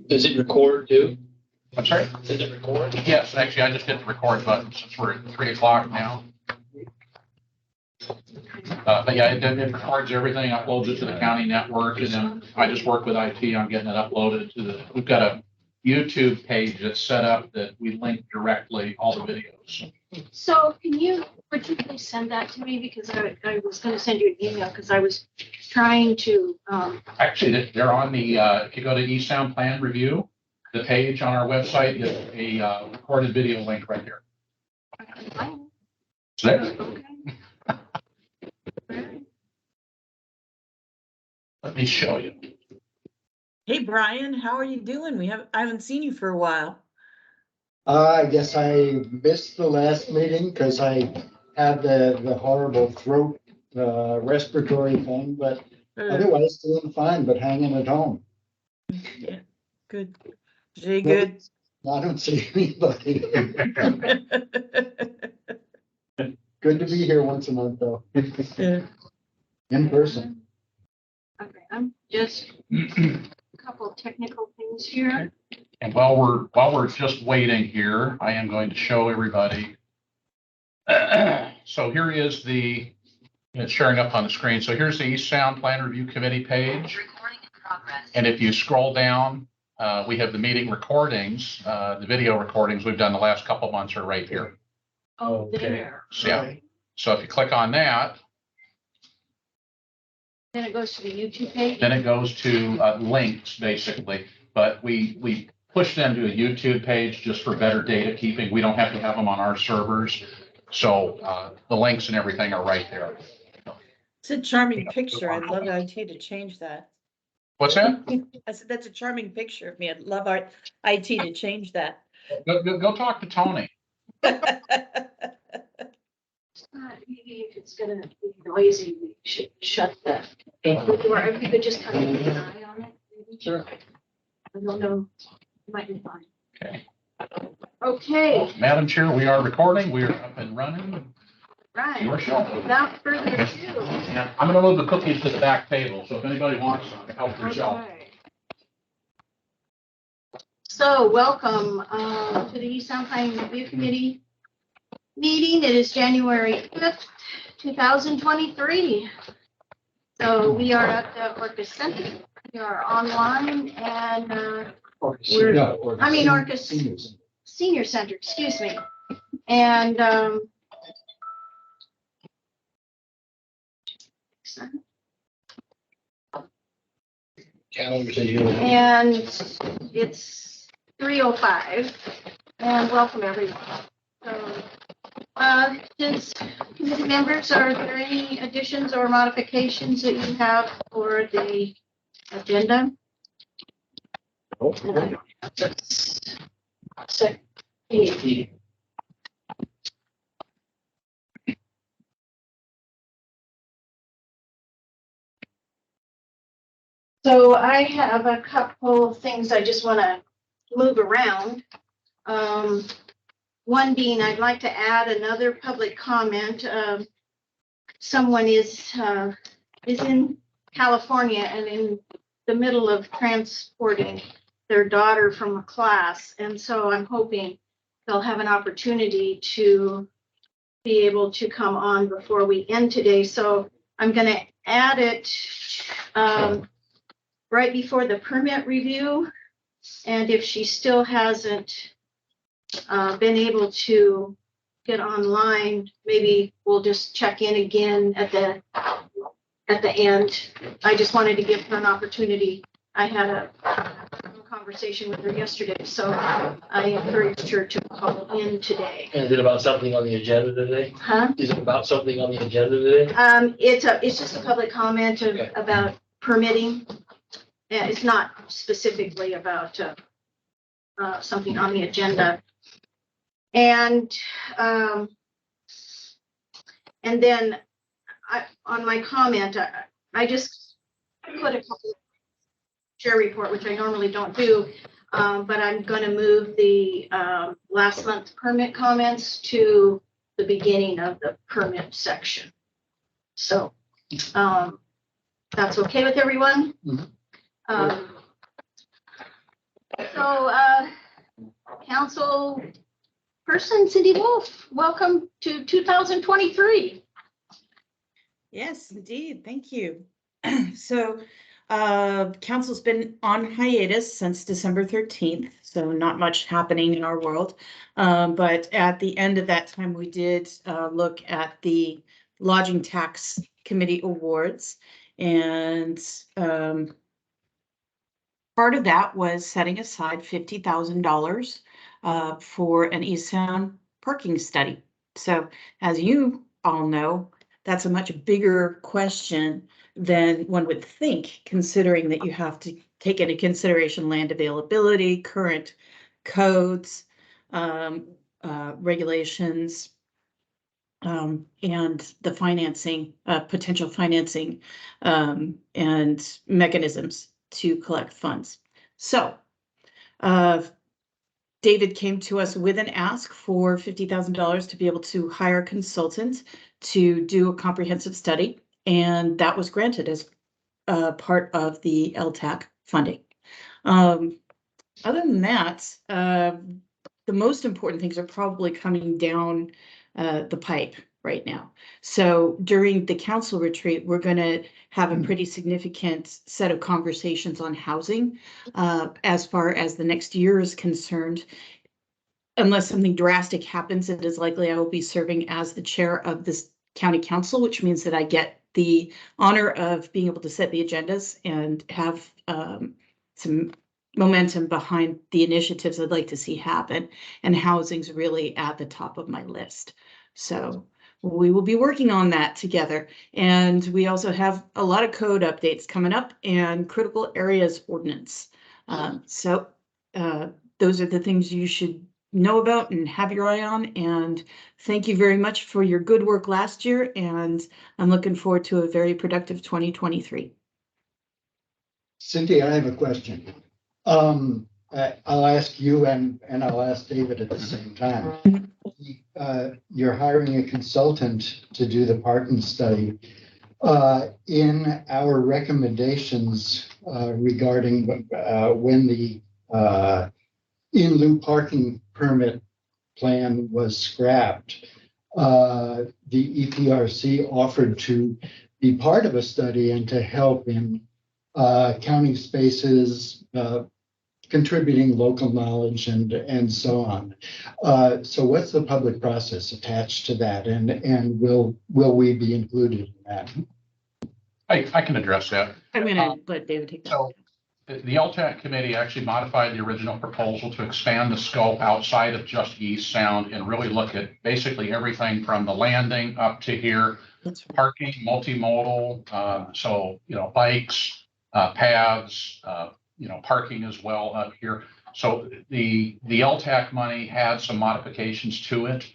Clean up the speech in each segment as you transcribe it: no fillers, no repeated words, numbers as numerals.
Does it record too? I'm sorry? Does it record? Yes, actually, I just hit the record button since we're at 3 o'clock now. But yeah, it records everything, uploads it to the county network, and then I just work with IT on getting it uploaded to the, we've got a YouTube page that's set up that we link directly all the videos. So would you please send that to me? Because I was going to send you an email because I was trying to. Actually, they're on the, if you go to eSound Plan Review, the page on our website is a recorded video link right there. It's there. Okay. Let me show you. Hey, Brian, how are you doing? I haven't seen you for a while. I guess I missed the last meeting because I had the horrible throat respiratory thing, but otherwise doing fine, but hanging at home. Yeah, good. Jay, good. I don't see anybody. Good to be here once a month though, Yeah. in person. Okay, I'm just a couple of technical things here. And while we're just waiting here, I am going to show everybody. So here is it's showing up on the screen. So here's the East Sound Plan Review Committee page. Recording in progress. And if you scroll down, we have the meeting recordings, the video recordings we've done the last couple of months are right here. Oh, Okay. there. So, yeah. So if you click on that, Then it goes to the YouTube page. then it goes to links basically, but we push them to a YouTube page just for better data keeping. We don't have to have them on our servers. So the links and everything are right there. It's a charming picture. I'd love IT to change that. What's that? I said, that's a charming picture of me. I'd love our IT to change that. Go talk to Tony. Maybe if it's gonna be noisy, we should shut the door. If you could just kind of keep an eye on it. Maybe. Sure. I don't know. It might be fine. Okay. Okay, Madam Chair, we are recording. We are up and running. right. Your show. Without further ado. And I'm going to move the cookies to the back table. So if anybody wants some, help yourself. Okay. So welcome to the East Sound Planning Review Committee meeting. It is January 5th, 2023. So we are at the Orcas Center. We are online and Orcas Senior Center, excuse me. And and it's 3:05 and welcome everyone. So since committee members, are there any additions or modifications that you have for the agenda? So I have a couple things I just want to move around. One being, I'd like to add another public comment. Someone is in California and in the middle of transporting their daughter from a class. And so I'm hoping they'll have an opportunity to be able to come on before we end today. So I'm going to add it right before the permit review. And if she still hasn't been able to get online, maybe we'll just check in again at the end. I just wanted to give her an opportunity. I had a conversation with her yesterday, so I encouraged her to call in today. And is it about something on the agenda today? Huh? Is it about something on the agenda today? It's just a public comment about permitting. Yeah, it's not specifically about something on the agenda. And then on my comment, I just put a couple share report, which I normally don't do, but I'm going to move the last month's permit comments to the beginning of the permit section. So that's okay with everyone? Mhm. Council person Cindy Wolf, welcome to 2023. Yes, indeed. Thank you. So, council's been on hiatus since December 13th, so not much happening in our world. But at the end of that time, we did look at the lodging tax committee awards, and part of that was setting aside $50,000 for an East Sound parking study. So as you all know, that's a much bigger question than one would think, considering that you have to take into consideration land availability, current codes, regulations, and the financing, potential financing, and mechanisms to collect funds. So David came to us with an ask for $50,000 to be able to hire a consultant to do a comprehensive study, and that was granted as part of the LTAC funding. Other than that, the most important things are probably coming down the pipe right now. So during the council retreat, we're going to have a pretty significant set of conversations on housing as far as the next year is concerned. Unless something drastic happens, it is likely I will be serving as the chair of this county council, which means that I get the honor of being able to set the agendas and have some momentum behind the initiatives I'd like to see happen, and housing's really at the top of my list. So we will be working on that together. And we also have a lot of code updates coming up and critical areas ordinance. So those are the things you should know about and have your eye on. And thank you very much for your good work last year. And I'm looking forward to a very productive 2023. Cynthia, I have a question. I'll ask you and I'll ask David at the same time. You're hiring a consultant to do the parking study. In our recommendations regarding when the in lieu parking permit plan was scrapped, the EPRC offered to be part of a study and to help in counting spaces, contributing local knowledge, and so on. So what's the public process attached to that, and will we be included in that? I can address that. I'm going to let David take that. So the LTAC committee actually modified the original proposal to expand the scope outside of just East Sound and really look at basically everything from the landing up to here. That's right. Parking, multimodal, so, bikes, paths, parking as well up here. So the LTAC money had some modifications to it.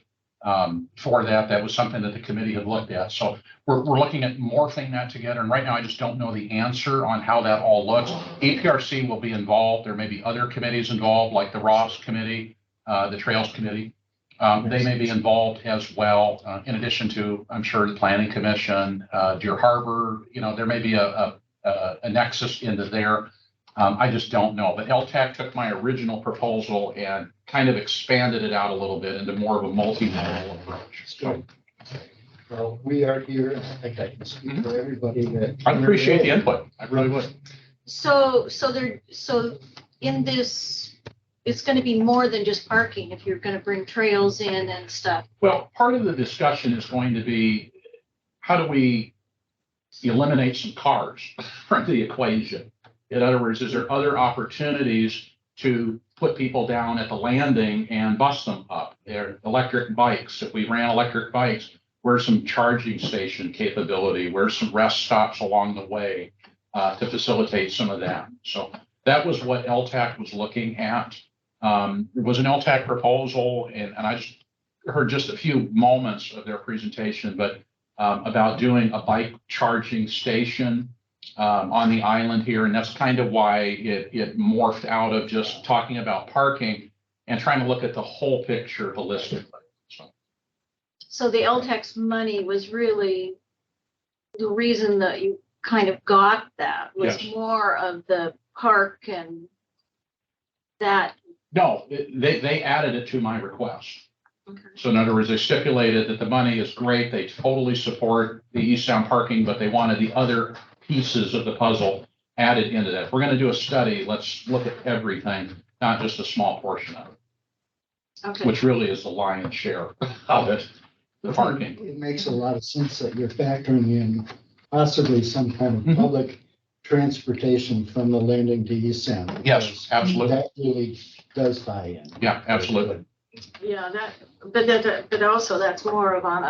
For that was something that the committee had looked at. So we're looking at morphing that together. And right now, I just don't know the answer on how that all looks. EPRC will be involved. There may be other committees involved, like the Ross Committee, the Trails Committee. They may be involved as well, in addition to, I'm sure, the Planning Commission, Deer Harbor. There may be a nexus into there. I just don't know. But LTAC took my original proposal and kind of expanded it out a little bit into more of a multi-modal approach. So, well, we are here, and I think I can speak for everybody that. I appreciate the input. I really would. So in this, it's going to be more than just parking if you're going to bring trails in and stuff. Well, part of the discussion is going to be, how do we eliminate some cars from the equation? In other words, is there other opportunities to put people down at the landing and bus them up? They're electric bikes. If we ran electric bikes, where's some charging station capability? Where's some rest stops along the way to facilitate some of that? So that was what LTAC was looking at. It was an LTAC proposal, and I just heard just a few moments of their presentation, but about doing a bike charging station on the island here. And that's kind of why it morphed out of just talking about parking and trying to look at the whole picture holistically. So the LTAC's money was really the reason that you kind of got that was Yes. more of the park and that. No, they added it to my request. Okay. So in other words, they stipulated that the money is great. They totally support the East Sound parking, but they wanted the other pieces of the puzzle added into that. If we're going to do a study, let's look at everything, not just a small portion of it, Okay. which really is the lion's share of it, the parking. It makes a lot of sense that you're factoring in possibly some kind of Mhm. public transportation from the landing to East Sound. Yes, absolutely. That really does tie in. Yeah, absolutely. Yeah, but also that's more of on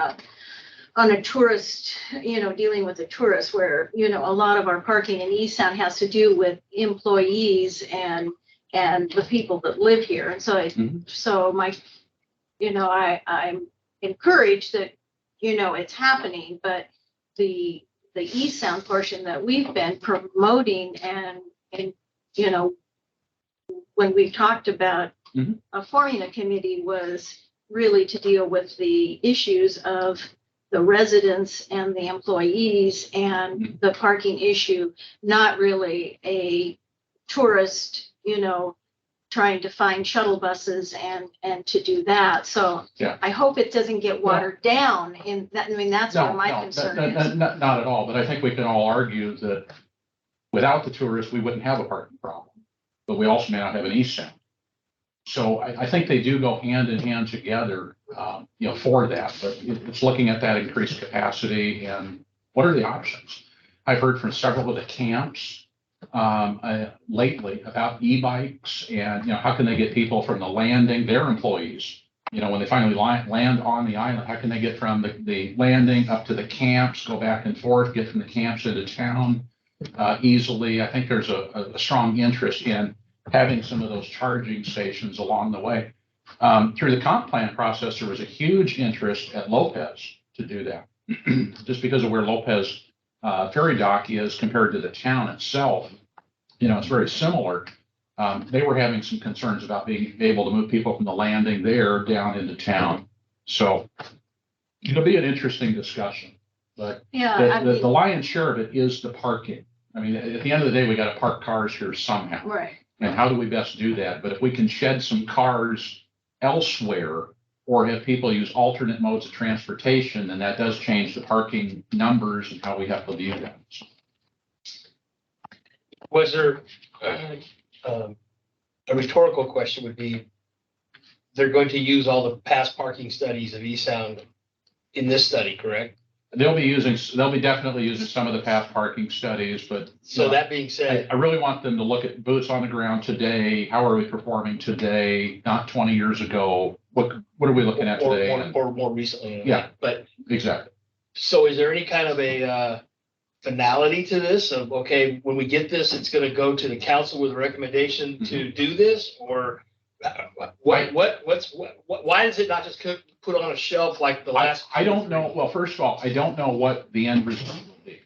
a tourist, dealing with the tourists where, a lot of our parking in East Sound has to do with employees and the people that live here. And so Mhm. so I'm encouraged that, it's happening, but the East Sound portion that we've been promoting and, when we talked about Mhm. forming a committee was really to deal with the issues of the residents and the employees and Mhm. the parking issue, not really a tourist, trying to find shuttle buses and to do that. So Yeah. I hope it doesn't get watered down in that. I mean, that's where my concern is. Not at all, but I think we can all argue that without the tourists, we wouldn't have a parking problem, but we also may not have an East Sound. So I think they do go hand in hand together, for that, but it's looking at that increased capacity and what are the options? I've heard from several of the camps lately about e-bikes and, how can they get people from the landing, their employees, when they finally land on the island, how can they get from the landing up to the camps, go back and forth, get from the camps into town easily. I think there's a strong interest in having some of those charging stations along the way. Through the comp plan process, there was a huge interest at Lopez to do that, just because of where Lopez ferry dock is compared to the town itself. It's very similar. They were having some concerns about being able to move people from the landing there down into town. So it'll be an interesting discussion, but Yeah, the lion's share of it is the parking. I mean, at the end of the day, we got to park cars here somehow. right. And how do we best do that? But if we can shed some cars elsewhere or have people use alternate modes of transportation, then that does change the parking numbers and how we have to view that. Was there, a rhetorical question would be, they're going to use all the past parking studies of East Sound in this study, correct? They'll be definitely using some of the past parking studies, but. So that being said, I really want them to look at boots on the ground today. How are we performing today? Not 20 years ago. What are we looking at today? or more recently. Yeah. But Exactly. so is there any kind of a finality to this of, okay, when we get this, it's going to go to the council with a recommendation to do this? Or why is it not just put on a shelf like the last? I don't know. Well, first of all, I don't know what the end result will be.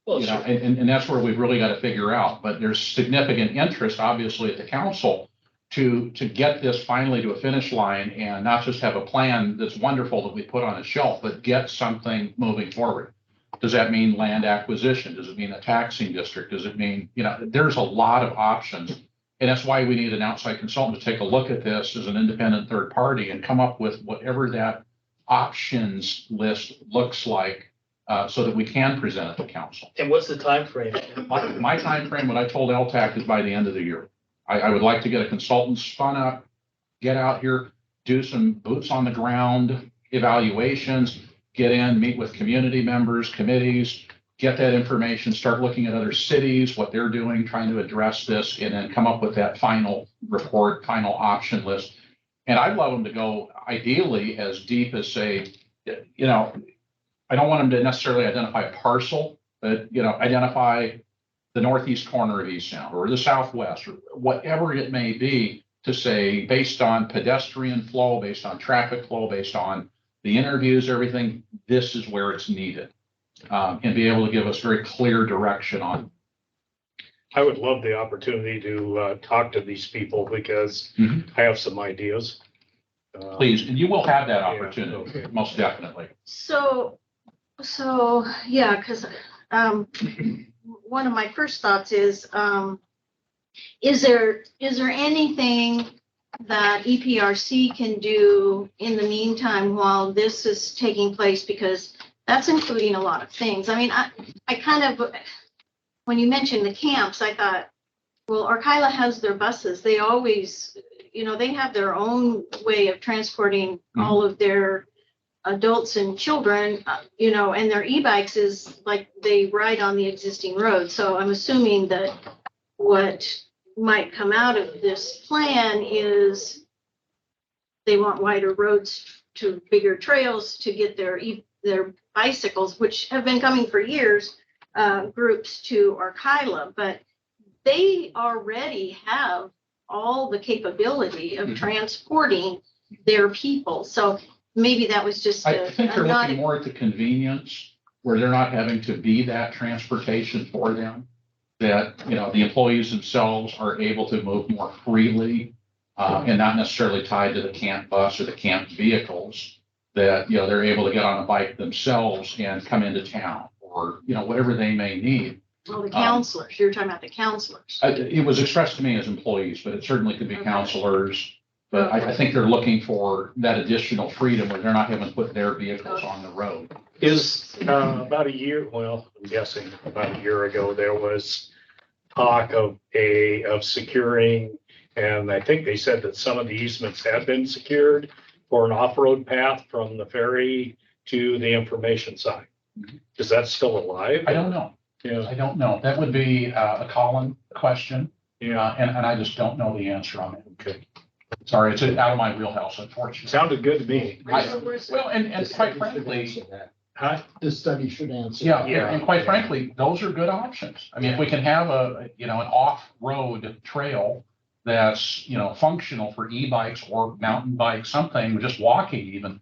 Well, sure. And that's where we've really got to figure out. But there's significant interest, obviously, at the council to get this finally to a finish line and not just have a plan that's wonderful that we put on a shelf, but get something moving forward. Does that mean land acquisition? Does it mean a taxing district? Does it mean, there's a lot of options. And that's why we need an outside consultant to take a look at this as an independent third party and come up with whatever that options list looks like so that we can present it to council. And what's the time frame? My time frame, what I told LTAC, is by the end of the year. I would like to get a consultant spun up, get out here, do some boots on the ground evaluations, get in, meet with community members, committees, get that information, start looking at other cities, what they're doing, trying to address this, and then come up with that final report, final option list. And I'd love them to go ideally as deep as, say, I don't want them to necessarily identify a parcel, but, identify the northeast corner of East Sound or the southwest or whatever it may be, to say, based on pedestrian flow, based on traffic flow, based on the interviews, everything, this is where it's needed. And be able to give us very clear direction on. I would love the opportunity to talk to these people because I have some ideas. Please, and you will have that opportunity, okay. most definitely. So yeah, because one of my first thoughts is Is there anything that EPRC can do in the meantime while this is taking place? Because that's including a lot of things. I mean, I kind of, when you mentioned the camps, I thought, well, Arkyla has their buses. They always, they have their own way of transporting all of their adults and children, and their e-bikes is like they ride on the existing road. So I'm assuming that what might come out of this plan is they want wider roads to bigger trails to get their bicycles, which have been coming for years, groups to Arkyla, but they already have all the capability of transporting their people. So maybe that was just I think they're looking more at the convenience where they're not having to be that transportation for them. That, the employees themselves are able to move more freely and not necessarily tied to the camp bus or the camp vehicles. That, they're able to get on a bike themselves and come into town or, whatever they may need. Well, the counselors, you're talking about the counselors. It was expressed to me as employees, but it certainly could be counselors. But I think they're looking for that additional freedom where they're not having to put their vehicles on the road. Is about a year, well, I'm guessing about a year ago, there was talk of securing, and I think they said that some of the easements had been secured for an off-road path from the ferry to the information side. Is that still alive? I don't know. Yeah. I don't know. That would be a Colin question. Yeah. And I just don't know the answer on it. Okay. Sorry, it's out of my wheelhouse, unfortunately. Sounded good to me. Well, and quite frankly, Huh? The study should answer. yeah, Yeah. and quite frankly, those are good options. I mean, if we can have an off-road trail that's, functional for e-bikes or mountain bikes, something, just walking even,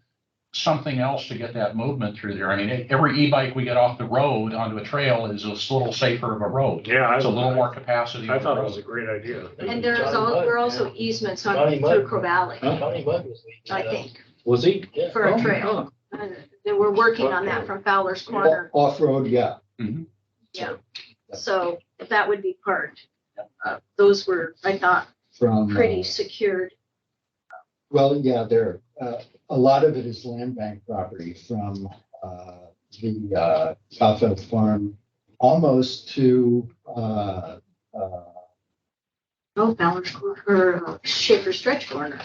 something else to get that movement through there. I mean, every e-bike we get off the road onto a trail is a little safer of a road. Yeah. It's a little more capacity. I of a thought it road. was a great idea. And there are also easements on through Crow Valley, Johnny Mudd was I leading it up. think, Was he? Yeah. for a trail. They were working on that from Fowler's Corner. Off-road, yeah. Yeah. So that would be part. Those were, I thought, From, pretty secured. well, yeah, there, a lot of it is land bank property from, the, Southfield Farm almost to, Oh, Fowler's Corner, or Shaker Stretch Corner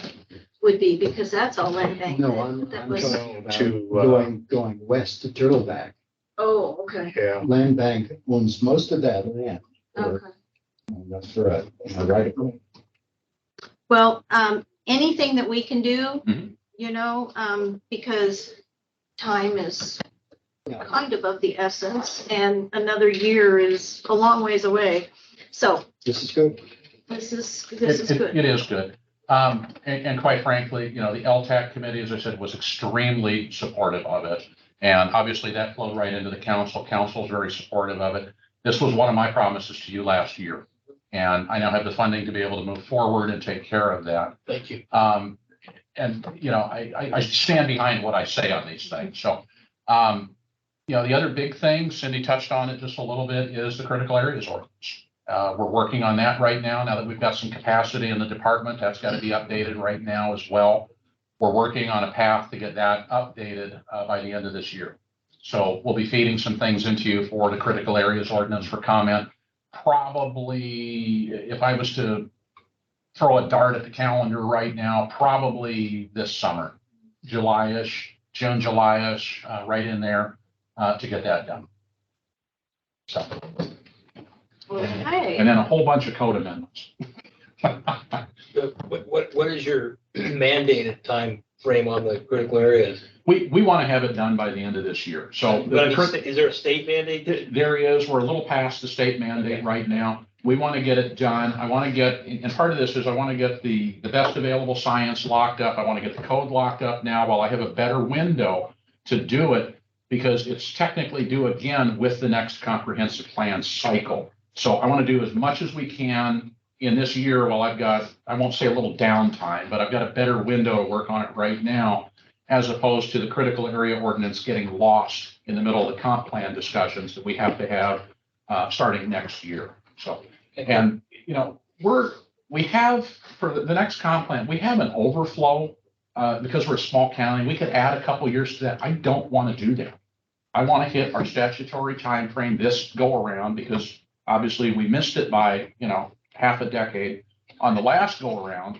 would be, because that's all land bank. no, I'm That was, talking about To, going west to Turtleback. oh, okay, Yeah. Land bank owns most of that land. okay. For a right of way. Well, anything that we can do, Mhm. because time is Yeah. kind of the essence, and another year is a long ways away. So This is good. this is It good. is good. And quite frankly, the LTAC committee, as I said, was extremely supportive of it. And obviously that flowed right into the council. Council is very supportive of it. This was one of my promises to you last year. And I now have the funding to be able to move forward and take care of that. Thank you. And, I stand behind what I say on these things. So, the other big thing, Cindy touched on it just a little bit, is the critical areas ordinance. We're working on that right now that we've got some capacity in the department. That's got to be updated right now as well. We're working on a path to get that updated by the end of this year. So we'll be feeding some things into you for the critical areas ordinance for comment. Probably, if I was to throw a dart at the calendar right now, probably this summer, July-ish, June, July-ish, right in there to get that done. So, Okay. and then a whole bunch of code amendments. What is your mandated time frame on the critical areas? We want to have it done by the end of this year. So But I mean, is there a state mandate? there is, we're a little past the state mandate right now. We want to get it done. I want to get, and part of this is I want to get the best available science locked up. I want to get the code locked up now while I have a better window to do it, because it's technically due again with the next comprehensive plan cycle. So I want to do as much as we can in this year while I've got, I won't say a little downtime, but I've got a better window to work on it right now, as opposed to the critical area ordinance getting lost in the middle of the comp plan discussions that we have to have starting next year. So, and, we have, for the next comp plan, we have an overflow, because we're a small county. We could add a couple years to that. I don't want to do that. I want to hit our statutory time frame this go around, because obviously we missed it by, half a decade. On the last go around,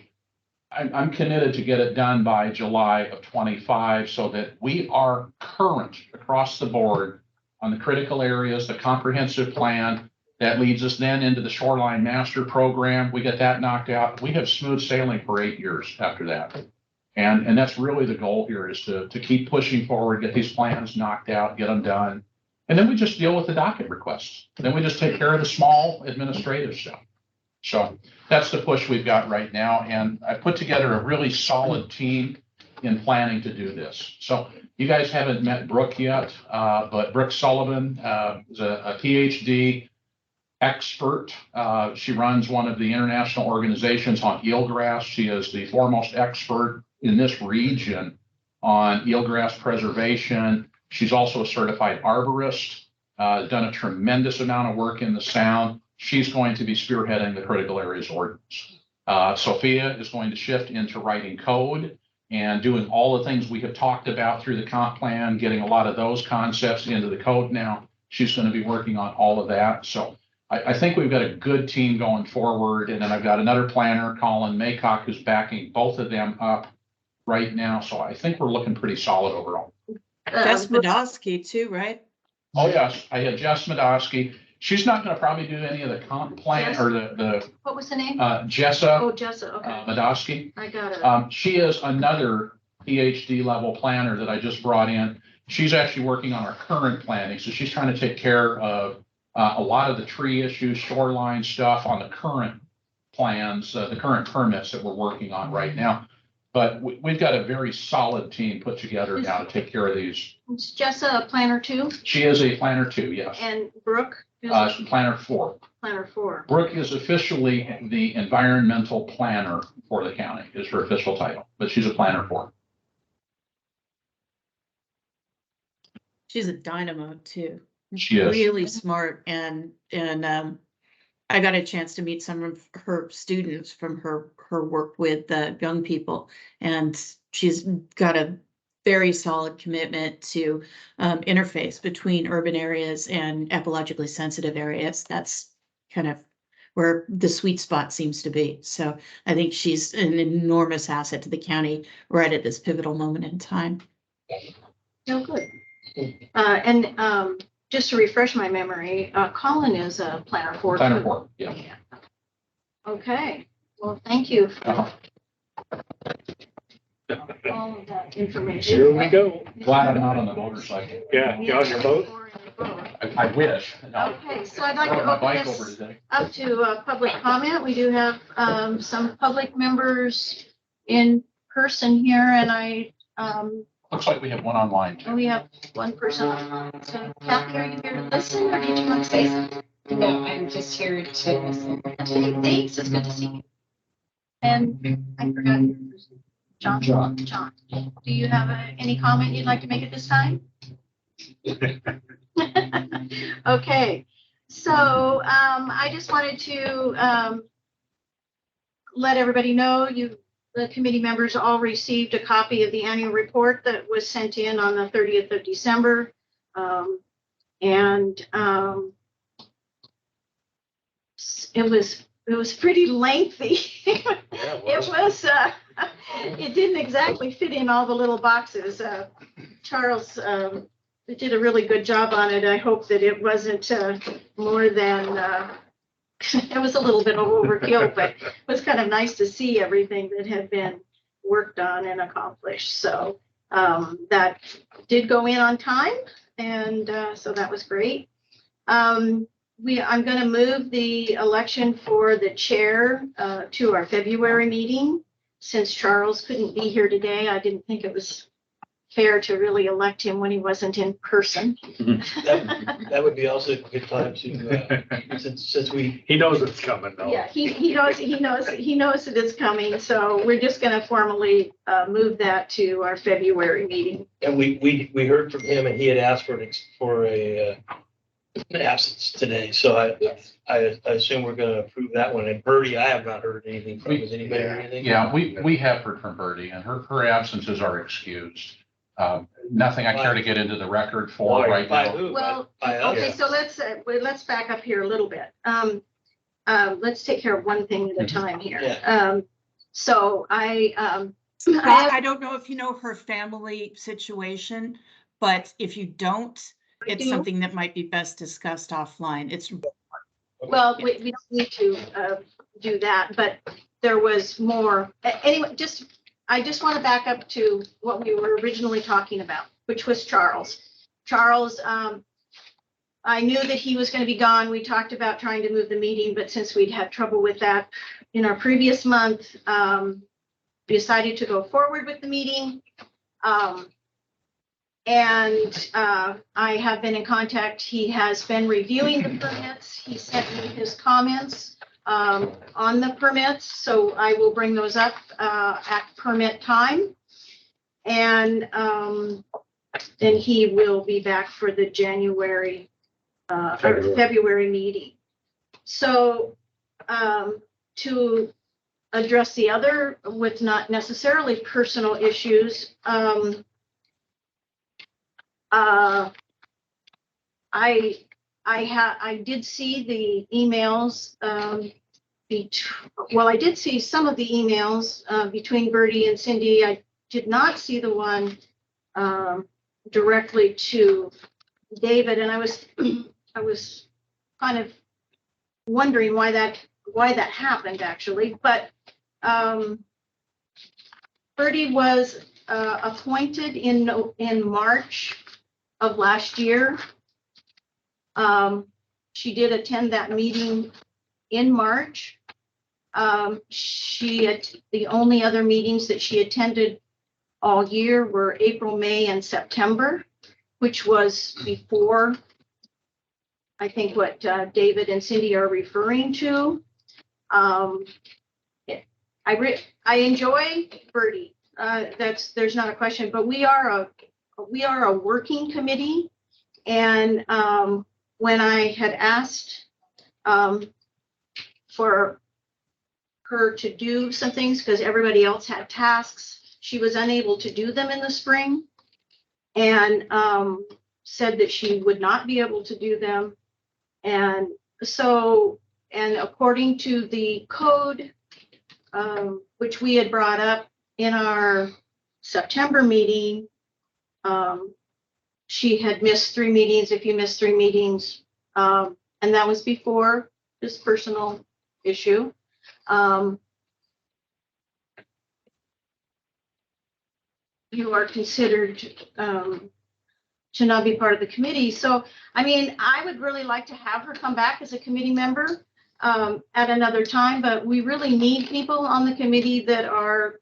I'm committed to get it done by July of 25, so that we are current across the board on the critical areas, the comprehensive plan. That leads us then into the shoreline master program. We get that knocked out. We have smooth sailing for 8 years after that. And that's really the goal here, is to keep pushing forward, get these plans knocked out, get them done. And then we just deal with the docket requests. Then we just take care of the small administrative stuff. So that's the push we've got right now. And I put together a really solid team in planning to do this. So you guys haven't met Brooke yet, but Brooke Sullivan is a PhD expert. She runs one of the international organizations on eelgrass. She is the foremost expert in this region on eelgrass preservation. She's also a certified arborist, done a tremendous amount of work in the Sound. She's going to be spearheading the critical areas ordinance. Sophia is going to shift into writing code and doing all the things we have talked about through the comp plan, getting a lot of those concepts into the code now. She's going to be working on all of that. So I think we've got a good team going forward. And then I've got another planner, Colin Maycock, who's backing both of them up right now. So I think we're looking pretty solid overall. Jess Medosky too, right? Oh, yes. I had Jess Medosky. She's not going to probably do any of the comp plan or the What was the name? Jessa Oh, Jessa, okay. Medosky. I got it. She is another PhD level planner that I just brought in. She's actually working on our current planning. So she's trying to take care of a lot of the tree issues, shoreline stuff on the current plans, the current permits that we're working on right now. But we've got a very solid team put together now to take care of these. Is Jessa a planner too? She is a planner too, yes. And Brooke? Is Planner 4. planner 4. Brooke is officially the environmental planner for the county, is her official title, but she's a planner 4. She's a dynamo too. She is. Really smart, and I got a chance to meet some of her students from her work with young people, and she's got a very solid commitment to interface between urban areas and ecologically sensitive areas. That's kind of where the sweet spot seems to be. So I think she's an enormous asset to the county right at this pivotal moment in time. Oh, good. And just to refresh my memory, Colin is a planner 4. Planner too. 4, yeah. Okay, well, thank you for Uh-huh. all of that information. Here we go. Glad I'm not on the motorcycle. Yeah, you on your boat? I wish. No. Okay, so I'd like I to rode my open bike over this today. up to public comment. We do have some public members in person here, and Looks like we have one online too. we have one person online. So Kathy, are you here to listen, or did you want to say something? No, I'm just here to listen. Okay, thanks, it's good to see you. And I forgot your first name. John. John, do you have any comment you'd like to make at this time? Okay, so I just wanted to let everybody know the committee members all received a copy of the annual report that was sent in on the 30th of December. It was pretty lengthy. It didn't exactly fit in all the little boxes. Charles did a really good job on it. I hope that it wasn't more than, it was a little bit of overkill, but it was kind of nice to see everything that had been worked on and accomplished. So that did go in on time, and so that was great. I'm going to move the election for the chair to our February meeting. Since Charles couldn't be here today, I didn't think it was fair to really elect him when he wasn't in person. That would be also a good time to, since we. He knows it's coming though. Yeah, he knows that it's coming. So we're just going to formally move that to our February meeting. And we heard from him, and he had asked for absence today, so Yes. I assume we're gonna approve that one. And Birdie, I have not heard anything from. Has anybody heard anything? Yeah, we have heard from Birdie, and her absences are excused. Nothing I care to get into the record for Why? right By now. who? Well, By us? okay, so let's back up here a little bit. Let's take care of one thing at a time here. Yeah. So I don't know if you know her family situation, but if you don't, it's do. something that might be best discussed offline. It's Well, we don't need to do that, but there was more. Anyway, I just want to back up to what we were originally talking about, which was Charles. Charles, I knew that he was going to be gone. We talked about trying to move the meeting, but since we'd had trouble with that in our previous month, we decided to go forward with the meeting. And I have been in contact. He has been reviewing the permits. He sent me his comments on the permits. So I will bring those up at permit time. And then he will be back for the January or February meeting. So to address the other with not necessarily personal issues, I did see the emails. I did see some of the emails between Birdie and Cindy. I did not see the one directly to David, and I was kind of wondering why that happened actually. But Birdie was appointed in March of last year. She did attend that meeting in March. The only other meetings that she attended all year were April, May, and September, which was before, I think, what David and Cindy are referring to. I enjoy Birdie. There's not a question, but we are a working committee, and when I had asked for her to do some things because everybody else had tasks, she was unable to do them in the spring, and said that she would not be able to do them. And so, and according to the code, which we had brought up in our September meeting, she had missed 3 meetings. If you miss 3 meetings, and that was before this personal issue. You are considered to not be part of the committee. So, I mean, I would really like to have her come back as a committee member at another time, but we really need people on the committee that are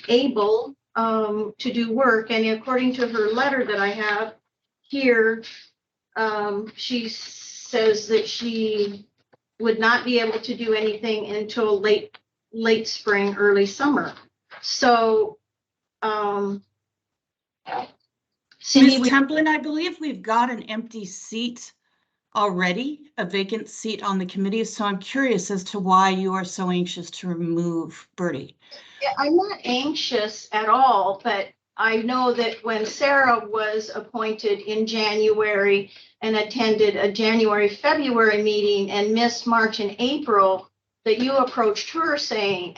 able to do work. And according to her letter that I have here, she says that she would not be able to do anything until late spring, early summer. So, Cindy, Ms. Templin, I believe we've got an empty seat already, a vacant seat on the committee. So I'm curious as to why you are so anxious to remove Birdie. I'm not anxious at all, but I know that when Sarah was appointed in January and attended a January-February meeting and missed March and April, that you approached her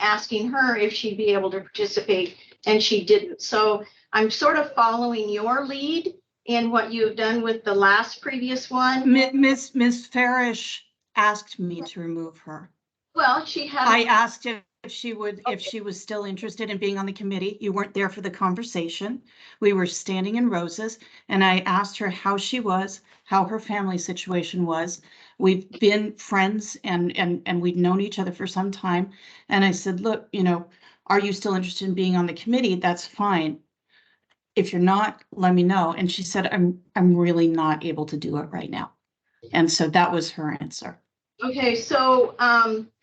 asking her if she'd be able to participate, and she didn't. So I'm sort of following your lead in what you've done with the last previous one. Ms. Farish asked me to remove her. Well, she had. I asked if she was still interested in being on the committee. You weren't there for the conversation. We were standing in roses, and I asked her how she was, how her family situation was. We've been friends and we'd known each other for some time. And I said, look, are you still interested in being on the committee? That's fine. If you're not, let me know. And she said, I'm really not able to do it right now. And so that was her answer. Okay, so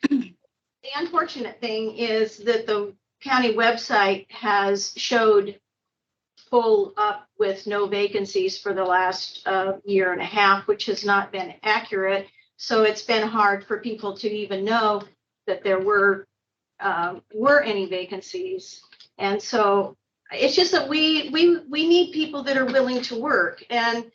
the unfortunate thing is that the county website has showed pull up with no vacancies for the last year and a half, which has not been accurate. So it's been hard for people to even know that there were any vacancies. And so it's just that we need people that are willing to work. And,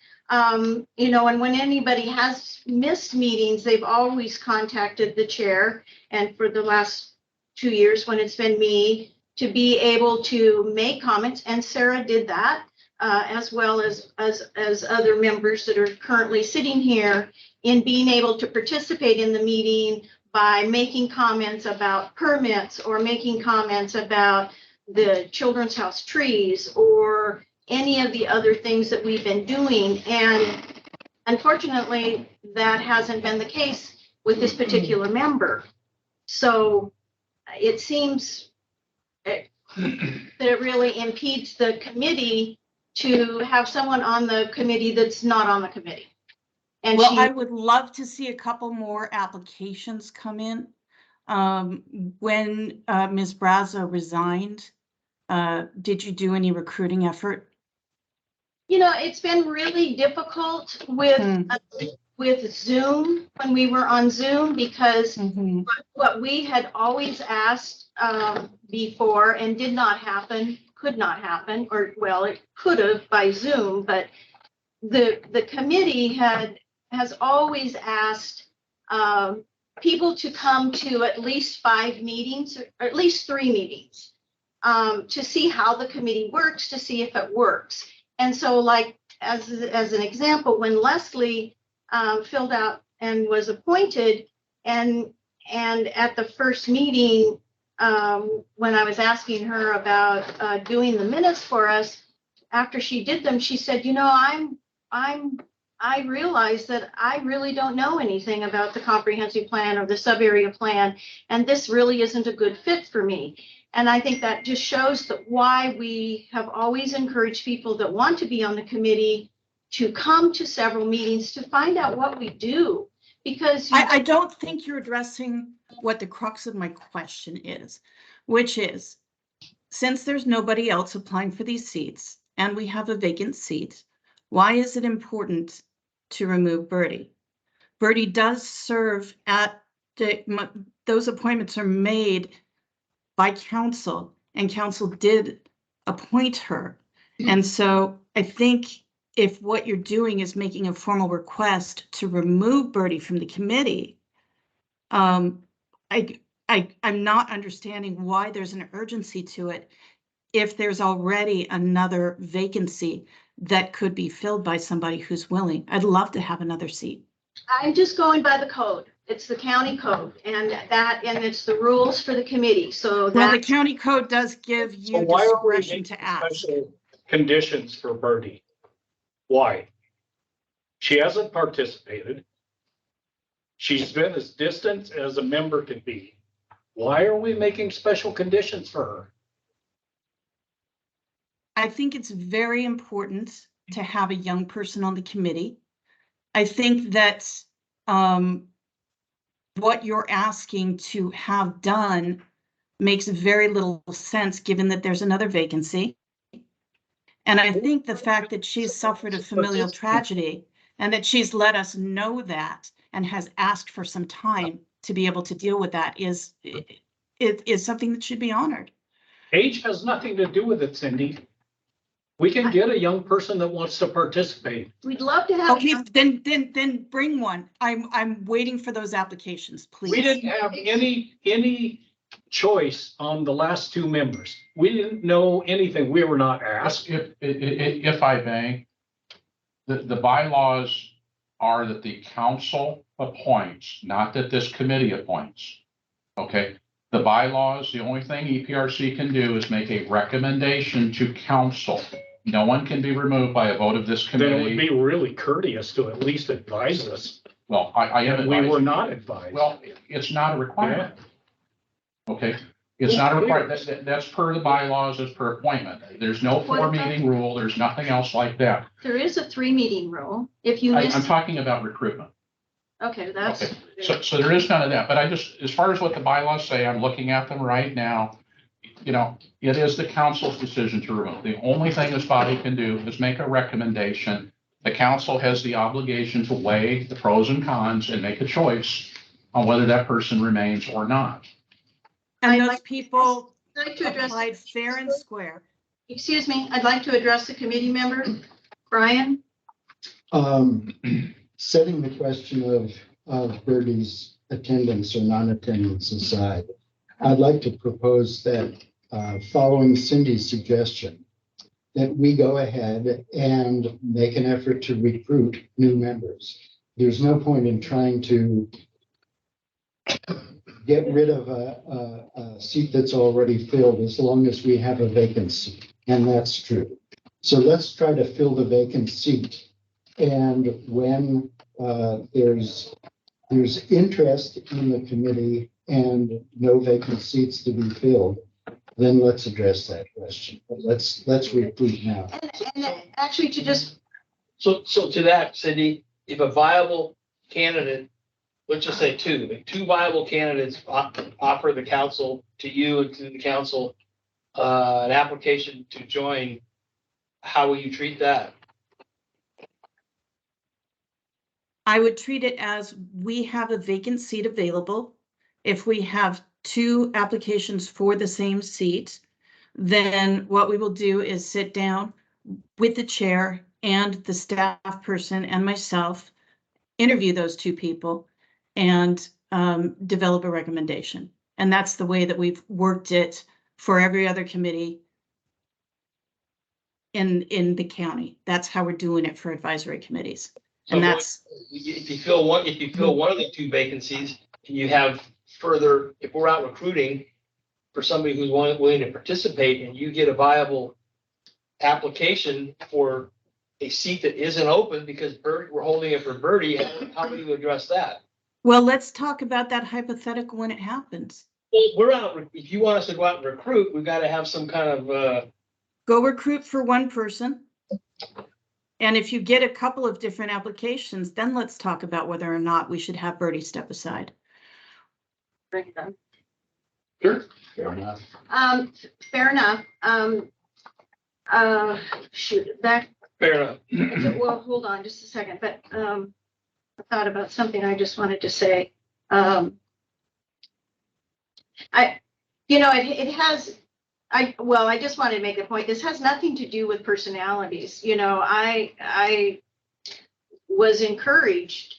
you know, and when anybody has missed meetings, they've always contacted the chair. And for the last 2 years, when it's been me, to be able to make comments, and Sarah did that, as well as other members that are currently sitting here, in being able to participate in the meeting by making comments about permits or making comments about the Children's House trees or any of the other things that we've been doing. And unfortunately, that hasn't been the case with this particular member. So it seems that it really impedes the committee to have someone on the committee that's not on the committee. And Well, I would love to see a couple more applications come in. When Ms. Brazo resigned, did you do any recruiting effort? you know, it's been really difficult with Zoom, when we were on Zoom, because Mhm. what we had always asked before and did not happen, could not happen, or well, it could have by Zoom, but the committee has always asked people to come to at least 5 meetings, or at least 3 meetings, to see how the committee works, to see if it works. And so, like, as an example, when Leslie filled out and was appointed, and at the first meeting, when I was asking her about doing the minutes for us, after she did them, she said, you know, I realize that I really don't know anything about the comprehensive plan or the sub-area plan, and this really isn't a good fit for me. And I think that just shows that why we have always encouraged people that want to be on the committee to come to several meetings to find out what we do. Because I don't think you're addressing what the crux of my question is, which is, since there's nobody else applying for these seats and we have a vacant seat, why is it important to remove Bertie? Bertie does serve at those appointments are made by council, and council did appoint her. And so I think if what you're doing is making a formal request to remove Bertie from the committee, I'm not understanding why there's an urgency to it if there's already another vacancy that could be filled by somebody who's willing. I'd love to have another seat. I'm just going by the code. It's the county code, and it's the rules for the committee. So Well, the that county code does give So you why are we discretion making to ask. special conditions for Bertie? Why? She hasn't participated. She's been as distant as a member could be. Why are we making special conditions for her? I think it's very important to have a young person on the committee. I think that what you're asking to have done makes very little sense, given that there's another vacancy. And I think the fact that she's suffered a familial tragedy and that she's let us know that and has asked for some time to be able to deal with that is something that should be honored. Age has nothing to do with it, Cindy. We can get a young person that wants to participate. we'd love to have. Okay, then bring one. I'm waiting for those applications, please. We didn't have any choice on the last 2 members. We didn't know anything. We were not asked. If I may, the bylaws are that the council appoints, not that this committee appoints. Okay, the bylaws, the only thing EPRC can do is make a recommendation to council. No one can be removed by a vote of this Then it would committee. be really courteous to at least advise us. Well, I am And we were advising. not advised. Well, it's not a requirement. Okay, it's not a requirement. That's per the bylaws, it's per appointment. There's no 4-meeting rule. There's nothing else like that. There is a 3-meeting rule. If you I'm miss, talking about recruitment. okay, that's. Okay, so there is none of that, but I just, as far as what the bylaws say, I'm looking at them right now. you know, it is the council's decision to remove. The only thing this body can do is make a recommendation. The council has the obligation to weigh the pros and cons and make a choice on whether that person remains or not. And I'd those like- people I'd like to address, applied fair and square. excuse me, I'd like to address the committee member. Brian? Setting the question of Birdie's attendance or non-attendance aside, I'd like to propose that, following Cindy's suggestion, that we go ahead and make an effort to recruit new members. There's no point in trying to get rid of a seat that's already filled as long as we have a vacancy, and that's true. So let's try to fill the vacant seat. And when there's interest in the committee and no vacant seats to be filled, then let's address that question. But let's recruit now. And actually to just, So to that, Cindy, if a viable candidate, let's just say two viable candidates offer the council, to you and to the council, an application to join, how will you treat that? I would treat it as we have a vacant seat available. If we have 2 applications for the same seat, then what we will do is sit down with the chair and the staff person and myself, interview those 2 people, and develop a recommendation. And that's the way that we've worked it for every other committee in the county. That's how we're doing it for advisory committees. And that's, If you fill one of the 2 vacancies, and you have further, if we're out recruiting for somebody who's willing to participate, and you get a viable application for a seat that isn't open because we're holding it for Birdie, how do you address that? well, let's talk about that hypothetical when it happens. Well, we're out, if you want us to go out and recruit, we've got to have some kind of, Go recruit for one person. And if you get a couple of different applications, then let's talk about whether or not we should have Birdie step aside. bring it up. Sure. Fair enough. Fair enough. Shoot, back, Fair enough. well, hold on just a second, but I thought about something I just wanted to say. It has, I just wanted to make a point. This has nothing to do with personalities. I was encouraged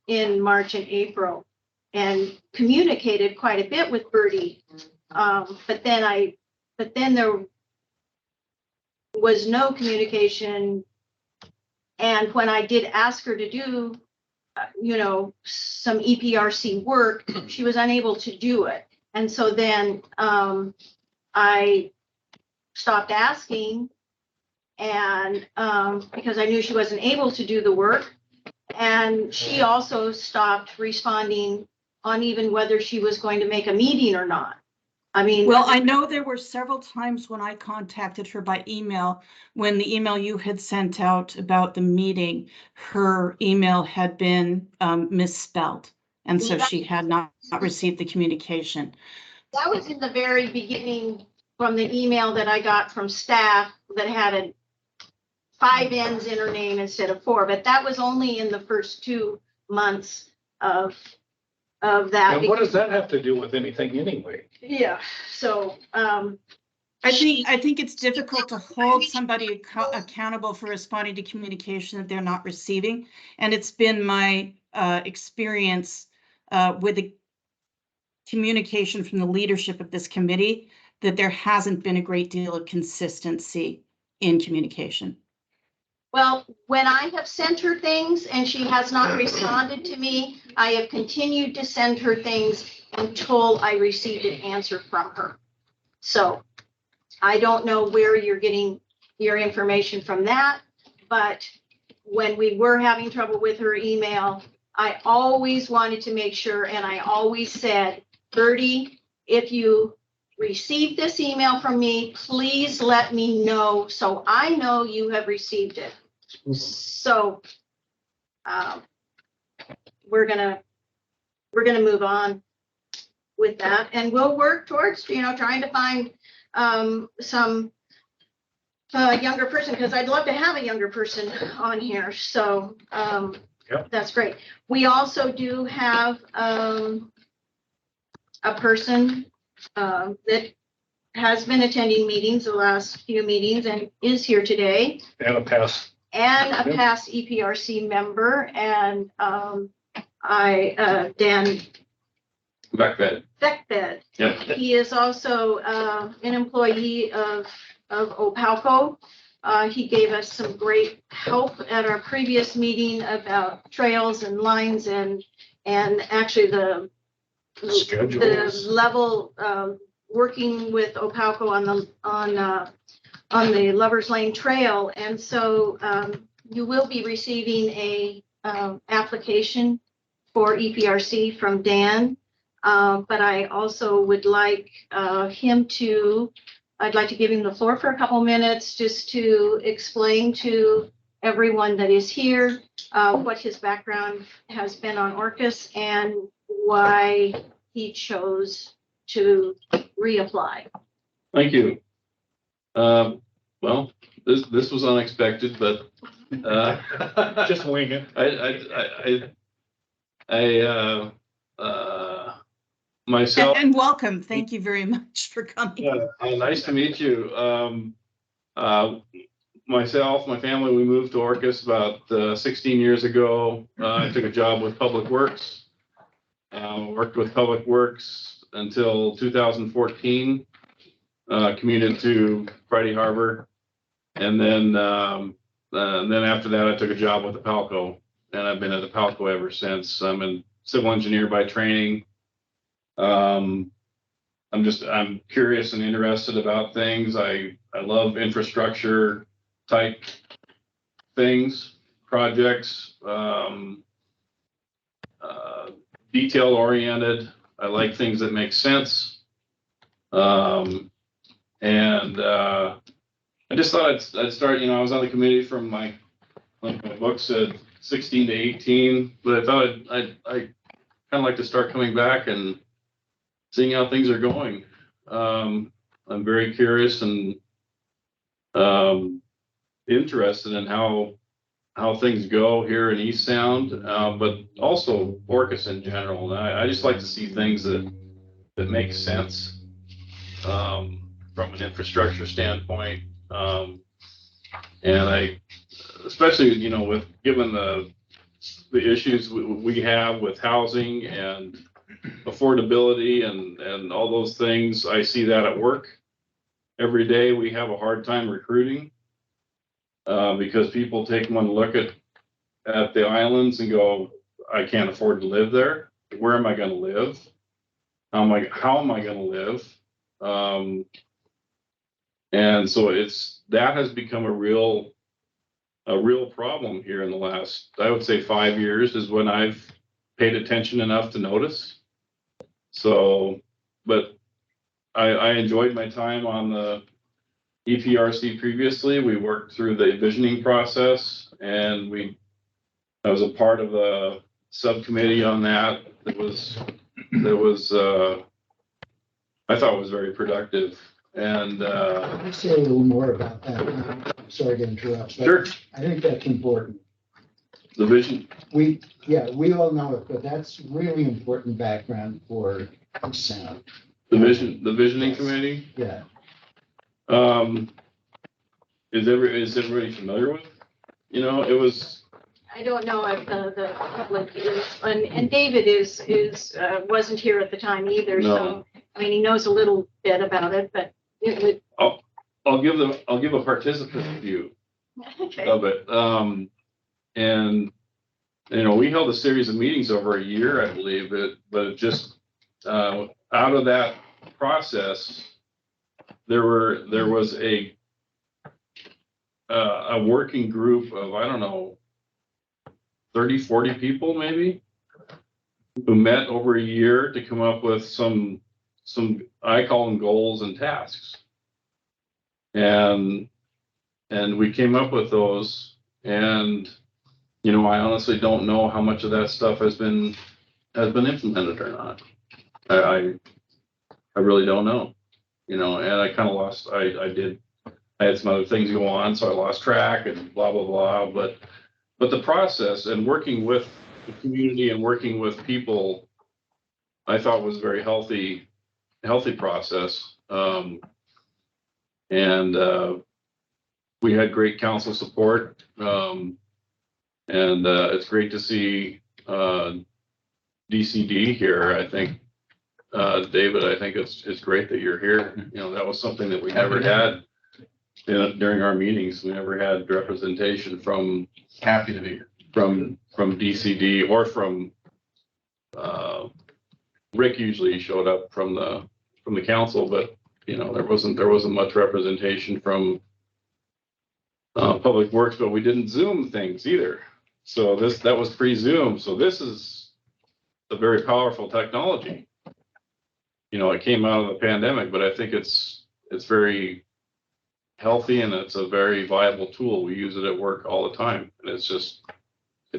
in March and April and communicated quite a bit with Birdie. But then there was no communication. And when I did ask her to do, some EPRC work, she was unable to do it. And so then I stopped asking, and because I knew she wasn't able to do the work. And she also stopped responding on even whether she was going to make a meeting or not. I mean, Well, I know there were several times when I contacted her by email, when the email you had sent out about the meeting, her email had been misspelled. And so she had not received the communication. that was in the very beginning from the email that I got from staff that had 5 N's in her name instead of 4, but that was only in the first 2 months of that. And what does that have to do with anything anyway? Yeah, so, I think it's difficult to hold somebody accountable for responding to communication that they're not receiving. And it's been my experience with the communication from the leadership of this committee that there hasn't been a great deal of consistency in communication. well, when I have sent her things and she has not responded to me, I have continued to send her things until I received an answer from her. So I don't know where you're getting your information from that, but when we were having trouble with her email, I always wanted to make sure, and I always said, Birdie, if you receive this email from me, please let me know so I know you have received it. So we're gonna move on. with that. And we'll work towards, trying to find some younger person, because I'd love to have a younger person on here. So Yep. that's great. We also do have a person that has been attending meetings, the last few meetings, and is here today. And a pass. And a Yep. past EPRC member, and Dan Backbed. Beckbed. Yep. He is also an employee of Opalco. He gave us some great help at our previous meeting about trails and lines and actually the Schedules. level, working with Opalco on the Lover's Lane Trail. And so you will be receiving a application for EPRC from Dan. But I also would like I'd like to give him the floor for a couple minutes just to explain to everyone that is here what his background has been on Orcas and why he chose to reapply. Thank you. Well, this was unexpected, but Just wing it. Myself. And welcome. Thank you very much for coming. Nice to meet you. Myself, my family, we moved to Orcas about 16 years ago. I took a job with Public Works. Worked with Public Works until 2014. Commuted to Friday Harbor, and then after that, I took a job with Opalco, and I've been at Opalco ever since. I'm a civil engineer by training. I'm curious and interested about things. I love infrastructure type things, projects, detail oriented. I like things that make sense. I just thought I'd start, I was on the committee from my book said 16 to 18, but I thought I'd kind of like to start coming back and seeing how things are going. I'm very curious and interested in how things go here in East Sound, but also Orcas in general. And I just like to see things that make sense from an infrastructure standpoint. And I, especially, with given the issues we have with housing and affordability and all those things, I see that at work. Every day we have a hard time recruiting because people take one look at the islands and go, I can't afford to live there. Where am I going to live? How am I going to live? And so that has become a real problem here in the last, I would say 5 years is when I've paid attention enough to notice. So, but I enjoyed my time on the EPRC previously. We worked through the visioning process, and I was a part of a subcommittee on that. That was I thought was very productive. And I'll say a little more about that now. Sorry to interrupt. but Sure. I think that's important. the vision, We all know it, but that's really important background for sound. the visioning committee. Yeah. Is everybody familiar with? It was. I don't know if the public is, and David wasn't here at the time either, No. so, I mean, he knows a little bit about it, but it would. I'll give a participant view Okay. of it. And we held a series of meetings over a year, I believe, but it just out of that process, there was a working group of, I don't know, 30, 40 people maybe, who met over a year to come up with some, I call them goals and tasks. And we came up with those, and I honestly don't know how much of that stuff has been implemented or not. I really don't know, you know, and I kind of lost, I had some other things go on, so I lost track and blah, blah, blah, but the process and working with the community and working with people, I thought was a very healthy process. And we had great council support. And it's great to see DCD here. I think, David, I think it's great that you're here. You know, that was something that we never had during our meetings. We never had representation from, Happy to be here. from DCD or from, Rick usually showed up from the council, but you know, there wasn't much representation from Public Works, but we didn't Zoom things either. So that was pre-Zoom. So this is a very powerful technology. You know, it came out of the pandemic, but I think it's very healthy and it's a very viable tool. We use it at work all the time, and it's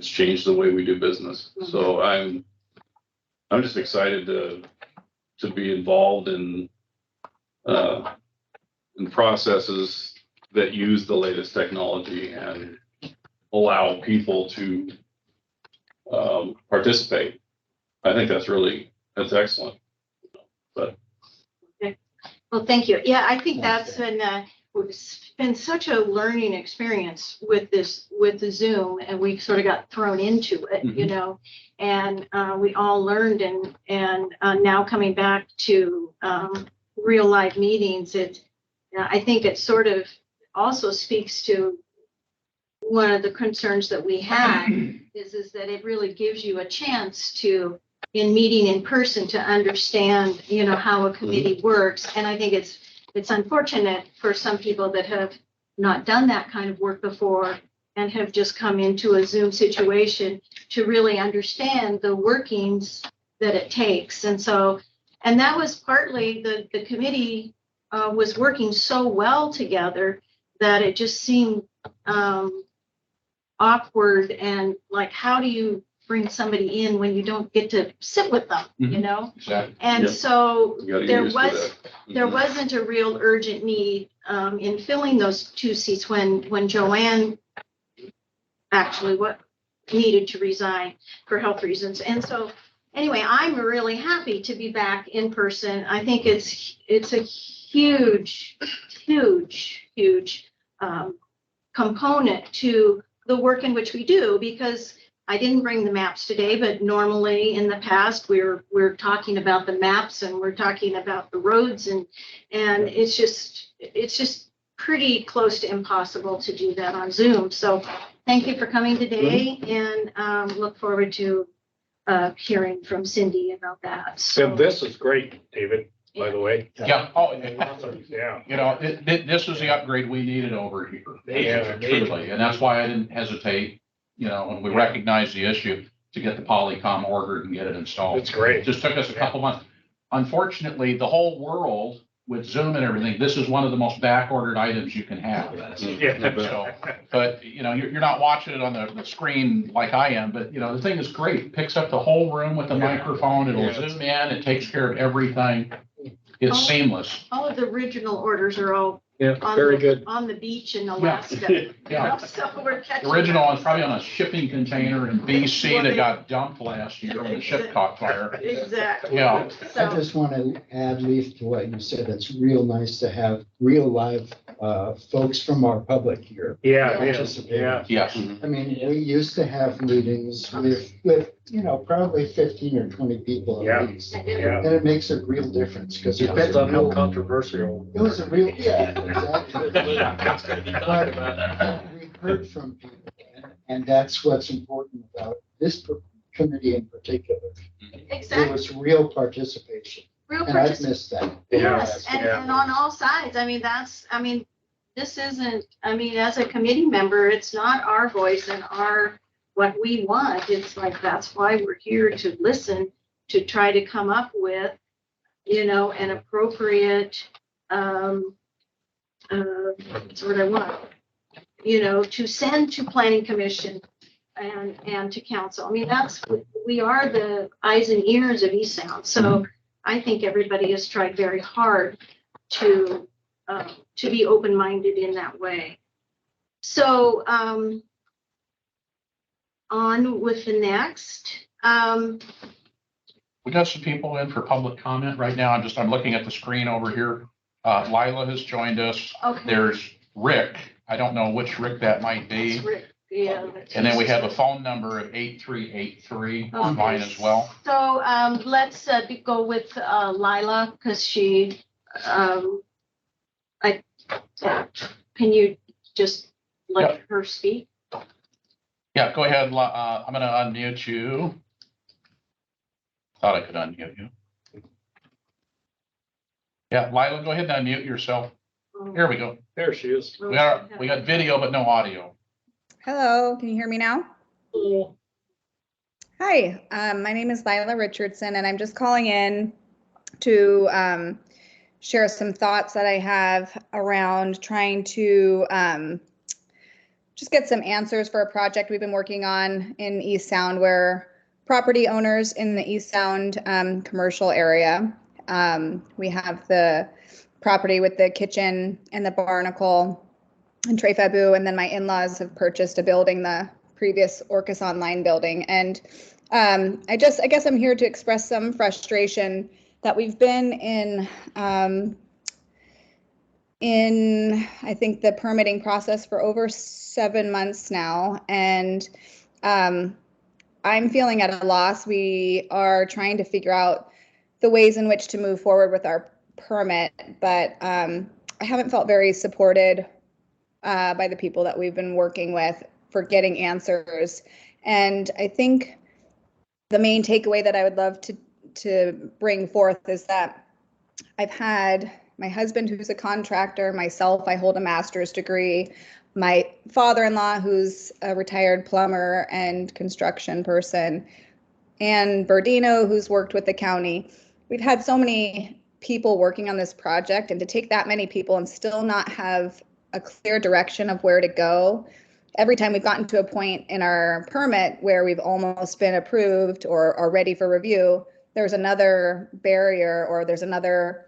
changed the way we do business. So I'm just excited to be involved in processes that use the latest technology and allow people to participate. I think that's excellent. But Well, thank you. Yeah, I think that's been such a learning experience with the Zoom, and we sort of got thrown into it, you know, and we all learned, and now coming back to real life meetings, I think it sort of also speaks to one of the concerns that we had is that it really gives you a chance to, in meeting in person, to understand, you know, how a committee works. And I think it's unfortunate for some people that have not done that kind of work before and have just come into a Zoom situation to really understand the workings that it takes. And that was partly the committee was working so well together that it just seemed awkward, and like, how do you bring somebody in when you don't get to sit with them, you know? Exactly. And Yep. so you gotta get there used to was that. there wasn't a real urgent need in filling those 2 seats when Joanne actually needed to resign for health reasons. And so anyway, I'm really happy to be back in person. I think it's a huge component to the work in which we do, because I didn't bring the maps today, but normally in the past, we're talking about the maps and we're talking about the roads, and it's just pretty close to impossible to do that on Zoom. So thank you for coming today, and look forward to hearing from Cindy about that. So, And this is great, David, by the way. Yeah. Oh, Yeah. you know, this is the upgrade we needed over here. Yeah. Truly. And that's why I didn't hesitate, you know, when we recognized the issue, to get the Polycom ordered and get it installed. It's great. It just took us a couple months. Unfortunately, the whole world with Zoom and everything, this is one of the most back ordered items you can have. Yeah. So, but you know, you're not watching it on the screen like I am, but you know, the thing is great. It picks up the whole room with the microphone. It'll zoom in. It takes care of everything. It's seamless. all of the original orders are all Yeah, very good. on the beach in Alaska. Yeah. So we're catching The original up. one's probably on a shipping container in BC that got dumped last year when the ship caught fire. Exactly. Yeah. I So, just want to add, Leaf, to what you said. It's real nice to have real live folks from our public here. Yeah, participating. yeah. Yes. I mean, we used to have meetings with, you know, probably 15 or 20 people Yeah. at least. Yeah. And it makes a real difference because it Depends on how controversial. It was a real, yeah, exactly. That's gonna be talked about. But we heard from people, and that's what's important about this committee in particular. There exactly. was real participation, Real and I participation. missed that. Yes, and Yeah. on all sides. This isn't, as a committee member, it's not our voice and what we want. It's like, that's why we're here, to listen, to try to come up with, you know, an appropriate, that's what I want, you know, to send to planning commission and to council. We are the eyes and ears of East Sound. So I think everybody has tried very hard to be open-minded in that way. So, on with the next. We got some people in for public comment right now. I'm looking at the screen over here. Lila has joined us. Okay. There's Rick. I don't know which Rick that might be. That's Rick. Yeah. And then we have a phone number of 8383 online as well. So, let's go with Lila, because she, can you just let her speak? Yeah, go ahead. I'm going to unmute you. Thought I could unmute you. Yeah, Lila, go ahead and unmute yourself. Here we go. There she is. We got video, but no audio. Hello, can you hear me now? Hi, my name is Lila Richardson, and I'm just calling in to share some thoughts that I have around trying to just get some answers for a project we've been working on in East Sound, where property owners in the East Sound commercial area, we have the property with the kitchen and the barnacle and Tre Fabu, and then my in-laws have purchased a building, the previous Orcas Online building. And I guess I'm here to express some frustration that we've been in I think the permitting process for over 7 months now. And I'm feeling at a loss. We are trying to figure out the ways in which to move forward with our permit, but I haven't felt very supported by the people that we've been working with for getting answers. And I think the main takeaway that I would love to bring forth is that I've had my husband, who's a contractor, myself, I hold a master's degree, my father-in-law, who's a retired plumber and construction person, and Berdino, who's worked with the county. We've had so many people working on this project, and to take that many people and still not have a clear direction of where to go. Every time we've gotten to a point in our permit where we've almost been approved or are ready for review, there's another barrier, or there's another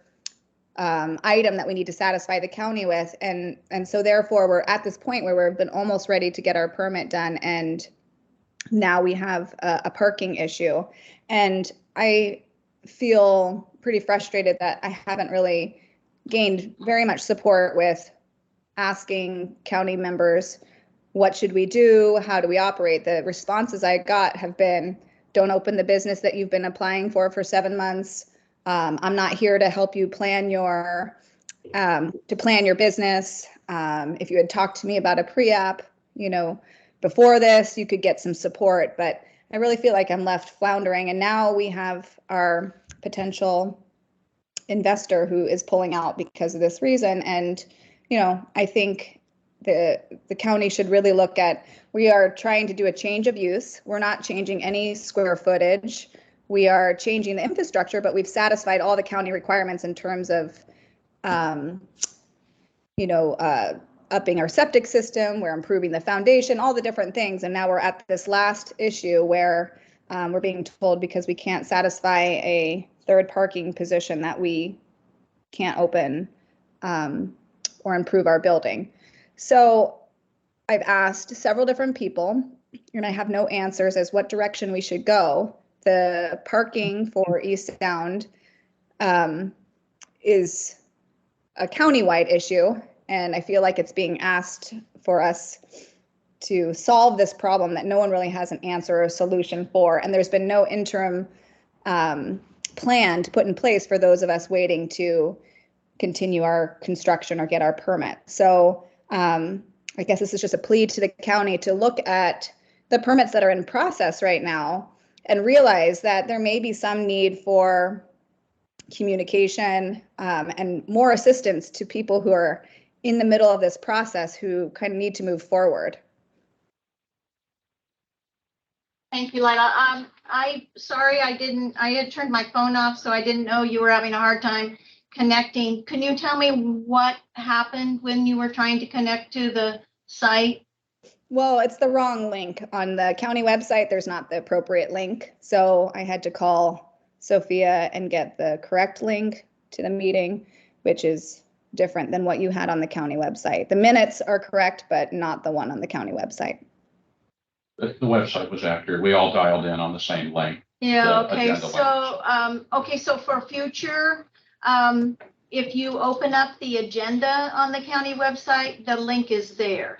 item that we need to satisfy the county with. And so therefore we're at this point where we've been almost ready to get our permit done, and now we have a parking issue. And I feel pretty frustrated that I haven't really gained very much support with asking county members, what should we do? How do we operate? The responses I got have been, don't open the business that you've been applying for 7 months. I'm not here to help you plan your business. If you had talked to me about a pre-app, before this, you could get some support, but I really feel like I'm left floundering. And now we have our potential investor who is pulling out because of this reason. And, I think the county should really look at, we are trying to do a change of use. We're not changing any square footage. We are changing the infrastructure, but we've satisfied all the county requirements in terms of, upping our septic system, we're improving the foundation, all the different things. And now we're at this last issue where we're being told because we can't satisfy a third parking position that we can't open or improve our building. So I've asked several different people, and I have no answers as what direction we should go. The parking for East Sound is a countywide issue, and I feel like it's being asked for us to solve this problem that no one really has an answer or a solution for. And there's been no interim plan to put in place for those of us waiting to continue our construction or get our permit. So I guess this is just a plea to the county to look at the permits that are in process right now and realize that there may be some need for communication and more assistance to people who are in the middle of this process who kind of need to move forward. Thank you, Lila. I had turned my phone off, so I didn't know you were having a hard time connecting. Can you tell me what happened when you were trying to connect to the site? Well, it's the wrong link on the county website. There's not the appropriate link. So I had to call Sophia and get the correct link to the meeting, which is different than what you had on the county website. The minutes are correct, but not the one on the county website. The website was accurate. We all dialed in on the same link. Yeah, The okay, agenda so, okay, so for future, if you open up the agenda on the county website, the link is there.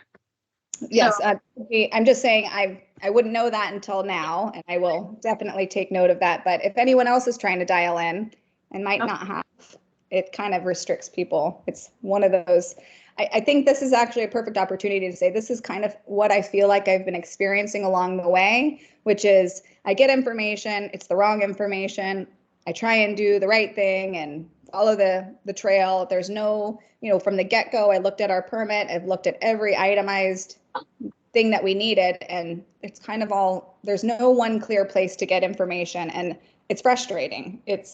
Yes, I'm just saying I wouldn't know that until now, and I will definitely take note of that. But if anyone else is trying to dial in and might not have, it kind of restricts people. It's one of those. I think this is actually a perfect opportunity to say this is kind of what I feel like I've been experiencing along the way, which is I get information, it's the wrong information. I try and do the right thing and follow the trail. There's no, from the get-go, I looked at our permit, I've looked at every itemized thing that we needed, and it's kind of all, there's no one clear place to get information, and it's frustrating. It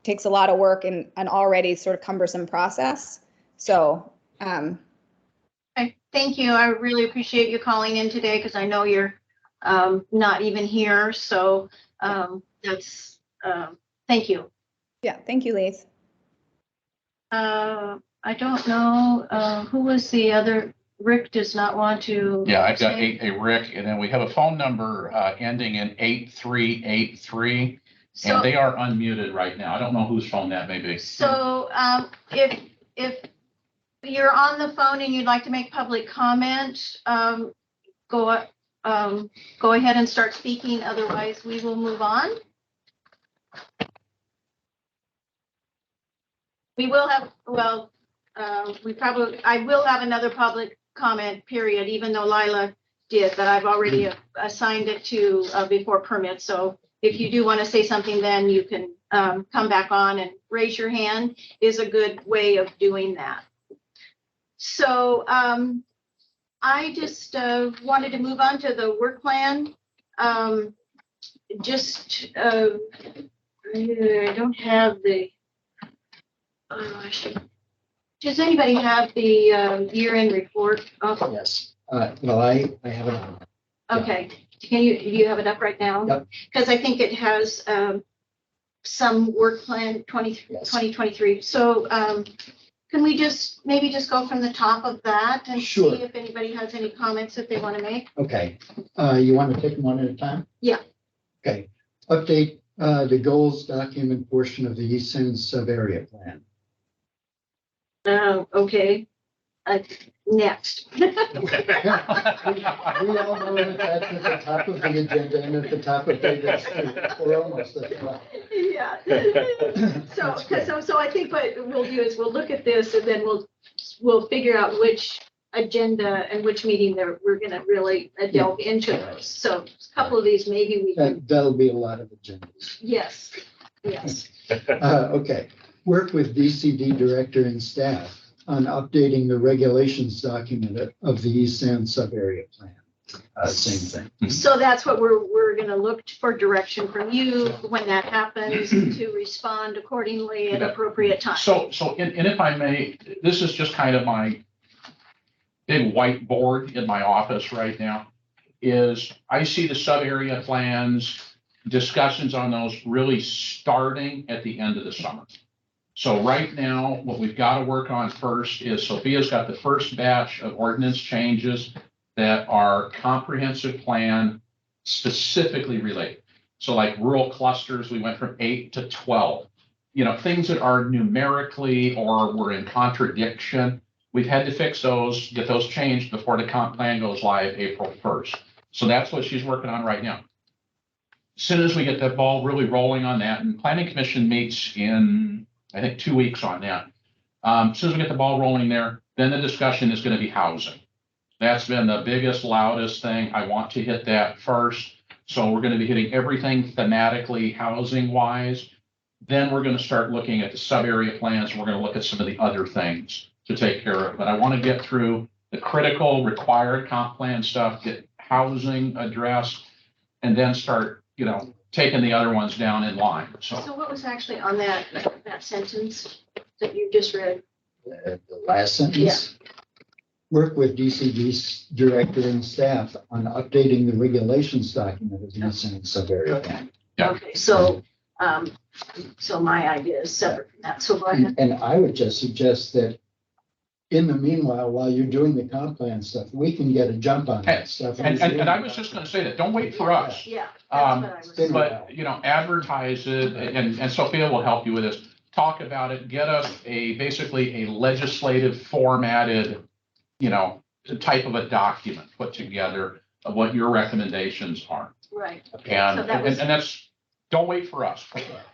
takes a lot of work in an already sort of cumbersome process. So, Okay, thank you. I really appreciate you calling in today because I know you're not even here. So that's, thank you. yeah, thank you, Leith. I don't know, who was the other? Rick does not want to. Yeah, I've got say. a Rick, and then we have a phone number ending in 8383, So, and they are unmuted right now. I don't know whose phone that may be. so if you're on the phone and you'd like to make public comment, go ahead and start speaking. Otherwise, we will move on. We will have, well, I will have another public comment period, even though Lila did, but I've already assigned it to before permit. So if you do want to say something, then you can come back on, and raise your hand is a good way of doing that. So I just wanted to move on to the work plan. I don't have the, does anybody have the year-end report? Oh, Yes, well, I have it on. okay. Do you have it up right now? Yep. Because I think it has some work plan 2023. So can we maybe just go from the top of that and Sure. see if anybody has any comments that they want to make? Okay, you want to take them one at a time? Yeah. Okay, update the goals document portion of the East End sub-area plan. Okay. Next. We all know that that's at the top of the agenda and at the top of David's, we're almost at the top. Yeah. So I think what we'll do is we'll look at this, and then we'll figure out which agenda and which meeting we're gonna really delve into those. So a couple of these, maybe we can. That'll be a lot of agendas. Yes. Okay, work with DCD director and staff on updating the regulations document of the East End sub-area plan. Same thing. So that's what we're gonna look for direction from you when that happens, to respond accordingly at appropriate time. So, and if I may, this is just kind of my big whiteboard in my office right now, is I see the sub-area plans, discussions on those really starting at the end of the summer. So right now, what we've got to work on first is Sophia's got the first batch of ordinance changes that are comprehensive plan specifically related. So like rural clusters, we went from 8 to 12. Things that are numerically or were in contradiction, we've had to fix those, get those changed before the comp plan goes live April 1st. So that's what she's working on right now. As soon as we get that ball really rolling on that, and Planning Commission meets in, I think, 2 weeks on that. As soon as we get the ball rolling there, then the discussion is going to be housing. That's been the biggest, loudest thing. I want to hit that first. So we're going to be hitting everything thematically, housing wise. Then we're going to start looking at the sub-area plans. We're going to look at some of the other things to take care of. But I want to get through the critical required comp plan stuff, get housing addressed, and then start, taking the other ones down in line. So what was actually on that sentence that you just read? The last sentence? Yeah. Work with DCD's director and staff on updating the regulations document of the East End sub-area plan. Yeah. Okay, so So my idea is separate from that. So go ahead. And I would just suggest that in the meanwhile, while you're doing the comp plan stuff, we can get a jump on that stuff. And I was just gonna say that, don't wait for us. Yeah, that's what I was saying. But, advertise it, and Sophia will help you with this. Talk about it, get us basically a legislative formatted, type of a document put together of what your recommendations are. Right. And, So that was- and that's, don't wait for us.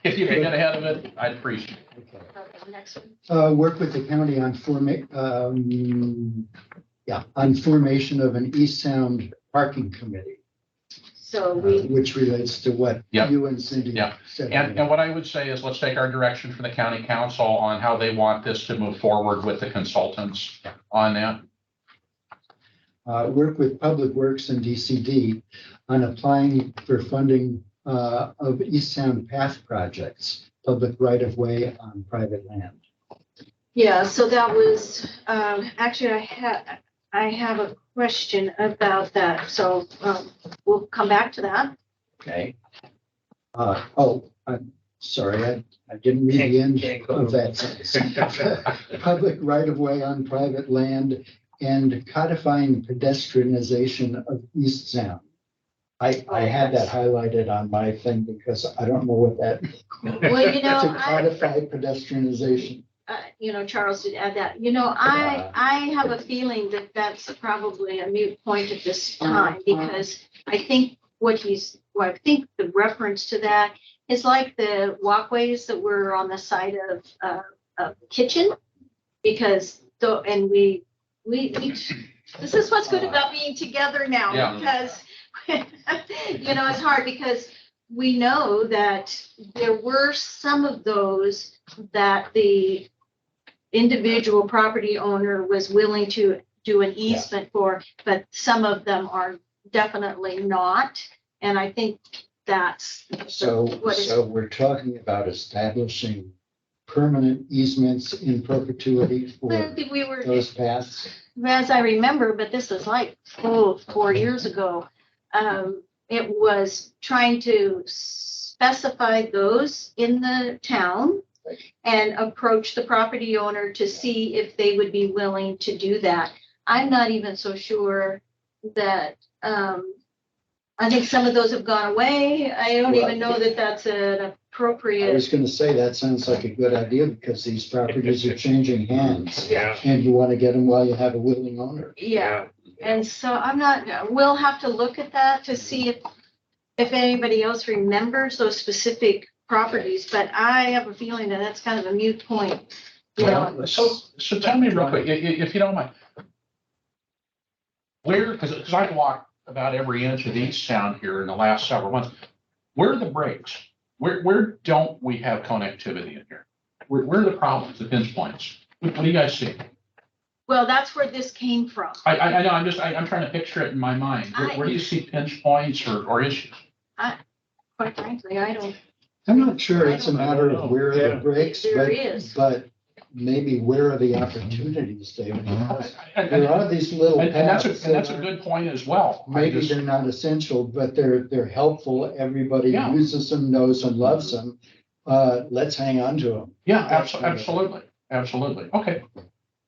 If you can get ahead of it, I'd appreciate it. Okay, next one. Work with the county on on formation of an East Sound parking committee, So we, which relates to what Yep. you and Cindy Yep. said. And what I would say is, let's take our direction from the county council on how they want this to move forward with the consultants on that. Work with Public Works and DCD on applying for funding of East Sound path projects, public right-of-way on private land. yeah, so that was, actually, I have a question about that. So we'll come back to that. Okay. I'm sorry, I didn't read the end of that sentence. Public right-of-way on private land and codifying pedestrianization of East Sound. I had that highlighted on my thing because I don't know what that. Well, To codify pedestrianization. Charles did add that. I have a feeling that that's probably a moot point at this time because I think I think the reference to that is like the walkways that were on the side of the kitchen. Because this is what's good about being together now, Yeah. because it's hard because we know that there were some of those that the individual property owner was willing to do an easement for, but some of them are definitely not. And I think that's So we're talking about establishing permanent easements in perpetuity for we were, those paths. as I remember, but this is like 4 years ago. It was trying to specify those in the town and approach the property owner to see if they would be willing to do that. I'm not even so sure that, I think some of those have gone away. I don't even know that that's an I appropriate. was gonna say, that sounds like a good idea because these properties are changing hands. Yeah. And you want to get them while you have a willing owner. Yeah, and so we'll have to look at that to see if anybody else remembers those specific properties, but I have a feeling that that's kind of a moot point. So tell me real quick, if you don't mind. Where, because I've walked about every inch of East Sound here in the last several months. Where are the breaks? Where don't we have connectivity in here? Where are the problems, the pinch points? What do you guys see? Well, that's where this came from. I know, I'm trying to picture it in my mind. Where do you see pinch points or issues? Quite frankly, I don't. I'm not sure it's a matter of where Yeah. the breaks, There is. but maybe where are the opportunities, David? And There are these little that's paths. a good point as well. Maybe they're not essential, but they're helpful. Everybody Yeah. uses them, knows and loves them. Let's hang on to them. Yeah, absolutely. Okay.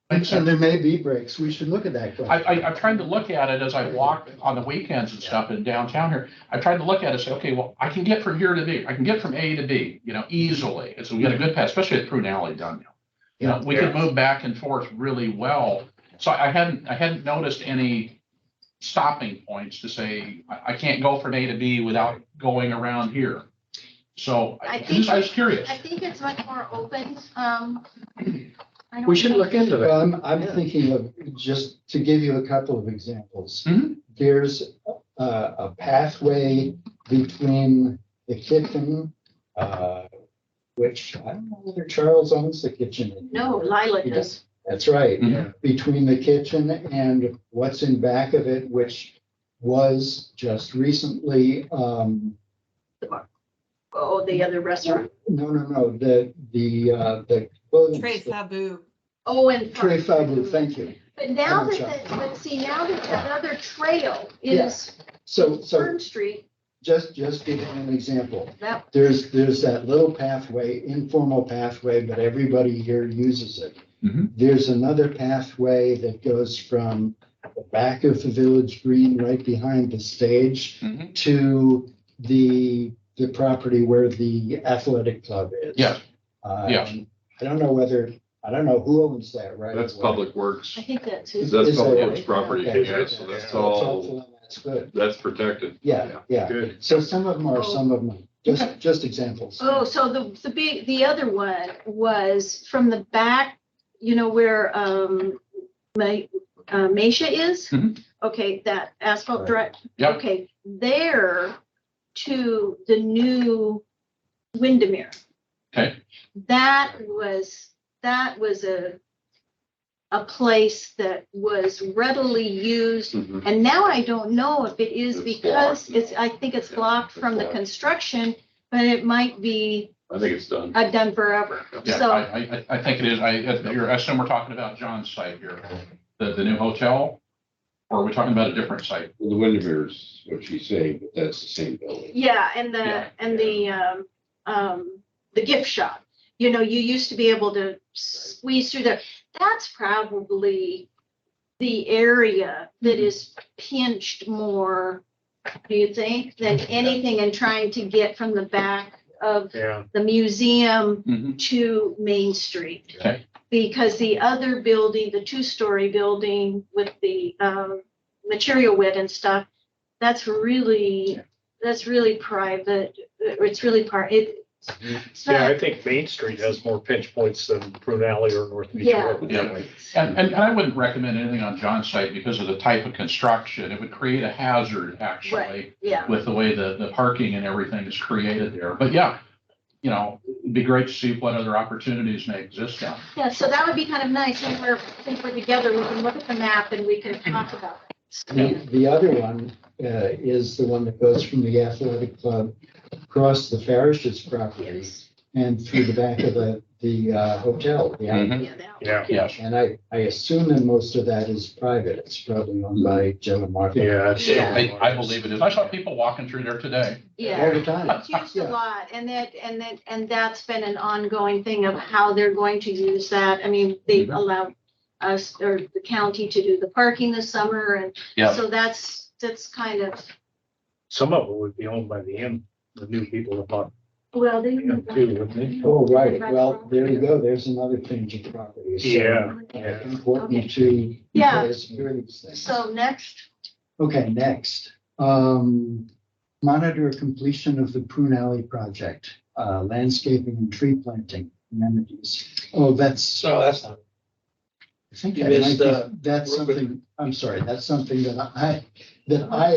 Makes sense. And there may be breaks. We should look at that. I've tried to look at it as I walk on the weekends and stuff in downtown here. I tried to look at it and say, okay, well, I can get from here to B. I can get from A to B, easily. And so we got a good path, especially at Prune Alley down there. We could move back and forth really well. So I hadn't noticed any stopping points to say, I can't go from A to B without going around here. So I was curious. I think it's much more open. I don't We should know. look into that. Well, I'm thinking of, just to give you a couple of examples. Mhm. There's a pathway between the kitchen, which I don't know whether Charles owns the kitchen. No, anymore. Lila He does. That's right. Mhm. Between the kitchen and what's in back of it, which was just recently, Oh, the other restaurant. no, the clothing Trey store. Fabu. Oh, and. Trey Fabu, thank you. But now I'm that, but see, now that that other trail is So Fern Street, just give you an example. That, There's that little pathway, informal pathway, but everybody here uses it. Mhm. There's another pathway that goes from the back of the village green, right behind the stage, Mhm. to the property where the athletic club is. Yeah. Yeah. I don't know who owns that, right? That's Public Works. I think that's. That's Is that Public right? Works property, Okay. yeah, so that's That's all, helpful and that's good. that's protected. Yeah, yeah. Good. So some of them are, some of them, aren't. just examples. Oh, so the other one was from the back, you know, where, Mesha is? Mhm. Okay, that asphalt Right. drive. Yep. Okay, there to the new Windermere. Okay. That was a place that was readily used. Mhm. And now I don't know if it is It's because blocked now. I think it's Yeah, blocked it's from the blocked. construction, but it might be I think it's done. done forever. Yeah, So, I think it is. I assume we're talking about John's site here, the new hotel? Or are we talking about a different site? The Windermere is what she's saying, but that's the same building. yeah, Yeah. and the gift shop, you know, you used to be able to squeeze through there. That's probably the area that is pinched more, do you think, than anything in trying to get from the back of Yeah, the museum Mhm. to Main Street. Okay. Because the other building, the two-story building with the material wet and stuff, that's really private. It's really yeah, I think Main Street has more pinch points than Prune Alley or North Beach Yeah. Road. Yeah. And I wouldn't recommend anything on John's site because of the type of construction. It would create a hazard actually Yeah, with the way the parking and everything is created there. But yeah, you know, it'd be great to see what other opportunities may exist down. yeah, so that would be kind of nice, and since we're together, we can look at the map and we can talk about it. The other one is the one that goes from the athletic club across the Farish's property Yes. and through the back of the hotel. Yeah. Mhm. Yeah, that- Yeah, Yes. And I assume that most of that is private. It's probably owned by Joe and Martha. yeah. it's- Yeah. I believe it is. I saw people walking through there today. Yeah. All the time. It's used a Yeah. lot, and that's been an ongoing thing of how they're going to use that. I mean, they've allowed us or the county to do the parking this summer, and Yeah. so that's kind of, Some of it would be owned by the new people that bought well, they. too, wouldn't they? Oh, right. Well, there you go. There's another change of property. So, Yeah, Important to Yeah. secure these things. So next, Okay, next. Monitor completion of the Prune Alley project, landscaping and tree planting amenities. Oh, that's, That's not. I think You that might missed, be- that's something, I'm sorry, that's something that I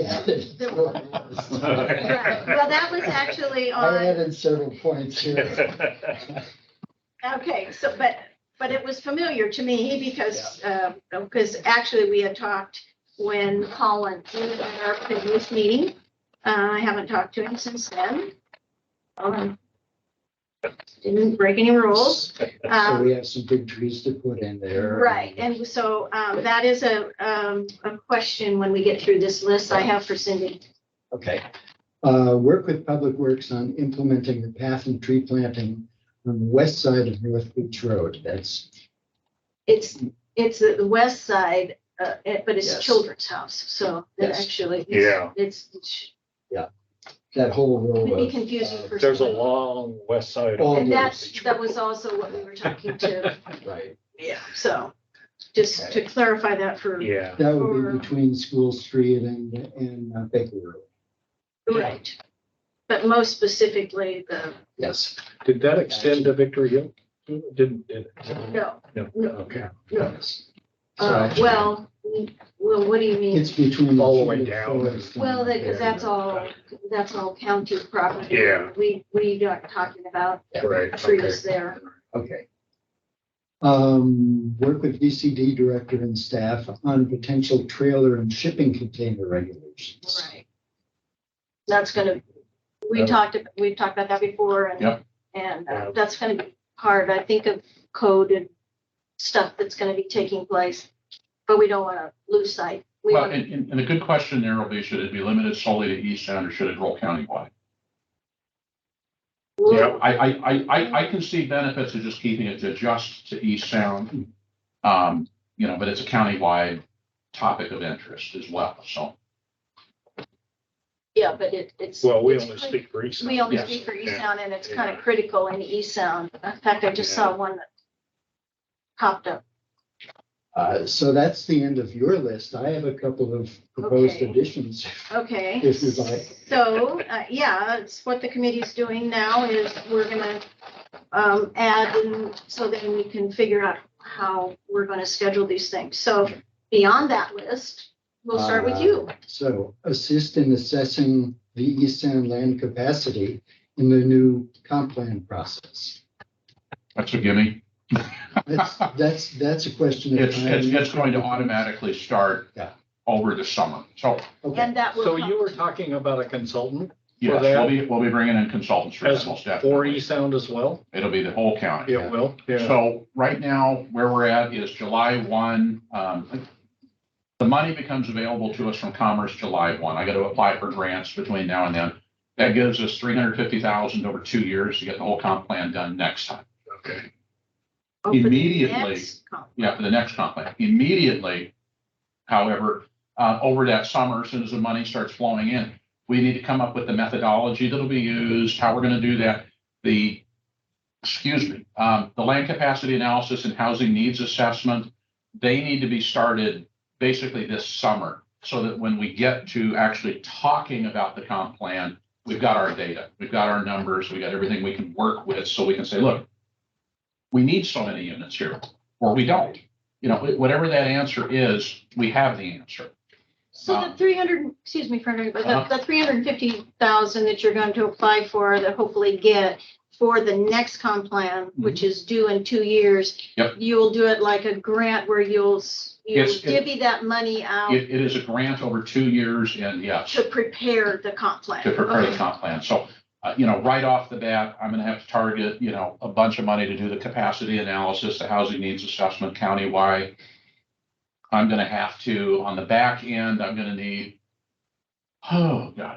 added. right, well, that was actually I on, added several points here. okay, so, but it was familiar to me because actually we had talked when Colin, we were at our previous meeting. I haven't talked to him since then. Didn't break any rules. So we have some big trees to put in there. Right, and so that is a question when we get through this list I have for Cindy. Okay. Work with Public Works on implementing the path and tree planting on the west side of North Beach Road. That's, It's the west side, but it's Yes. Children's House, so it Yes. actually. Yeah. It's, that whole row it'd be of. confusing for. There's a someone. long west side. Oh, And of that was also what we were talking to, Right. yeah, so just to clarify that for. Yeah, That would Or- be between School Street and Baker Road. Right. But most specifically, Yes. did that extend to Victory Hill? Did it? no, No, no, okay. no. So Well, what do you mean? it's between. All the way Tree down. Forest and- Well, because that's all county property. Yeah. We aren't talking about Right, trees there. Okay. Work with VCD director and staff on potential trailer and shipping container regulations. Right. That's gonna, we've talked about that before and. Yep. And Yeah. that's gonna be hard. I think of code and stuff that's gonna be taking place, but we don't wanna lose sight we Well, want, and a good question there will be, should it be limited solely to East Sound or should it roll countywide? Yeah. I can see benefits of just keeping it to just to East Sound. But it's a countywide topic of interest as well, so. yeah, but it's. Well, we it's only crit- speak for East. We only Yes. speak for East Yeah. Sound, and it's Yeah. kind of critical in East Sound. In fact, I just saw one that popped up. So that's the end of your list. I have a couple of proposed Okay. additions, Okay. if you'd like. So, yeah, it's what the committee's doing now is we're gonna add, and so then we can figure out how we're gonna schedule these things. So beyond that list, we'll start with you. So assist in assessing the East Sound land capacity in the new comp plan process. That's a gimme. That's a question of time. It's going to automatically start Yeah. over the summer. So, Okay, And that will. So come- you were talking about a consultant yes, that- we'll be bringing in consultants for as that most for definitely. East Sound as well? It'll be the whole county. It will, yeah. So right now, where we're at is July 1. The money becomes available to us from Commerce July 1. I got to apply for grants between now and then. That gives us $350,000 over 2 years to get the whole comp plan done next time. Okay. Oh, for the immediately- next comp. Yeah, for the next comp plan. Immediately, however, over that summer, as soon as the money starts flowing in, we need to come up with the methodology that'll be used, how we're going to do that. The land capacity analysis and housing needs assessment, they need to be started basically this summer so that when we get to actually talking about the comp plan, we've got our data, we've got our numbers, we got everything we can work with so we can say, look, we need so many units here, or we don't. Whatever that answer is, we have the answer. So the 300, excuse me for interrupting, but Uh-huh. the 350,000 that you're going to apply for, that hopefully get for the next comp plan, which is due in 2 years. Yep. You'll do it like a grant where you'll It's- divvy that money out It is a grant over 2 years, and yes, to prepare the comp plan. to prepare the Okay. comp plan. So, right off the bat, I'm gonna have to target, a bunch of money to do the capacity analysis, the housing needs assessment countywide. I'm gonna have to, on the back end, I'm gonna need,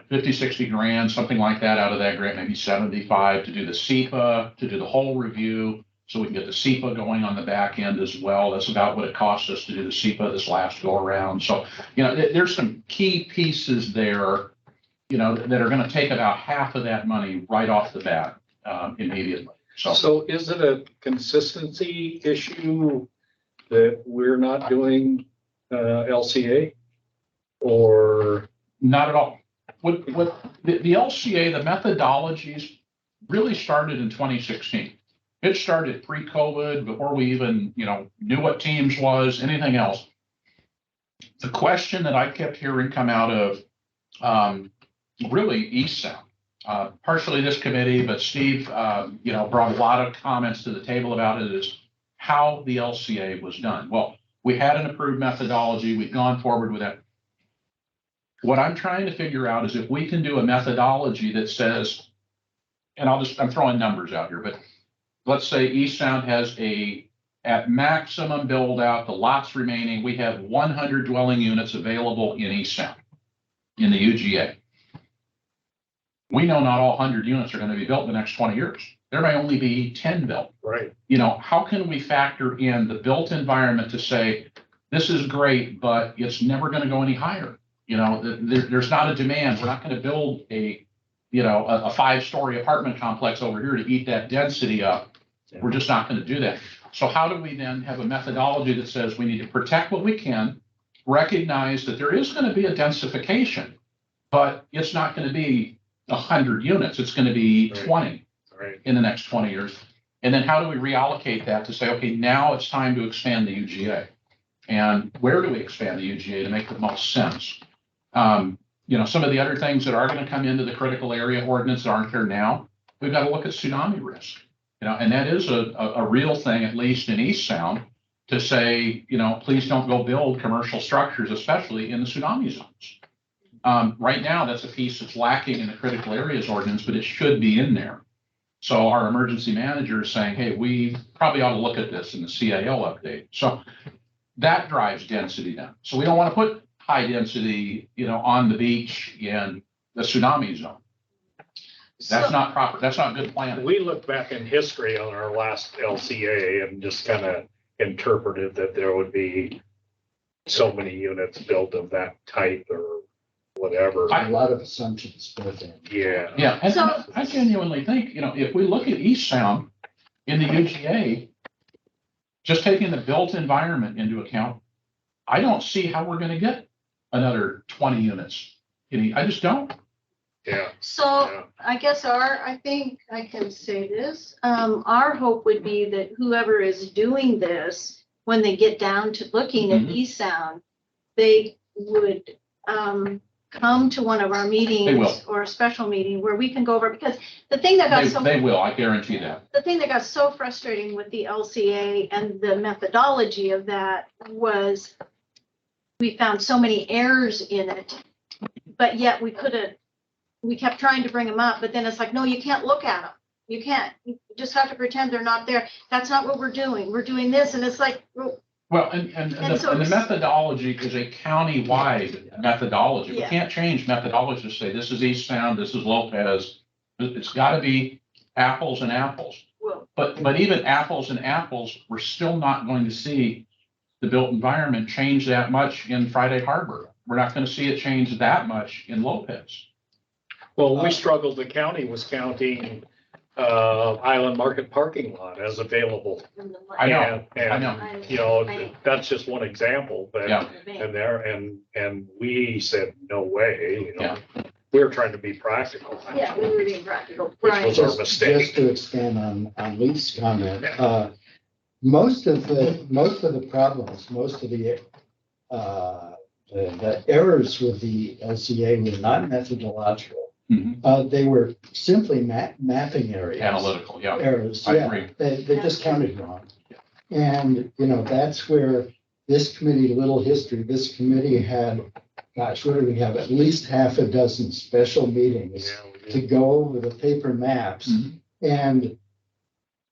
50, 60 grand, something like that out of that grant, maybe 75 to do the SEPA, to do the whole review. So we can get the SEPA going on the back end as well. That's about what it cost us to do the SEPA this last go around. So, there's some key pieces there, that are gonna take about half of that money right off the bat, immediately. So is it a consistency issue that we're not doing LCA? Or, Not at all. What the LCA, the methodologies really started in 2016. It started pre-COVID, before we even, knew what Teams was, anything else. The question that I kept hearing come out of, really East Sound, partially this committee, but Steve, brought a lot of comments to the table about it, is how the LCA was done. Well, we had an approved methodology. We've gone forward with that. What I'm trying to figure out is if we can do a methodology that says, and I'm throwing numbers out here, but let's say East Sound has at maximum build out, the lots remaining, we have 100 dwelling units available in East Sound, in the UGA. We know not all 100 units are going to be built in the next 20 years. There may only be 10 built. right, How can we factor in the built environment to say, this is great, but it's never going to go any higher? There's not a demand. We're not going to build a 5-story apartment complex over here to eat that density up. We're just not going to do that. So how do we then have a methodology that says we need to protect what we can, recognize that there is going to be a densification, but it's not going to be 100 units. It's going to be 20 right. in the next 20 years. And then how do we reallocate that to say, okay, now it's time to expand the UGA? And where do we expand the UGA to make the most sense? Some of the other things that are going to come into the critical area ordinance that aren't there now, we've got to look at tsunami risk. And that is a real thing, at least in East Sound, to say, please don't go build commercial structures, especially in the tsunami zones. Right now, that's a piece that's lacking in the critical areas ordinance, but it should be in there. So our emergency manager is saying, hey, we probably ought to look at this in the CAO update. So that drives density down. So we don't want to put high density, on the beach in the tsunami zone. That's not proper. That's not good planning. We look back in history on our last LCA and just kind of interpreted that there would be so many units built of that type or whatever. A lot of assumptions built in. Yeah. Yeah, and So- I genuinely think, if we look at East Sound in the UGA, just taking the built environment into account, I don't see how we're gonna get another 20 units. I just don't. Yeah. So I guess I think I can say this, our hope would be that whoever is doing this, when they get down to looking at Mhm. East Sound, they would, come to one of our will. meetings or a special meeting where we can go over, because the thing that got They will, I guarantee that. the thing that got so frustrating with the LCA and the methodology of that was we found so many errors in it, but yet we kept trying to bring them up, but then it's like, no, you can't look at them. You can't, you just have to pretend they're not there. That's not what we're doing. We're doing this. And it's like, Well, and so the methodology is a county-wide methodology. We Yeah. can't change methodology to say this is East Sound, this is Lopez. It's gotta be apples and apples. well, But even apples and apples, we're still not going to see the built environment change that much in Friday Harbor. We're not gonna see it change that much in Lopez. Well, we struggled, the county was counting Island Market parking lot as available. I know, And, I know. That's just one example, but, Yeah. and we said, no way, Yeah. we were trying to be practical. Yeah, we were being practical. Which Right. was our Just mistake. to expand on Lee's comment, most of the problems, most of the errors with the LCA were not methodological. Mhm. They were simply mapping areas. Analytical, yeah. Errors, I yeah. agree. They just counted wrong. And, that's where this committee, little history, this committee had, gosh, what do we have? At least half a dozen special meetings Yeah, we to did. go over the paper maps. Mhm. And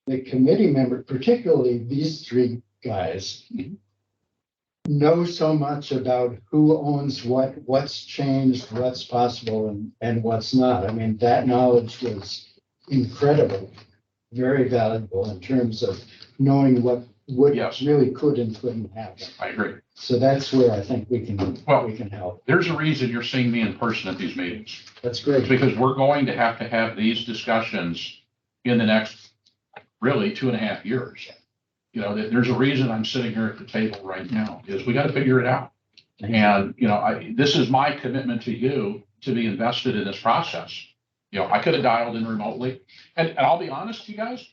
the committee member, particularly these three guys, Mhm. know so much about who owns what, what's changed, what's possible and what's not. I mean, that knowledge was incredible, very valuable in terms of knowing what Yes. really could and couldn't happen. I agree. So that's where I think we can help. There's a reason you're seeing me in person at these meetings. That's It's great. because we're going to have these discussions in the next, really, 2.5 years. There's a reason I'm sitting here at the table right now, is we got to figure it out. Thank you. And, this is my commitment to you to be invested in this process. I could have dialed in remotely. And I'll be honest, you guys,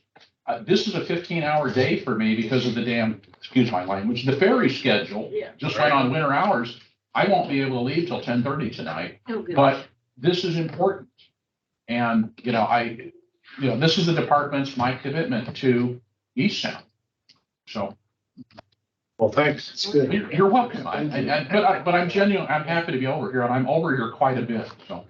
this is a 15-hour day for me because of the damn, excuse my language, the ferry schedule. Yeah. Just went on winter hours. I won't be able to leave till 10:30 tonight. Oh, good. But this is important. And, this is the department's, my commitment to East Sound. So Well, thanks. It's good. you're welcome. But I'm genuine. I'm happy to be over here, and I'm over here quite a bit. So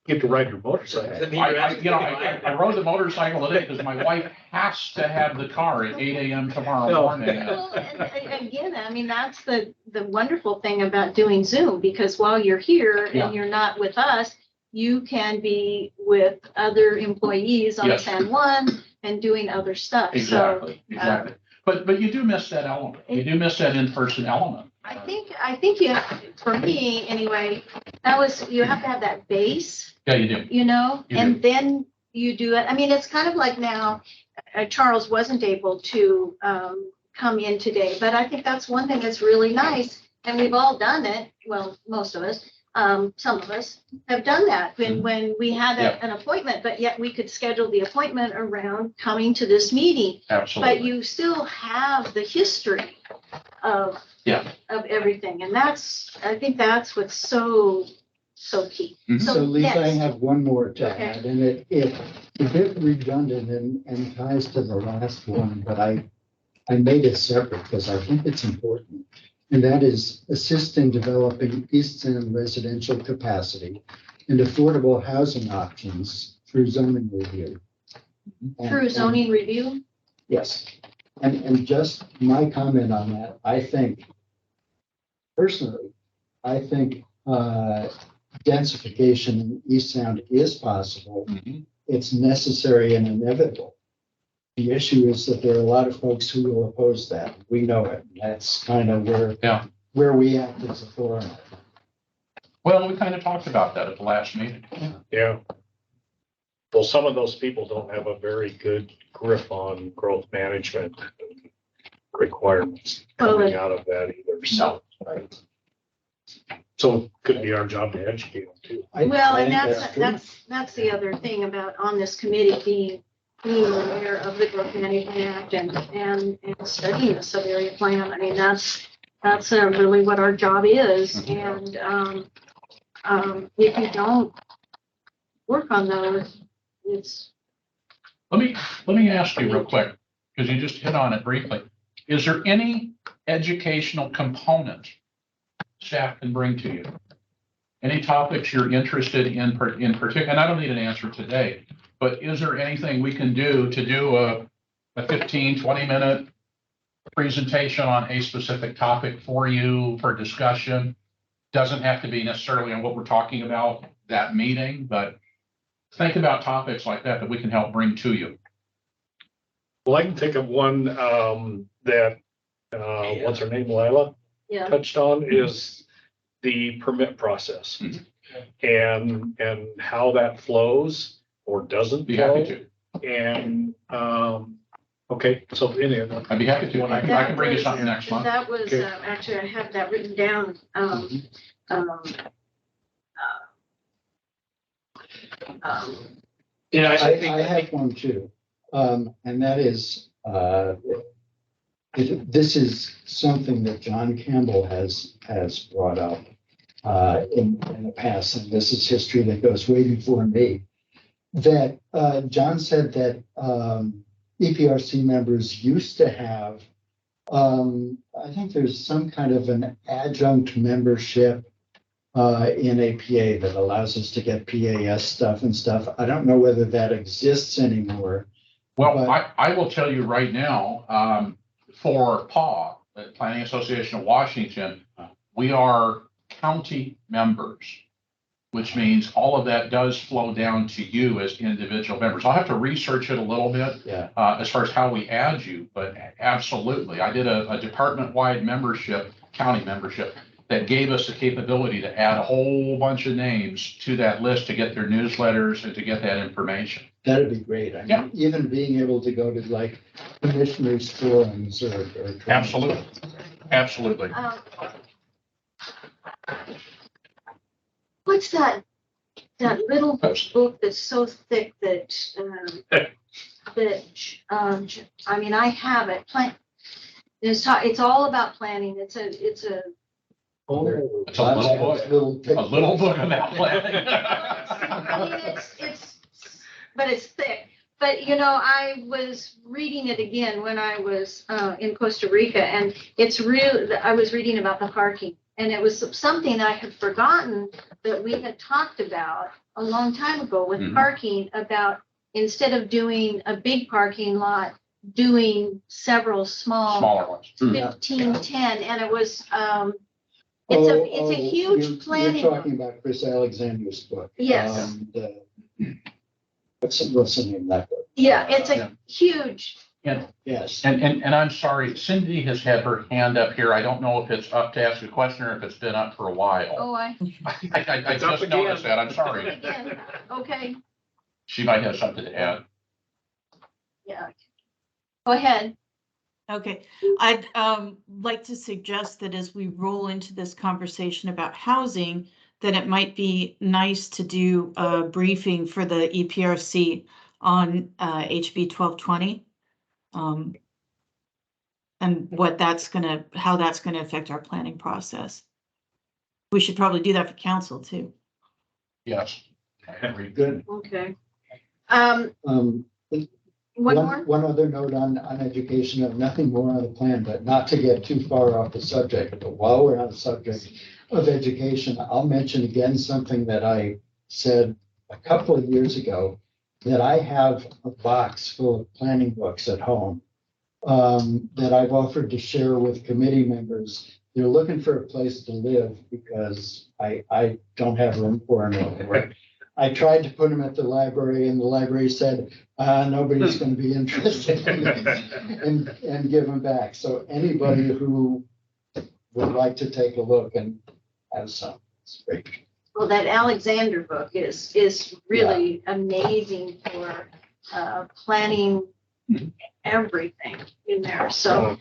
Get to ride your motorcycle. I rode the motorcycle today because my wife has to have the car at 8 a.m. tomorrow Oh. morning. Well, and again, I mean, that's the wonderful thing about doing Zoom, because while you're here Yeah. and you're not with us, you can be with other employees on Yes. San Juan and doing other stuff. So Exactly. But you do miss that element. You do miss that in-person element. I think you, for me anyway, you have to have that base, Yeah, you do. you You then you do it. I mean, it's kind of like now, Charles wasn't able to come in today, but I think that's one thing that's really nice. And we've all done it. Well, most of us, some of us have done that when we had Yeah. an appointment, but yet we could schedule the appointment around coming to this meeting. But Absolutely. you still have the history of Yeah. of everything. And I think that's what's so key. Mhm. So Lisa, I next. have one more to Okay. add, and it's a bit redundant and ties to the last one, but I made it separate because I think it's important. And that is assist in developing East End residential capacity and affordable housing options through zoning review. Through zoning review. Yes, and just my comment on that, I think personally, I think, densification in East Sound is possible. Mhm. It's necessary and inevitable. The issue is that there are a lot of folks who will oppose that. We know it. That's kind of Yeah. where we act as a forum. Well, we kind of talked about that at the last meeting. Yeah. Well, some of those people don't have a very good grip on growth management requirements coming out of that either, so. So it could be our job to educate them too. Well, and think true. that's the other thing about on this committee being aware of the Growth Management Act and studying the sub-area plan. I mean, that's really what our job is. And if you don't work on those, it's. Let me ask you real quick, because you just hit on it briefly. Is there any educational component staff can bring to you? Any topics you're interested in particular? And I don't need an answer today, but is there anything we can do to do a 15, 20-minute presentation on a specific topic for you for discussion? Doesn't have to be necessarily on what we're talking about that meeting, but think about topics like that we can help bring to you. Well, I can think of one that, what's her name, Lila? Yeah. Touched on is the permit process and how that flows or doesn't Be happy flow. to. And, okay, so anyway. I'd be happy to. I can bring you something next month. That was, Okay. actually, I have that written down. You know, I I think, have one too. And that is, this is something that John Campbell has brought up in the past, and this is history that goes way before me. That John said that EPRC members used to have, I think there's some kind of an adjunct membership in APA that allows us to get PAS stuff and stuff. I don't know whether that exists anymore. Well, I will tell you right now, for PAW, the Planning Association of Washington, we are county members, which means all of that does flow down to you as individual members. I'll have to research it a little bit as far as how we add you, but absolutely. I did a department-wide membership, county membership, that gave us the capability to add a whole bunch of names to that list to get their newsletters and to get that information. That'd be great. I mean, even being able to go to like commissioners forums or. Absolutely. Absolutely. What's that little book that's so thick that, I mean, I have it. It's all about planning. It's a. Oh, It's a little book. A little book about planning. I mean, but it's thick. But, you know, I was reading it again when I was in Costa Rica, and I was reading about the parking. And it was something I had forgotten that we had talked about a long time ago with parking, about instead of doing a big parking lot, doing several smaller ones. 15, 10. And it was, it's a huge planning. You're talking about Chris Alexander's book. Yes. What's the name of that book? Yeah, it's a huge. Yes. And I'm sorry, Cindy has had her hand up here. I don't know if it's up to ask a question or if it's been up for a while. Oh, I just noticed that. I'm sorry. Again, okay, She might have something to add. yeah. Go ahead. Okay, I'd like to suggest that as we roll into this conversation about housing, that it might be nice to do a briefing for the EPRC on HB 1220. And how that's gonna affect our planning process. We should probably do that for council too. Yes. Good. Okay. One One more? One other note on education, of nothing more on the plan, but not to get too far off the subject, but while we're on the subject of education, I'll mention again something that I said a couple of years ago, that I have a box full of planning books at home that I've offered to share with committee members they're looking for a place to live because I don't have room for them anymore. I tried to put them at the library and the library said, nobody's going to be interested and give them back. So anybody who would like to take a look and have some, it's great. Well, that Alexander book is really amazing for planning everything in there. So,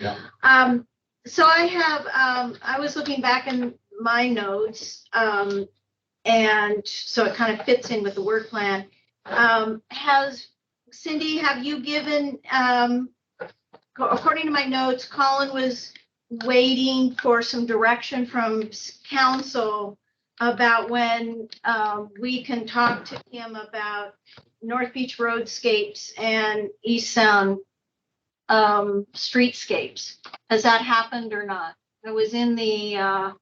so I have, I was looking back in my notes, and so it kind of fits in with the work plan. Cindy, have you given, according to my notes, Colin was waiting for some direction from council about when we can talk to him about North Beach roadscapes and East Sound streetscapes. Has that happened or not? It was in the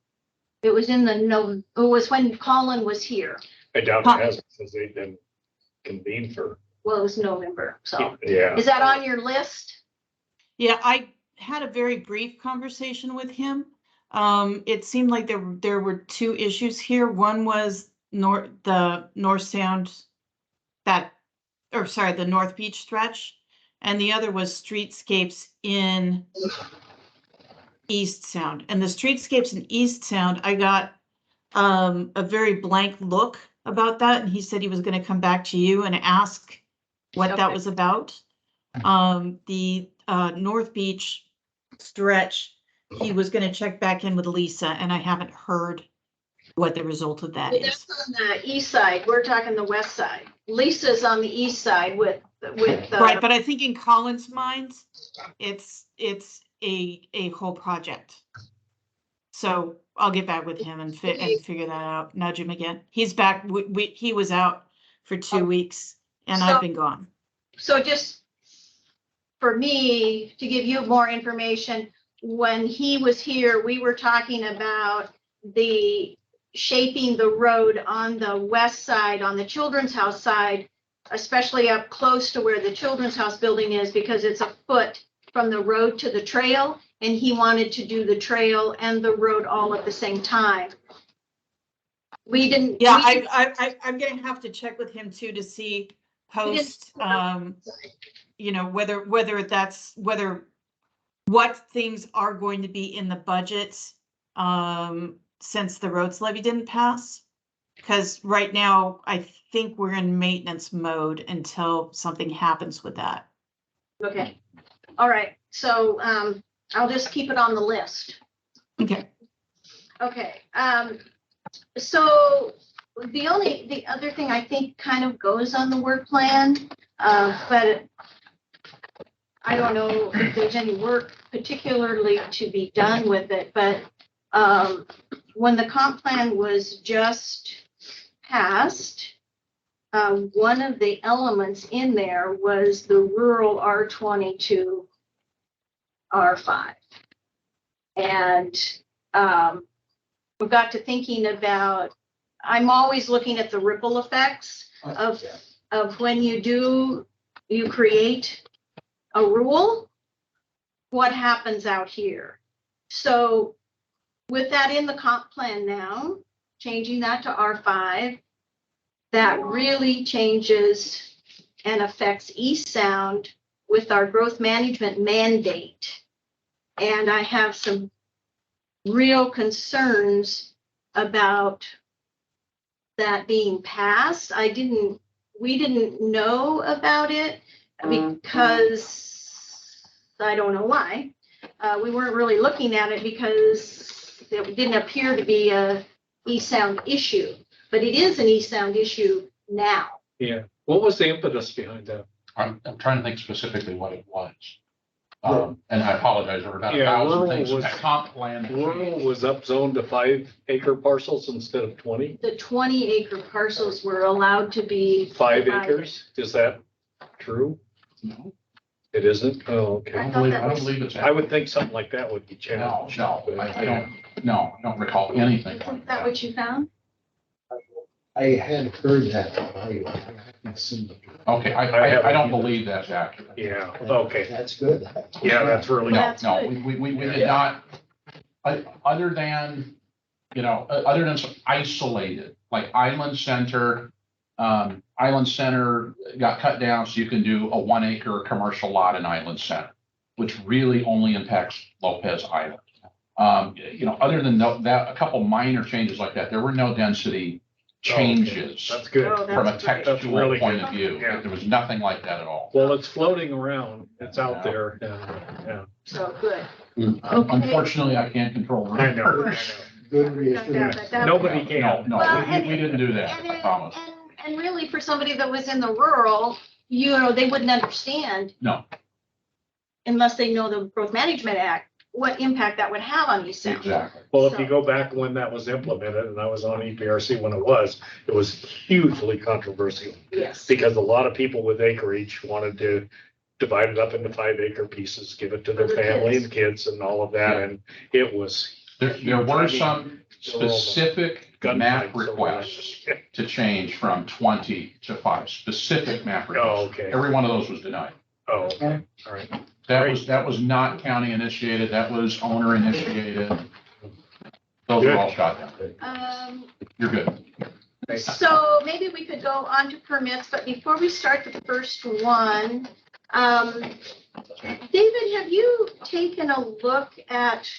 it was when Colin was here. I doubt it has because they've been convened for. Well, it was November, so. Yeah. Is that on your list? Yeah, I had a very brief conversation with him. It seemed like there were two issues here. One was the North Sound the North Beach stretch, and the other was streetscapes in East Sound. And the streetscapes in East Sound, I got a very blank look about that, and he said he was going to come back to you and ask what that was about. The North Beach stretch, he was going to check back in with Lisa, and I haven't heard what the result of that is. That's on the east side. We're talking the west side. Lisa's on the east side with Right, but I think in Colin's mind, it's a whole project. So I'll get back with him and figure that out. Nudge him again. He's back. He was out for 2 weeks, and I've been gone. So just for me to give you more information, when he was here, we were talking about the shaping the road on the west side, on the Children's House side, especially up close to where the Children's House building is, because it's a foot from the road to the trail, and he wanted to do the trail and the road all at the same time. We didn't. Yeah, I'm gonna have to check with him too to see post, you know, whether what things are going to be in the budget since the roads levy didn't pass. Because right now, I think we're in maintenance mode until something happens with that. Okay. All right. So I'll just keep it on the list. Okay. Okay. So the other thing I think kind of goes on the work plan, but I don't know if there's any work particularly to be done with it, but when the comp plan was just passed, one of the elements in there was the rural R20 to R5. And we got to thinking about, I'm always looking at the ripple effects of when you create a rule, what happens out here. So with that in the comp plan now, changing that to R5, that really changes and affects East Sound with our growth management mandate. And I have some real concerns about that being passed. We didn't know about it because I don't know why. We weren't really looking at it because it didn't appear to be a East Sound issue, but it is an East Sound issue now. Yeah. What was the impetus behind that? I'm trying to think specifically what it was. And I apologize, there were about Yeah, 1,000 rural things in was- that comp plan. Rural was upzoned to 5-acre parcels instead of 20? The 20-acre parcels were allowed to be 5 divided. acres? Is that true? No, It isn't? Oh, I okay. don't believe it's. I would think something like that would be No, challenged. I don't recall anything like Isn't that what you found? I had heard that. I haven't seen it. Okay, I don't believe that's accurate. Yeah, okay. That's good. Yeah, that's really. No, That's no, good. we did not, other than, other than some isolated, like Island Center got cut down so you can do a 1 acre commercial lot in Island Center, which really only impacts Lopez Island. Other than that, a couple minor changes like that, there were no density changes That's good. Oh, from a that's great. That's textual really point good. of view. Yeah. There was nothing like that at all. Well, it's floating around. It's out there. Yeah. So, good. Mm. Okay. Unfortunately, I can't control I know. rumors. Good reassurance. Nobody No, can. no, Well, we didn't do that, I promise. And really, for somebody that was in the rural, they wouldn't understand. No. Unless they know the Growth Management Act, what impact that would have on East Sound. Exactly. Well, if you go back when that was implemented, and I was on EPRC when it was hugely controversial. Yes. Because a lot of people with acreage wanted to divide it up into 5 acre pieces, give it to their For the family kids. and kids and all of that, and it was. There were some specific Gunfights map over requests that. to change from 20 to 5, specific map Oh, requests. okay. Every one of those was denied. Oh, okay. All right. That was not county initiated, that was owner initiated. Those Good. were all shot down. You're good. So maybe we could go on to permits, but before we start the first one, David, have you taken a look at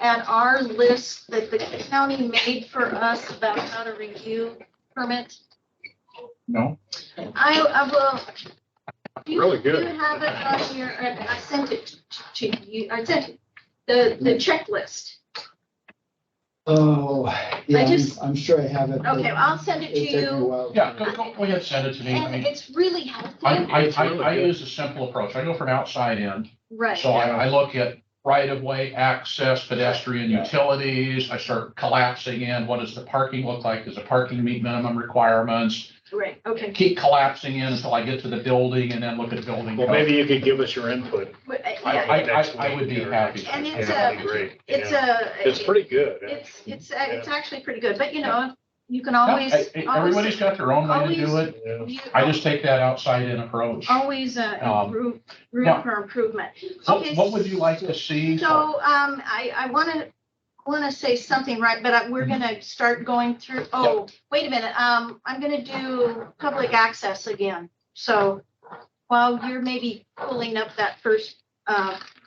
our list that the county made for us about how to review permits? No? I will. Really good. You have it on your, I sent it to you, I sent it, the checklist. Oh, yeah, just- I'm sure I have it. but Okay, I'll send it to it'll take me a you. while. Yeah, go ahead, send it to me. I And mean, it's really helpful. I use a simple approach. I go from outside in. Right. So I look at right-of-way access, pedestrian utilities. I start collapsing in. What does the parking look like? Does the parking meet minimum requirements? Right, okay. Keep collapsing in until I get to the building and then look at building. Well, code. maybe you could give us your input. But, yeah, I would be happy. And it's Yeah, that'd be great. it's Yeah. It's pretty good. it's actually pretty good, but you can No, always. Everybody's got their own way to do it. Yeah. You I just take that outside in approach. always room yeah. for improvement. What, Okay, what would you like to see? So, I want to say something right, but we're gonna start going through, wait a minute, I'm gonna do public access again. So while you're maybe pulling up that first,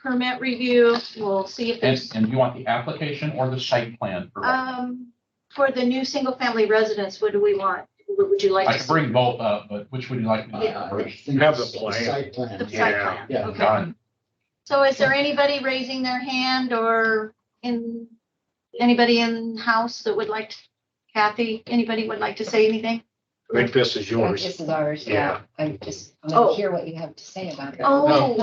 permit review, we'll see if there's, And you want the application or the site plan? for the new single-family residence, what do we want? What would you like I to can see? bring both up, but which would you like? me to Yeah. do first? Have the It's plan. Site plan. The site Yeah. plan, Yeah. okay. Done. So is there anybody raising their hand or anybody in house that would like, Kathy, anybody would like to say anything? I think this is yours. This is ours, Yeah. yeah. I'm Oh. gonna hear what you have to say about it. Oh, No.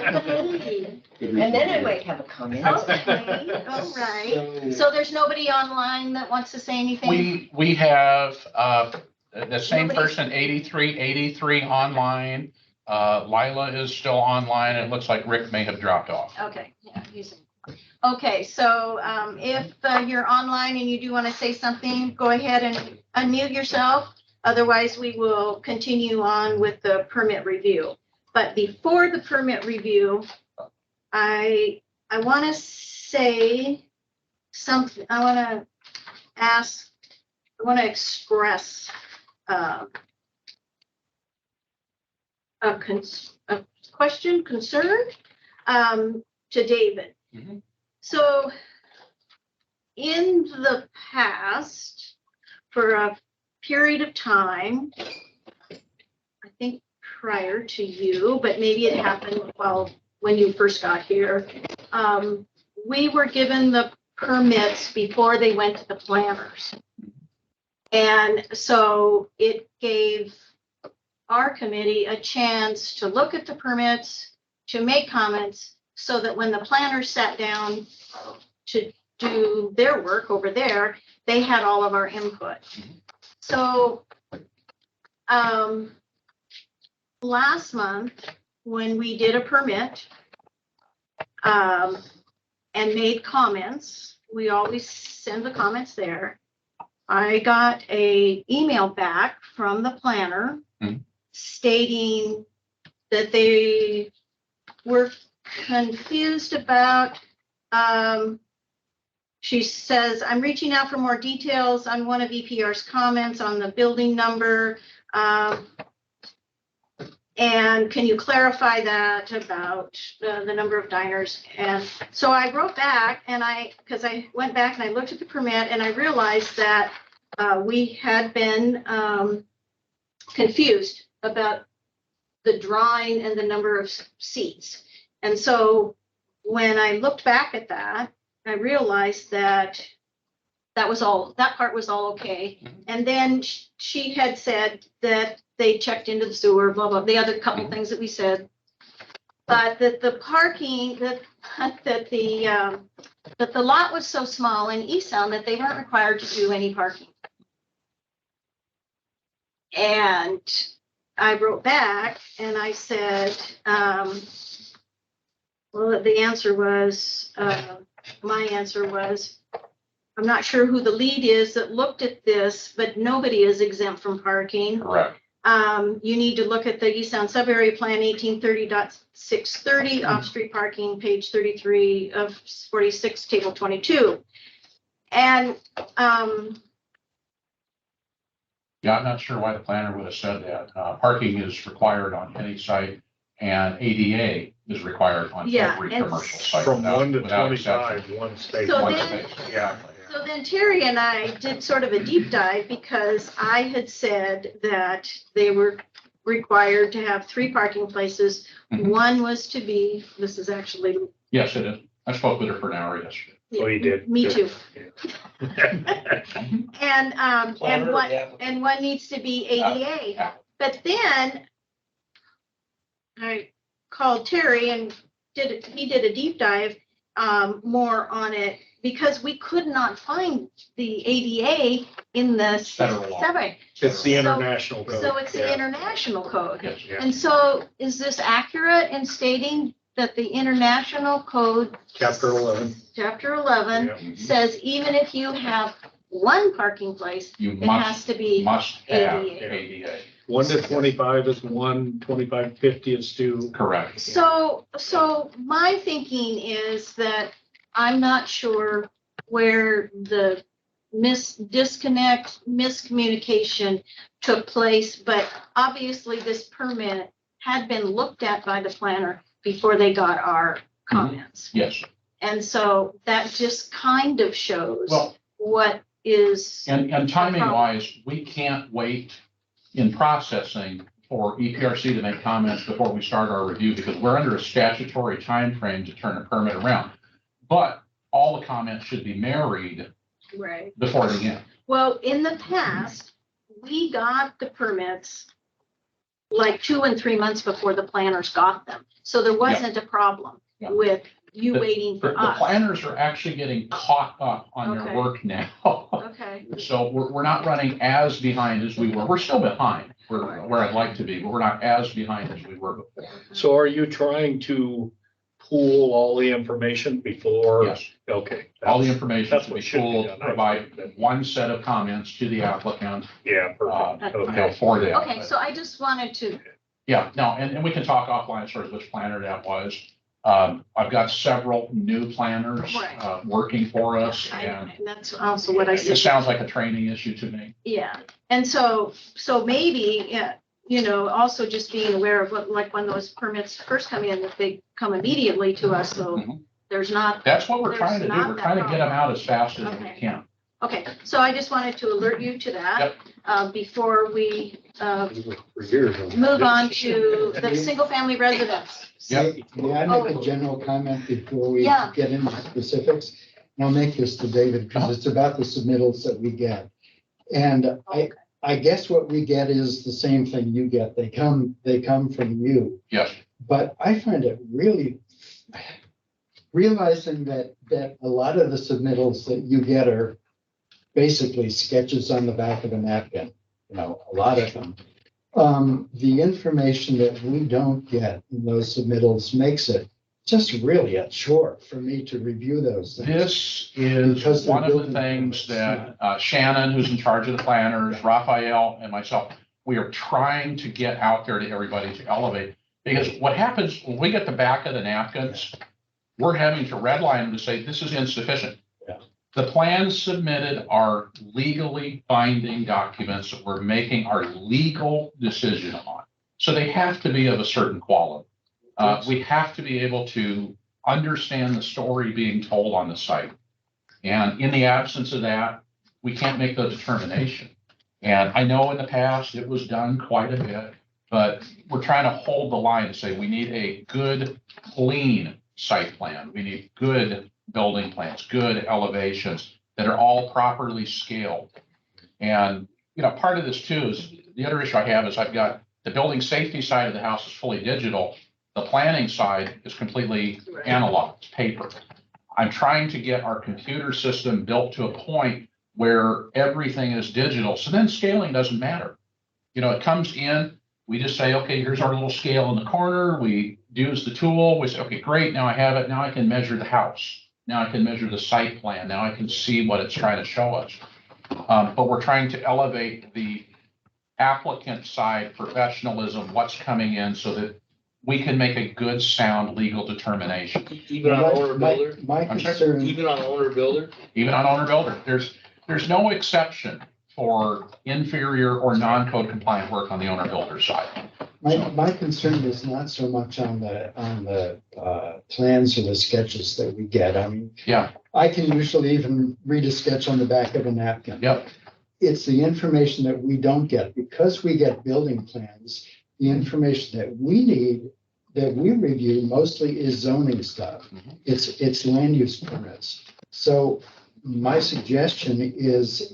okay. And then I might have a comment. Okay, all right. So there's nobody online that wants to say anything? We have, the same Nobody's- person, 83 online. Lila is still online. It looks like Rick may have dropped off. Okay, yeah, okay, so, if you're online and you do want to say something, go ahead and unmute yourself. Otherwise, we will continue on with the permit review. But before the permit review, I want to say something, I want to express a question, concern to David. Mhm. So in the past, for a period of time, I think prior to you, but maybe it happened when you first got here, we were given the permits before they went to the planners. And so it gave our committee a chance to look at the permits, to make comments, so that when the planners sat down to do their work over there, they had all of our input. So, last month, when we did a permit, and made comments, we always send the comments there. I got an email back from the planner stating that they were confused about she says, I'm reaching out for more details on one of EPR's comments on the building number. And can you clarify that about the number of diners? And so I wrote back because I went back and I looked at the permit and I realized that we had been confused about the drawing and the number of seats. And so when I looked back at that, I realized that that part was all okay. And then she had said that they checked into the sewer, blah, blah, the other couple things that we said. But that the parking, that the lot was so small in East Sound that they weren't required to do any parking. And I wrote back and I said, well, the answer was, my answer was, I'm not sure who the lead is that looked at this, but nobody is exempt from parking. Correct. You need to look at the East Sound Sub-Area Plan 1830.630, off-street parking, page 33 of 46, table 22. And Yeah, I'm not sure why the planner would have said that. Parking is required on any site and ADA is required on Yeah, every and commercial site. From without- 1 to without 25, exception. one space. So One then- space, yeah. so then Terry and I did sort of a deep dive because I had said that they were required to have 3 parking places. Mhm. One was to be, this is actually. Yes, it is. I spoke with her for an hour yesterday. Oh, you did? Me too. Mhm. Planner, yeah. And one needs to be ADA. Yeah. But then I called Terry and he did a deep dive more on it because we could not find the ADA in the Federal law. survey. It's the international code. So it's the Yeah. international code. Yes. Yeah. And so is this accurate in stating that the international code? Chapter 11. Chapter 11 Yeah. says even if you have one parking place, You it has to be. must have ADA. ADA. 1 to 25 is 1, 25 to 50 is 2. Correct. So my thinking is that I'm not sure where the miscommunication took place, but obviously this permit had been looked at by the planner before they got our comments. Yes. And so that just kind of shows Well, what is. and timing wise, we can't wait in processing for EPRC to make comments before we start our review because we're under a statutory time frame to turn a permit around. But all the comments should be married Right. before the end. Well, in the past, we got the permits like 2 and 3 months before the planners got them. So there wasn't a problem Yeah. with you The- waiting The for the us. planners are actually getting caught up on their Okay. work now. Okay, So we're not running as behind as we were. We're still behind. We're where I'd like to be, but we're not as behind as we were before. So are you trying to pool all the information before? Yes, Okay. all the information That's should be what should be pulled, done. I provide think that- one set of comments to the applicant. Yeah, perfect. Okay. For that. okay, so I just wanted to, Yeah, no, and we can talk offline as far as which planner that was. I've got several new planners, Right. working for us and and that's also what I it said. sounds like a training issue to me. Yeah, and so maybe, yeah, also just being aware of what, like when those permits first come in, if they come immediately to us, so Mhm. there's not. That's what we're trying to do. There's We're not trying to that get them out as fast as we Okay. can. Okay, so I just wanted to alert you to that, before we, For years. move on to the single-family residence. Yep. May I make a general comment before we Yeah. get into specifics? And I'll make this to David because it's about the submittals that we get. And I guess what we get is the same thing you get. They come from you. Yes, But I find it really realizing that a lot of the submittals that you get are basically sketches on the back of a napkin, a lot of them. The information that we don't get in those submittals makes it just really a chore for me to review those things. this is Because they're one of the building things permits, that Shannon, who's in charge of the planners, Raphael and myself, we are trying to get out there to everybody to elevate. Because what happens when we get the back of the napkins, we're having to redline them to say, this is insufficient. Yeah. The plans submitted are legally binding documents that we're making our legal decision on. So they have to be of a certain quality. We have to be able to understand the story being told on the site. And in the absence of that, we can't make the determination. And I know in the past it was done quite a bit, but we're trying to hold the line and say we need a good, clean site plan. We need good building plans, good elevations that are all properly scaled. And, you know, part of this too is the other issue I have is I've got the building safety side of the house is fully digital. The planning side is completely analog, it's paper. I'm trying to get our computer system built to a point where everything is digital. So then scaling doesn't matter. You know, it comes in, we just say, okay, here's our little scale in the corner. We use the tool. We say, okay, great. Now I have it. Now I can measure the house. Now I can measure the site plan. Now I can see what it's trying to show us. But we're trying to elevate the applicant side professionalism, what's coming in so that we can make a good, sound legal determination. Even on owner builder, My concern, even on owner builder. Even on owner builder, there's no exception for inferior or non-code compliant work on the owner builder side. my concern is not so much on the plans or the sketches that we get. I mean, Yeah, I can usually even read a sketch on the back of a napkin. yep, It's the information that we don't get because we get building plans. The information that we need, that we review mostly is zoning stuff. Mhm. It's land use permits. So my suggestion is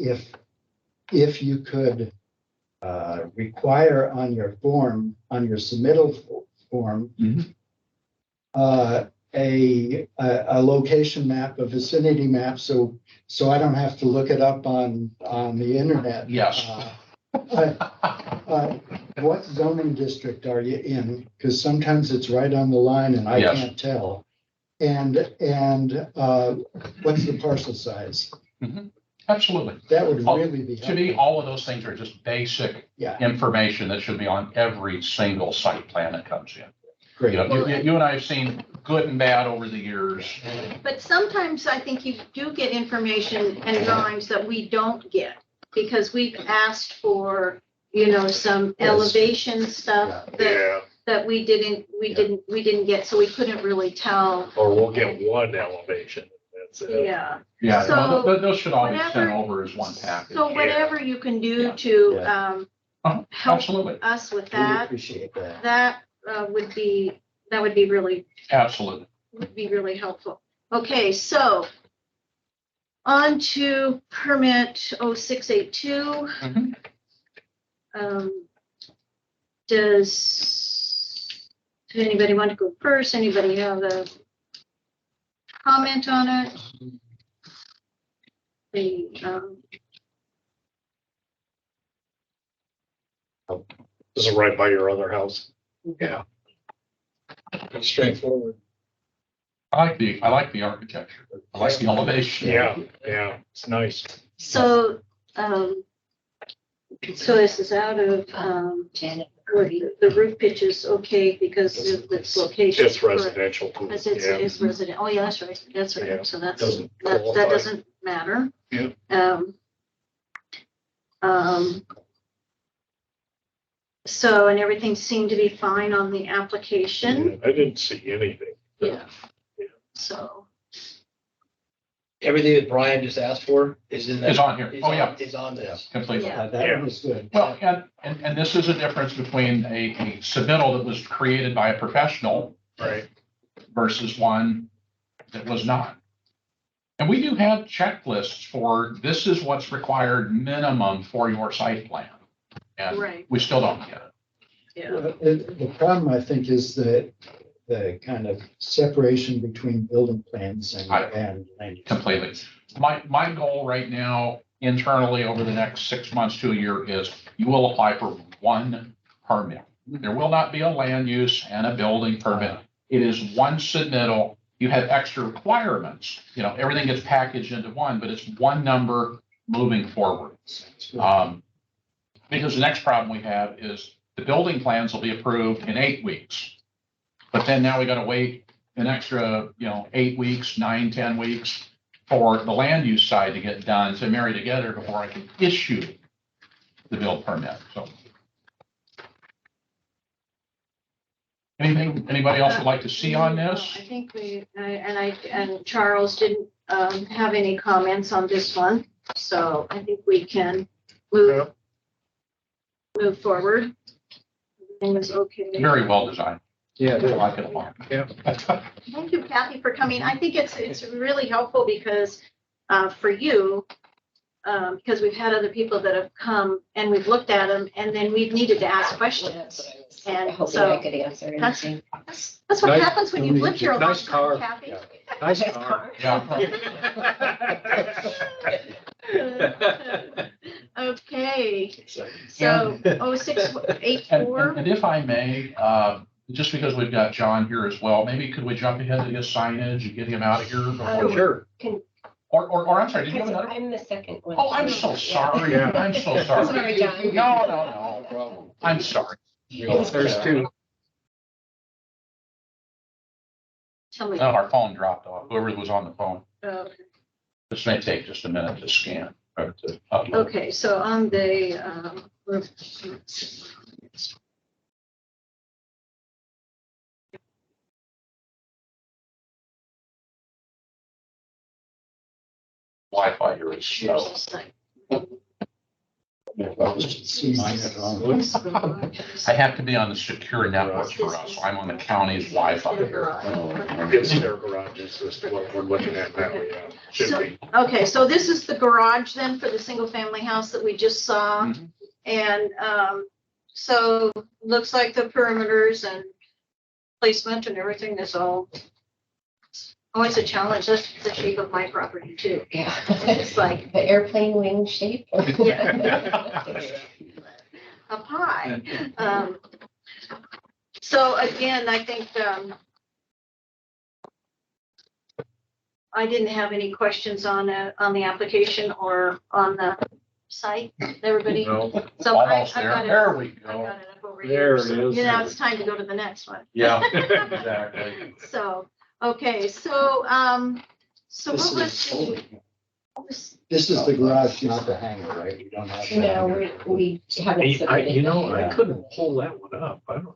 if you could require on your form, on your submittal form, Mhm. A location map, a vicinity map, so I don't have to look it up on the internet. Yes. What zoning district are you in? Because sometimes it's right on the line and I Yes. can't tell. And what's the parcel size? Absolutely. That would Oh, really be To me, helpful. all of those things are just basic Yeah, information that should be on every single site plan that comes in. great. You know, you and I have seen good and bad over the years. But sometimes I think you do get information and drawings that we don't get because we've asked for, you know, some Yes. elevation stuff Yeah, that we didn't get, so we couldn't really tell. or we'll get one elevation. That's it. Yeah. Yeah, So, no, those should all be sent whatever- over as one package. So whatever you can do Yeah. to Oh, help Absolutely, us with Really that, appreciate that. that would be really absolutely. helpful. Okay, so on to permit 0682. Mhm. Does anybody want to go first? Anybody have a comment on it? This is right by your other house. Yeah. Straightforward. I like the architecture. I like the elevation. Yeah, it's nice. So, so this is out of, Janet. where the roof pitch is okay because of its location. It's residential too. Because Yeah. it's resident, oh yeah, that's right, Yeah. so that's, Doesn't that qualify. doesn't matter. Yeah. So, and everything seemed to be fine on the application, I didn't see anything. yeah. So, Everything that Brian just asked for is in that. Is on here. Oh, yeah. Is on this. Completely. Yeah. That one was good. Well, and this is a difference between a submittal that was created by a professional Right. versus one that was not. And we do have checklists for this is what's required minimum for your site plan. And right, we still don't get it. yeah, The problem, I think, is the kind of separation between building plans and land use. Completely. My goal right now internally over the next 6 months to a year is you will apply for one permit. There will not be a land use and a building permit. It is one submittal. You have extra requirements. You know, everything gets packaged into one, but it's one number moving forward. Because the next problem we have is the building plans will be approved in 8 weeks. But then now we got to wait an extra, 8 weeks, 9, 10 weeks for the land use side to get done, to marry together before I can issue the build permit, so. Anything, anybody else would like to see on this? I think and Charles didn't have any comments on this one, so I think we can move forward. Everything is okay. Very well designed. Yeah. I like it a lot. Yeah. Thank you, Kathy, for coming. I think it's really helpful because for you, because we've had other people that have come and we've looked at them and then we've needed to ask questions. And Hoping so I could answer anything. that's what Nice- happens when you've lived here a long nice car. time, Kathy. Nice Nice car. Yeah. Okay, so 0684. And if I may, just because we've got John here as well, maybe could we jump ahead to his signage and get him out of here? before- Sure. Or I'm sorry, did you have another? I'm the second one. Oh, I'm so sorry. Yeah. I'm so sorry. Sorry, John. No. problem. I'm sorry. There's two. Somebody- No, our phone dropped off. Whoever was on the phone. oh, This may take just a minute to scan or to upload. Okay, so on the, Wi-Fi here is slow. here's the site. See mine at home. I have to be on the secure network for us. So I'm on the county's Wi-Fi here. It's their garages, is what we're looking at now, yeah. Should be. Okay, so this is the garage then for the single family house that we just saw. Mhm. And so looks like the perimeters and placement and everything is all always a challenge. That's the shape of my property too. Yeah. It's like The airplane wing shape. a pie. So again, I think I didn't have any questions on the application or on the site. Everybody? No, So Almost I there. got it. There we I go. got it up over There here. it So, is. you know, it's time to go to the next one. Yeah, exactly. So, okay, so This what is- was, This is the garage, not the hangar, right? We don't have. the No, hangar. we haven't I, submitted. you know, I Yeah. couldn't pull that one up. I don't.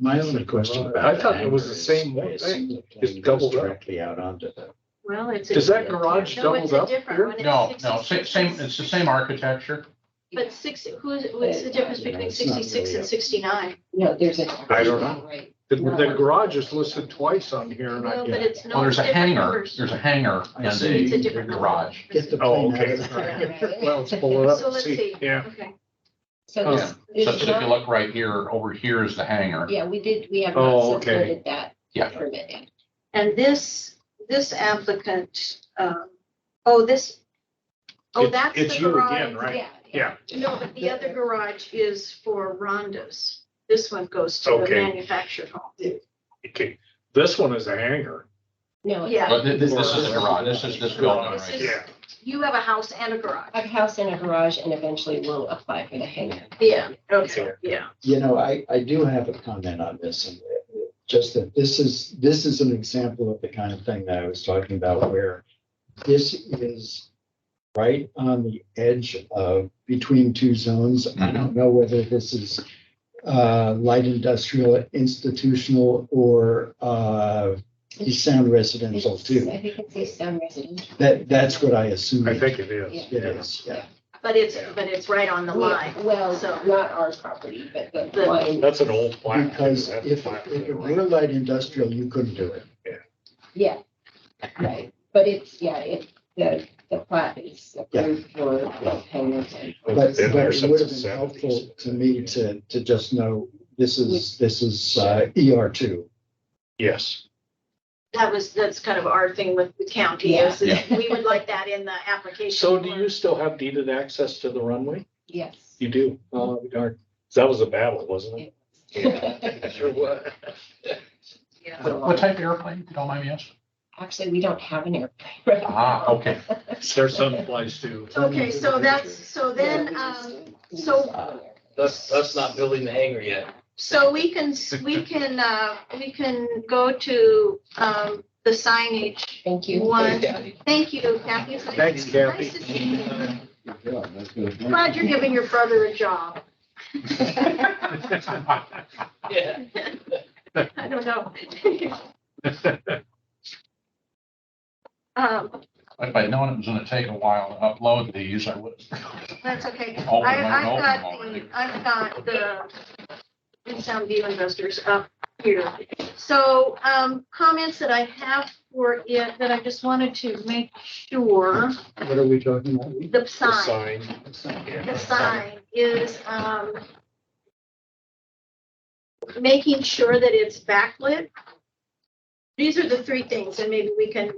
My only question about. I thought the it was the hangar same is, I one assume thing, the just plane goes doubled up. directly out onto the. well, it's. Does that garage No, it's doubled a up different here? one. It's No, 66. it's the same architecture. But what's the difference You know, between it's not 66 really and a- 69? No, there's a. I don't know. Right. The garage is listed twice on here and No, but I, it's Well, no there's a different hangar, numbers. there's a hangar I in see. It's a the different garage. Get the Oh, plane out of okay. there. well, let's pull it up So and let's see. see. Yeah. Okay. So Oh. this So is if you not, look right here, over here is the hangar. yeah, we have Oh, not okay. submitted that Yeah. permitting. And this applicant, that's It's the you garage. again, right? Yeah. No, but the other garage is for Rhonda's. This one goes to the Okay. manufactured home. Okay, this one is a hangar. No, Yeah. But this is the garage, this is this building This right is- here. Yeah. You have a house and a garage. a house and a garage, and eventually we'll apply for the hangar. Yeah, okay, yeah. You know, I do have a comment on this, and just that this is an example of the kind of thing that I was talking about, where this is right on the edge of between two zones. I don't know whether this is light industrial, institutional, or sound residential too. I think it's East Sound residential. That's what I assume. I think it is. Yeah. It is, yeah. But it's right on the line. Well, So- not our property, but the The- line. That's an old plat. Because That's if plat. it were light industrial, you couldn't do it. Yeah, right, but it's, the plat is approved for hangars and. But Been there it since would have the been helpful 70s. to me to just know this is ER2. Yes. That's kind of our thing with the county is that we would like that in the application. So do you still have deeded access to the runway? Yes. You do? Oh, darn. That was a battle, wasn't it? Yeah, sure was. Yeah. What type of airplane, if you don't mind me asking? Actually, we don't have an airplane right now. Ah, okay. Their son flies too. Okay, so then, That's not building the hangar yet. so we can go to, the signage Thank you. one. Thank you, Kathy. Thanks, Kathy. Nice to see you. Good job. That's good. Glad you're giving your brother a job. Yeah. I don't know. If I'd known it was gonna take a while to upload these, I would. That's okay. Open my- open them I've got the in-sound view investors up here. So, comments that I have for it that I just wanted to make sure, What are we talking about? the The sign, sign. the sign is, making sure that it's backlit. These are the three things, and maybe we can,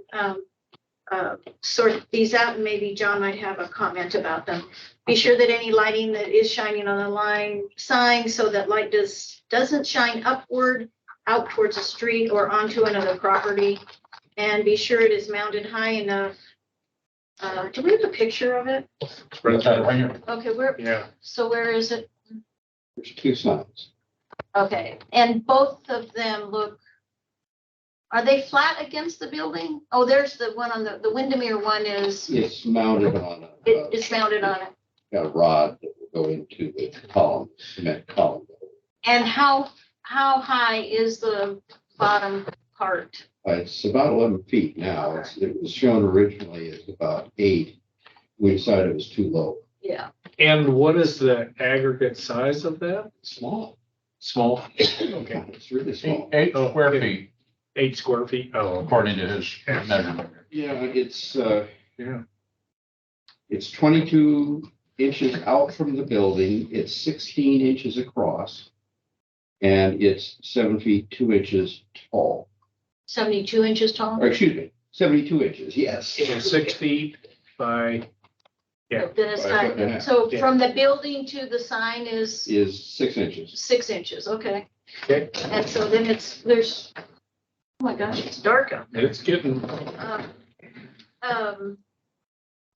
sort these out, and maybe John might have a comment about them. Be sure that any lighting that is shining on the line sign, so that light doesn't shine upward out towards the street or onto another property. And be sure it is mounted high enough. Do we have a picture of it? Right here. Okay, where, Yeah, so where is it? There's two signs. Okay, and both of them look, are they flat against the building? Oh, there's the one on the Windermere one is, It's mounted on it's mounted on it. a rod that will go into the column, cement column. And how high is the bottom part? It's about 11 feet now. It was shown originally as about 8. We decided it was too low. Yeah. and what is the aggregate size of that? Small. Small. Okay, It's really small. 8 Oh, square okay. feet, 8 square feet, oh, according to his measurement. Yeah, yeah. it's 22 inches out from the building. It's 16 inches across. And it's 7 feet 2 inches tall. 72 inches tall? Or excuse me, 72 inches, yes. So 6 feet by, yeah. Then it's 5 foot and a not, half. so Yeah. from the building to the sign is Is 6 inches. 6 inches, okay. Okay. And so then there's, oh my gosh, it's dark out there. It's getting,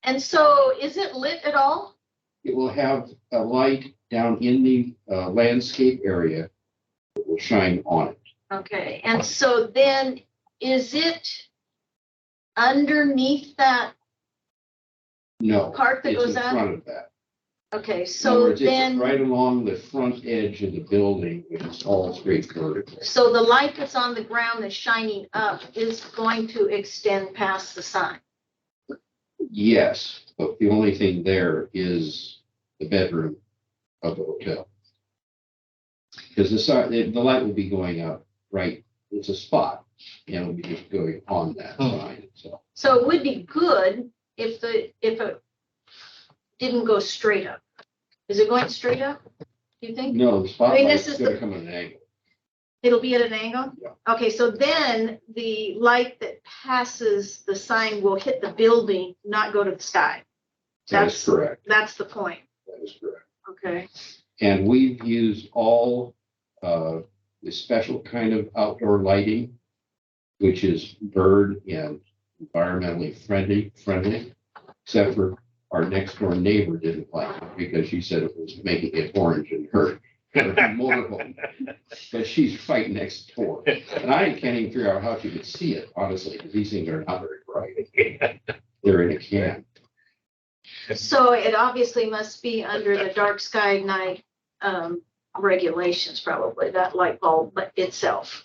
And so is it lit at all? It will have a light down in the landscape area that will shine on it. Okay, and so then is it underneath that No, part that it's in goes up? front of that. Okay, In other so words, it's then, right along the front edge of the building, which is all straight vertical. so the light that's on the ground that's shining up is going to extend past the sign. Yes, but the only thing there is the bedroom of the hotel. Because the light will be going up, right, it's a spot, and it'll be just going on that sign itself. So it would be good if it didn't go straight up. Is it going straight up, do you think? No, the I spotlight mean, this is is gonna the- come at an angle. It'll be at an angle? Yeah. Okay, so then the light that passes the sign will hit the building, not go to the sky. That is correct, That's the point. that is correct. Okay, And we've used all the special kind of outdoor lighting, which is bird and environmentally friendly, except for our next door neighbor didn't like it because she said it was making it orange and her motorhome. But she's right next door. And I can't even figure out how she could see it, honestly, because these things are not very bright. They're in a can. so it obviously must be under the dark sky night regulations, probably, that light bulb itself,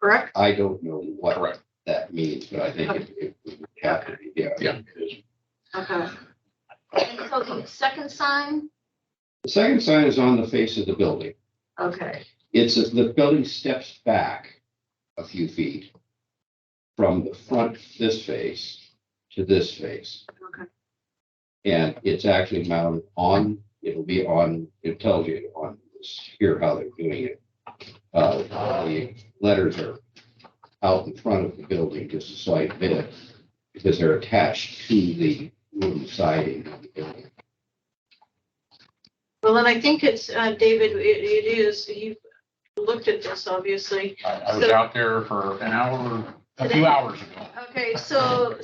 correct? I don't know what Correct. that means, but I think it would have to be, yeah. Yeah. Okay. And so the second sign, The second sign is on the face of the building. okay, The building steps back a few feet from the front, this face, to this face. okay. And it's actually mounted on, it tells you on this, here how they're doing it. The letters are out in front of the building just a slight bit because they're attached to the wooden siding of the building. Well, then I think it's, David, it is, you looked at this, obviously. I was out there for an hour, a few Today? hours ago. Okay, so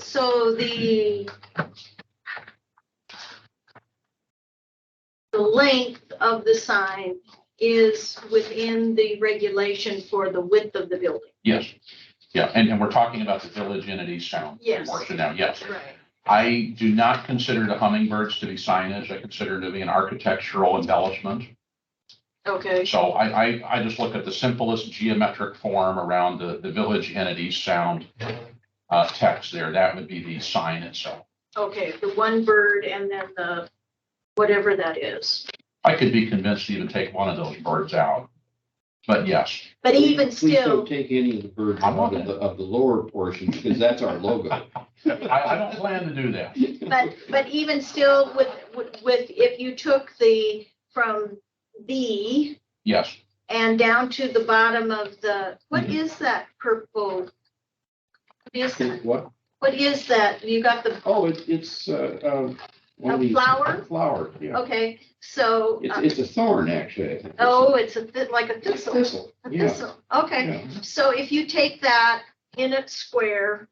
the length of the sign is within the regulation for the width of the building. Yes, Yeah, and we're talking about the village entity sound Yes. portion now, yes. Right. I do not consider the hummingbirds to be signage. I consider it to be an architectural embellishment. Okay, So I just look at the simplest geometric form around the village entity sound text there. That would be the sign itself. okay, the one bird and then the, whatever that is. I could be convinced to even take one of those birds out. But yes, But even Please still, don't take any of the birds I'm out not of the lower portion, because that's our logo. I don't plan to do that. but even still with, if you took the, from B Yes, and down to the bottom of the, what Mhm. is that purple? What? What is that? You got the, Oh, it's, one A of these. flower? Flower, yeah. okay, so, It's a thorn, actually, I think. oh, it's like a It's a thistle. thistle, A yeah. thistle, okay. Yeah. So if you take that in its square,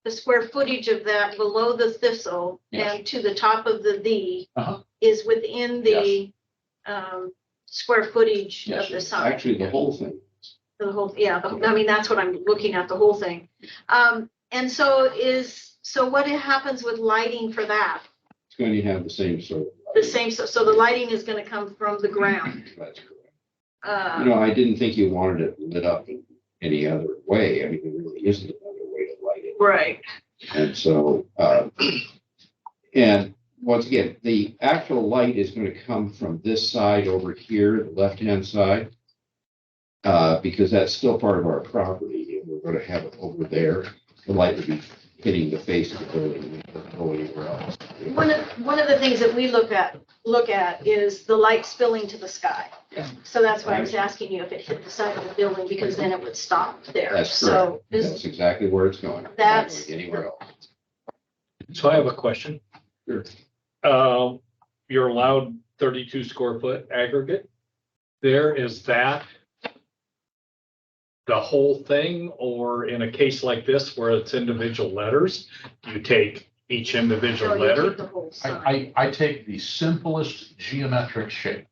the square footage of that below the thistle Yes. and to the top of the Uh-huh. is within the square footage Yes. of the sign. Actually, the whole thing. The whole, yeah, I mean, that's what I'm looking at, the whole thing. And so what happens with lighting for that? It's going to have the same sort of. The same, so the lighting is gonna come from the ground. That's correct. You know, I didn't think you wanted it lit up in any other way. I mean, there really isn't another way to light it. Right, And so, and once again, the actual light is going to come from this side over here, the left-hand side. Because that's still part of our property, and we're going to have it over there. The light will be hitting the face of the building, and it won't go anywhere else. one of the things that we look at is the light spilling to the sky. Yeah. So that's why I was asking you if it hit the side of the building, because then it would stop there. That's So correct. That's exactly where it's going. It's not That's- going anywhere else. So I have a question. Sure. You're allowed 32 square foot aggregate. There, is that the whole thing, or in a case like this where it's individual letters, you take each individual you take letter? the whole sign. I take the simplest geometric shape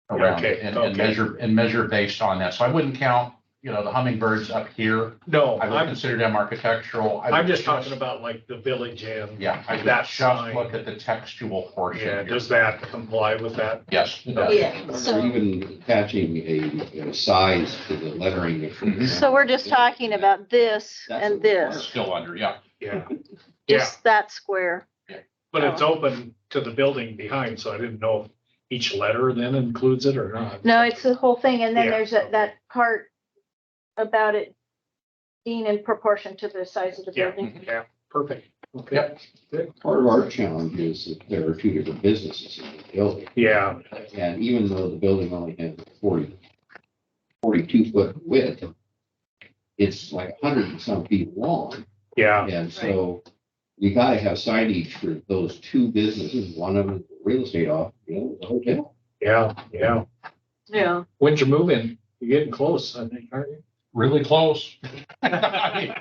around it Okay, and okay. measure based on that. So I wouldn't count, you know, the hummingbirds up here. No, I would I'm consider them architectural. I I'm would just talking about like the village and. Yeah, I would that just sign. look at the textual portion Yeah, here. does that comply with that? Yes, it does. Yeah, Or so, even attaching a size to the lettering. Mhm. so we're just talking about this That's and a this, Still under, yeah. Yeah, yeah, just that square. but it's open to the building behind, so I didn't know if each letter then includes it or not. No, it's the whole thing, and then Yeah. there's that part about it being in proportion to the size of the Yeah, building. yeah, perfect. Okay. Yep. Part of our challenge is that there are two different businesses in the building. Yeah, And even though the building only has 42 foot width, it's like 100 and some feet long. yeah, And so we gotta have signage for those two businesses. One of them is the real estate office, the other is the hotel. yeah, yeah. Yeah, When's your move in? You're getting close, I think, aren't you? Really close. I mean,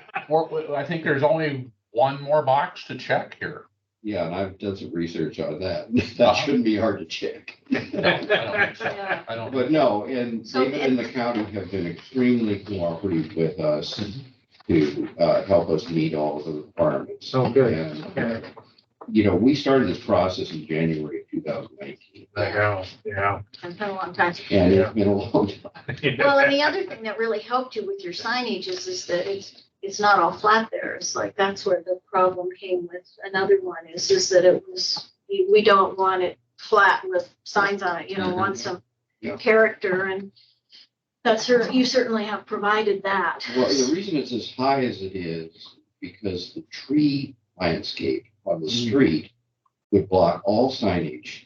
I think there's only one more box to check here. Yeah, and I've done some research on that. That shouldn't be hard to check. No, I don't think so. yeah. I don't. But no, and So David and the county have been extremely cooperative with us to help us meet all of the requirements. So good. And, you know, we started this process in January of 2019. Yeah, yeah. It's been a long time. And it's been a long time. Well, and the other thing that really helped you with your signage is that it's not all flat there. It's like, that's where the problem came with another one is that it was, we don't want it flat with signs on it, you know, want some Yeah. character, and you certainly have provided that. Well, the reason it's as high as it is because the tree landscape on the street would block all signage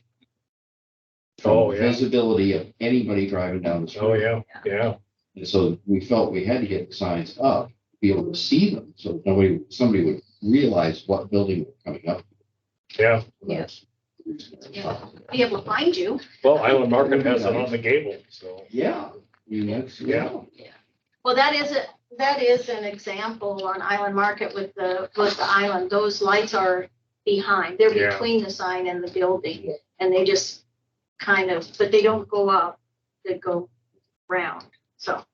Oh, from yeah. visibility of anybody driving down the street. Oh, yeah, yeah. And so we felt we had to get the signs up, to be able to see them, so somebody would realize what building we're coming up. Yeah. That's the reason. Yeah. Be able to find you. Well, Island Market has it on the gable, so. Yeah, I mean, that's, Yeah. Well, that is an example on Island Market with the island. Those lights are behind. They're Yeah. between the sign and the building. And they just kind of, but they don't go up, they go round. So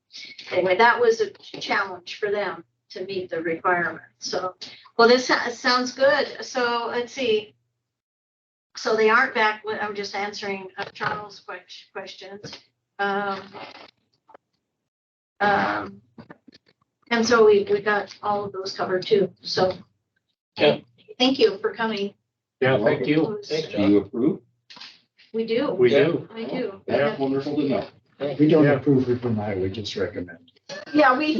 anyway, that was a challenge for them. to meet the requirement. So, well, this sounds good. So let's see. So they aren't back, I'm just answering Charles' questions. And so we got all of those covered too. So Yeah. thank you for coming. Yeah, thank you. Thanks, Do John. you approve? We do. We do. We do. That's wonderful to know. We don't Yeah. approve or deny, we just recommend. Yeah, we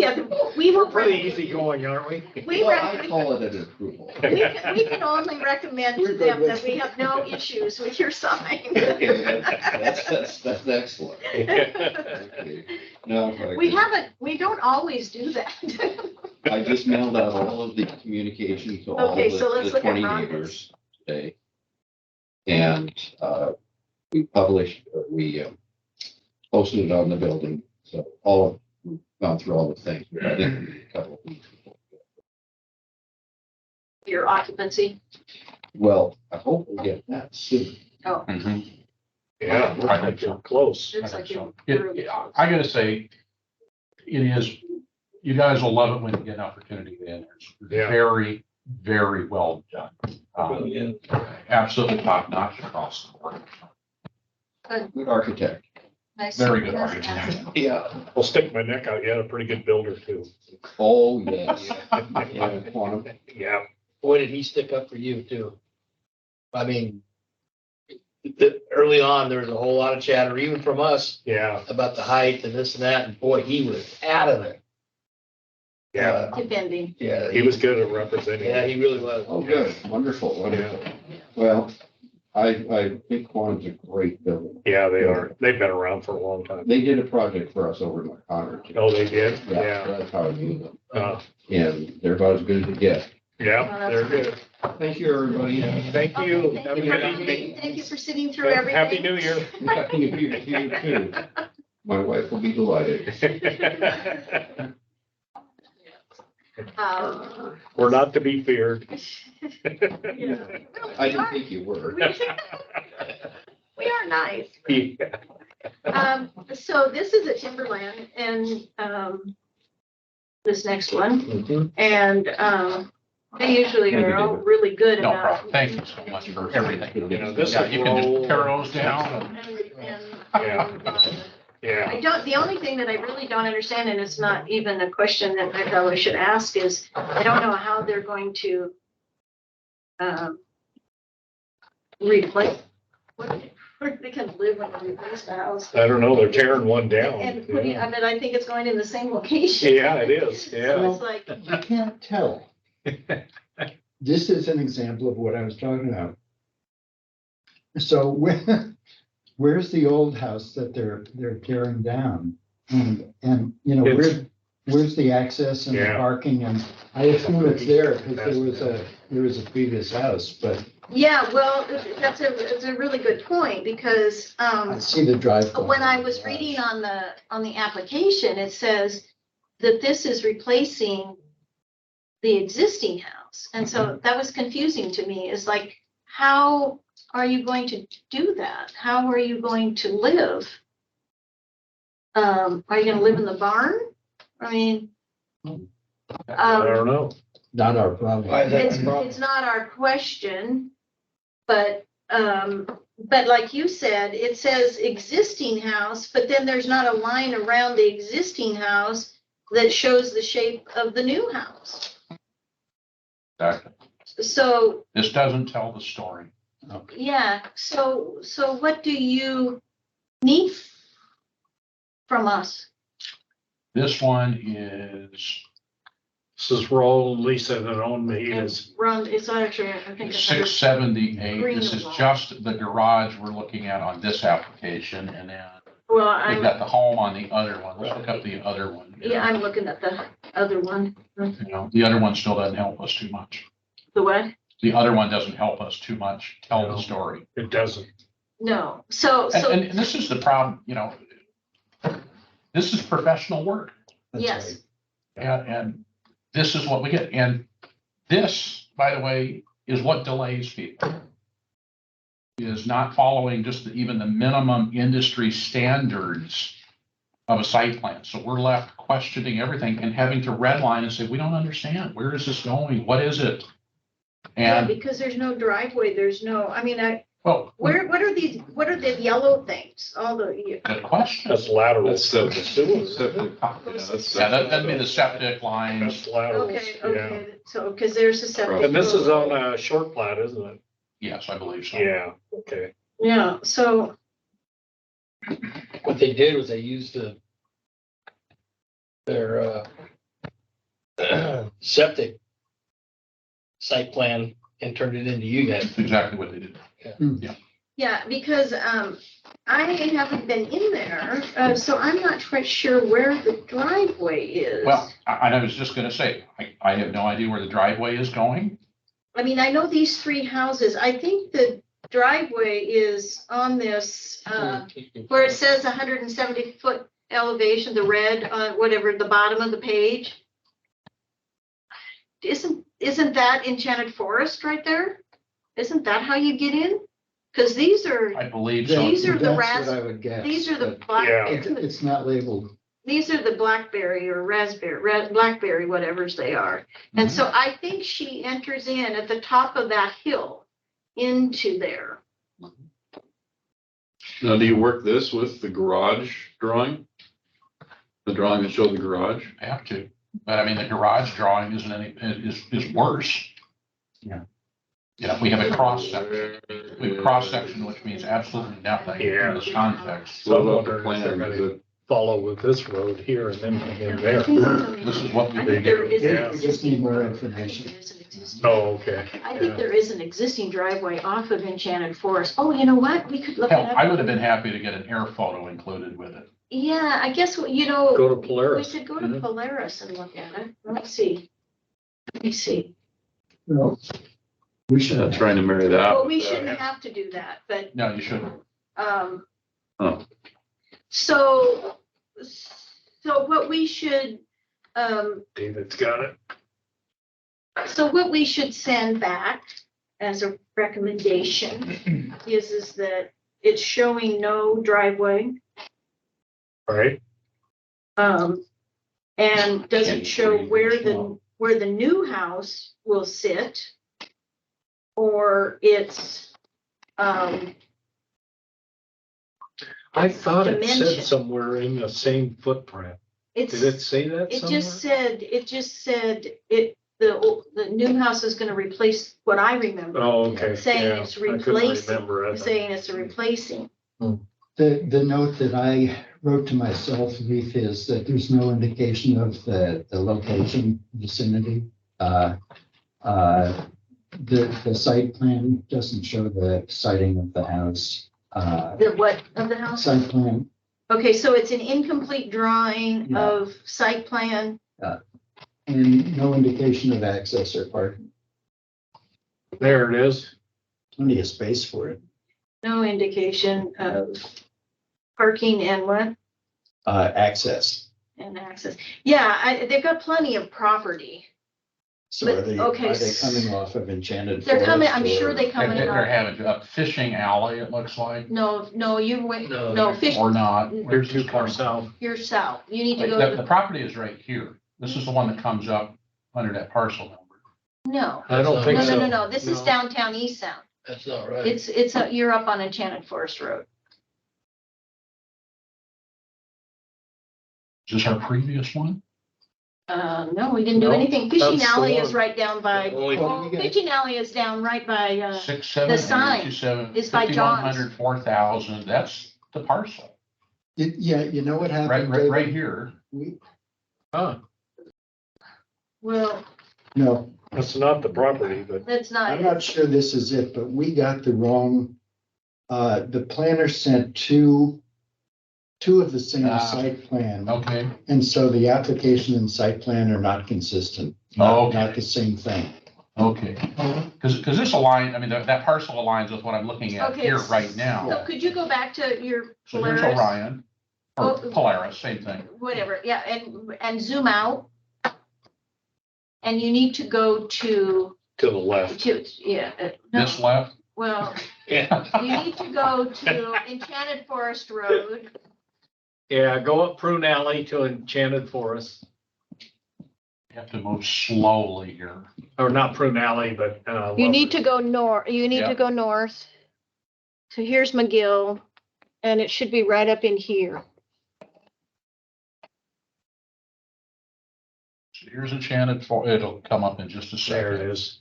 were. Pretty easy going, aren't we? We Well, I rec- call it an approval. we can only recommend to We're good them with- that we have no issues with your sign. That's excellent. Okay. No, We don't always do that. I just mailed out all of the communication to all Okay, so let's the look at 20 progress. neighbors today. And we published, we posted it on the building, so we've gone through all the things, but I think we need a couple of weeks before. Your occupancy. Well, I hope we get that soon. Oh, Yeah, looks like you're close. looks like So, you're. I gotta say, it is, you guys will love it when you get an opportunity to enter. It's Yeah. very, very well done. Absolutely top notch across the board. Good architect. Nice. Very good Nice. argument. Yeah. I'll stick my neck out. You had a pretty good builder too. Oh, yes. Yeah, quantum. Yeah, Boy, did he stick up for you too. I mean, early on, there was a whole lot of chatter, even from us, yeah, about the height and this and that, and boy, he was adamant. yeah. Defending. Yeah, He was good at representing. Yeah, he really was. Oh, good. Wonderful, wonderful. Well, I think quantum's a great building. Yeah, they are. They've been around for a long time. They did a project for us over in McConnell. too. Oh, they did? Yeah, Yeah. that's how I knew them. Uh, And they're about as good as it gets. yeah, they're good. Thank you, everybody. Thank Okay, you. thank Have a you for good coming. evening. Thank you for sitting through everything. Happy New Year. Happy New Year to you too. My wife will be delighted. We're not to be feared. Yeah. I didn't think you were. We are nice. Yeah. So this is a timberland and, this next one, Mhm. and, they usually are all really good No about. problem. Thank you so much for everything. You know, this Yeah, is you can just roll. tear those down. Yeah. The only thing that I really don't understand, and it's not even a question that I probably should ask, is I don't know how they're going to replace, where they can live when they replace the house. I don't know. They're tearing one down. And putting, I mean, I think it's going in the same location. Yeah, it is. So Yeah. it's like, You can't tell. This is an example of what I was talking about. So where's the old house that they're tearing down? And you know, where's the access and the Yeah. parking? And I assume it's there because there was a previous house, but yeah, well, it's a really good point because, I see the drive. when I was reading on the application, it says that this is replacing the existing house. And so that was confusing to me. It's like, how are you going to do that? How are you going to live? Are you gonna live in the barn? I mean, I don't know. Not our problem. it's not our question, but like you said, it says existing house, but then there's not a line around the existing house that shows the shape of the new house. Exactly. So, This doesn't tell the story. yeah, so what do you need from us? This one is This is roll Lisa that owned me is, Run, it's actually, I think. it's under- 678. This is just the garage we're looking at on this application, and then Well, we've got the home on the other one. Let's look up the other one. yeah, I'm looking at the other one. You know, the other one still doesn't help us too much. The what? The other one doesn't help us too much tell the story. it doesn't. No, so, And this is the problem, you know, this is professional work. That's yes. right. And this is what we get. And this, by the way, is what delays people. Is not following just even the minimum industry standards of a site plan. So we're left questioning everything and having to redline and say, we don't understand. Where is this going? What is it? Yeah, And, because there's no driveway, there's no, I mean, well, what are the yellow things? All the, good question. That's laterals. That's to the sewers. septic. Yeah, that'd be the septic lines. That's laterals, okay, yeah. okay, so, because there's a septic. And this is road. on a short plat, isn't it? Yes, I believe so. Yeah, okay. Yeah, so, What they did was they used their septic site plan and turned it into you guys. That's exactly what they did. yeah, because, I haven't been in there, so I'm not quite sure where the driveway is. Well, I was just gonna say, I have no idea where the driveway is going. I mean, I know these three houses. I think the driveway is on this, where it says 170-foot elevation, the red, whatever, the bottom of the page. Isn't that Enchanted Forest right there? Isn't that how you get in? Because these are, I believe so. These are the That's what I would guess. these are the but black, Yeah. It's not labeled. these are the blackberry or raspberry, blackberry, whatever's they are. And so I think she enters in at the top of that hill into there. Now, do you work this with the garage drawing? The drawing that showed the garage? I have to, but I mean, the garage drawing isn't any, is worse. Yeah. Yeah, we have a cross section. We have a cross section, which means absolutely nothing in this context. So I'm What about the wondering if they're plan? Is gonna it- follow with this road here and then come in there. This is what we I did. think there is. Yeah. an We just need more existing- information. I think there is an existing- Oh, okay. I think there is an existing driveway off of Enchanted Forest. Oh, you know what? We could look Hell, it up. I would have been happy to get an air photo included with it. Yeah, I guess, you know, Go to we Polaris. should go to Polaris and look at it. Let's see. Let me see. Well, we should. Trying to marry that. Well, with we that. shouldn't have to do that, but, No, you shouldn't. um, Oh. so what we should, David's got it. so what we should send back as a recommendation is that it's showing no driveway. Right? And doesn't show where the new house will sit. Or it's, I thought it Dimension. said somewhere in the same footprint. Did it it's, say that it somewhere? just said the new house is gonna replace what I remember. Oh, okay. Saying Yeah, it's I couldn't replacing, remember it. saying it's a replacing. The note that I wrote to myself, Leaf, is that there's no indication of the location vicinity. The site plan doesn't show the siting of the house. The what of the house? Site plan, Okay, so it's an incomplete drawing Yeah. of site plan. and no indication of access or parking. There it is. Plenty of space for it. No indication of parking and what? Access. And access. Yeah, they've got plenty of property. So But, are they okay, coming off of Enchanted They're coming, Forest, I'm sure or- they come in. They're having a fishing alley, it looks like, No, you went, No, no, fish, or not. They're too far south. you're south. You need to Like, go The to the property is right here. This is the one that comes up under that parcel number. no. I don't think No, so. no. This is downtown East Sound. That's not right. You're up on Enchanted Forest Road. Is this our previous one? No, we didn't do No, anything. Fishing that's the Alley is one. right down by, Only- Well, we got- Fishing Alley is down right by, 67827, is by John's. 5100, 4000, that's the parcel, Yeah, you know what right, happened? right, David? right here. Huh, well, No, that's not the property, but that's not I'm it. not sure this is it, but we got the wrong, the planner sent two of the same site plan. Okay, And so the application and site plan are not consistent, Okay. not the same thing. okay. Because this align, I mean, that parcel aligns with what I'm looking at Okay, here right now. So could you go back to your So here's Polaris? Orion, or Oh. Polaris, same thing. Whatever, yeah, and zoom out. And you need to go to, to the left. no, This left, well, Yeah. you need to go to Enchanted Forest Road. Yeah, go up Prune Alley to Enchanted Forest, You have to move slowly here. or not Prune Alley, but. You need to go north, you need to Yeah. go north. So here's McGill, and it should be right up in here. So here's Enchanted it'll come up in just a There it second. is.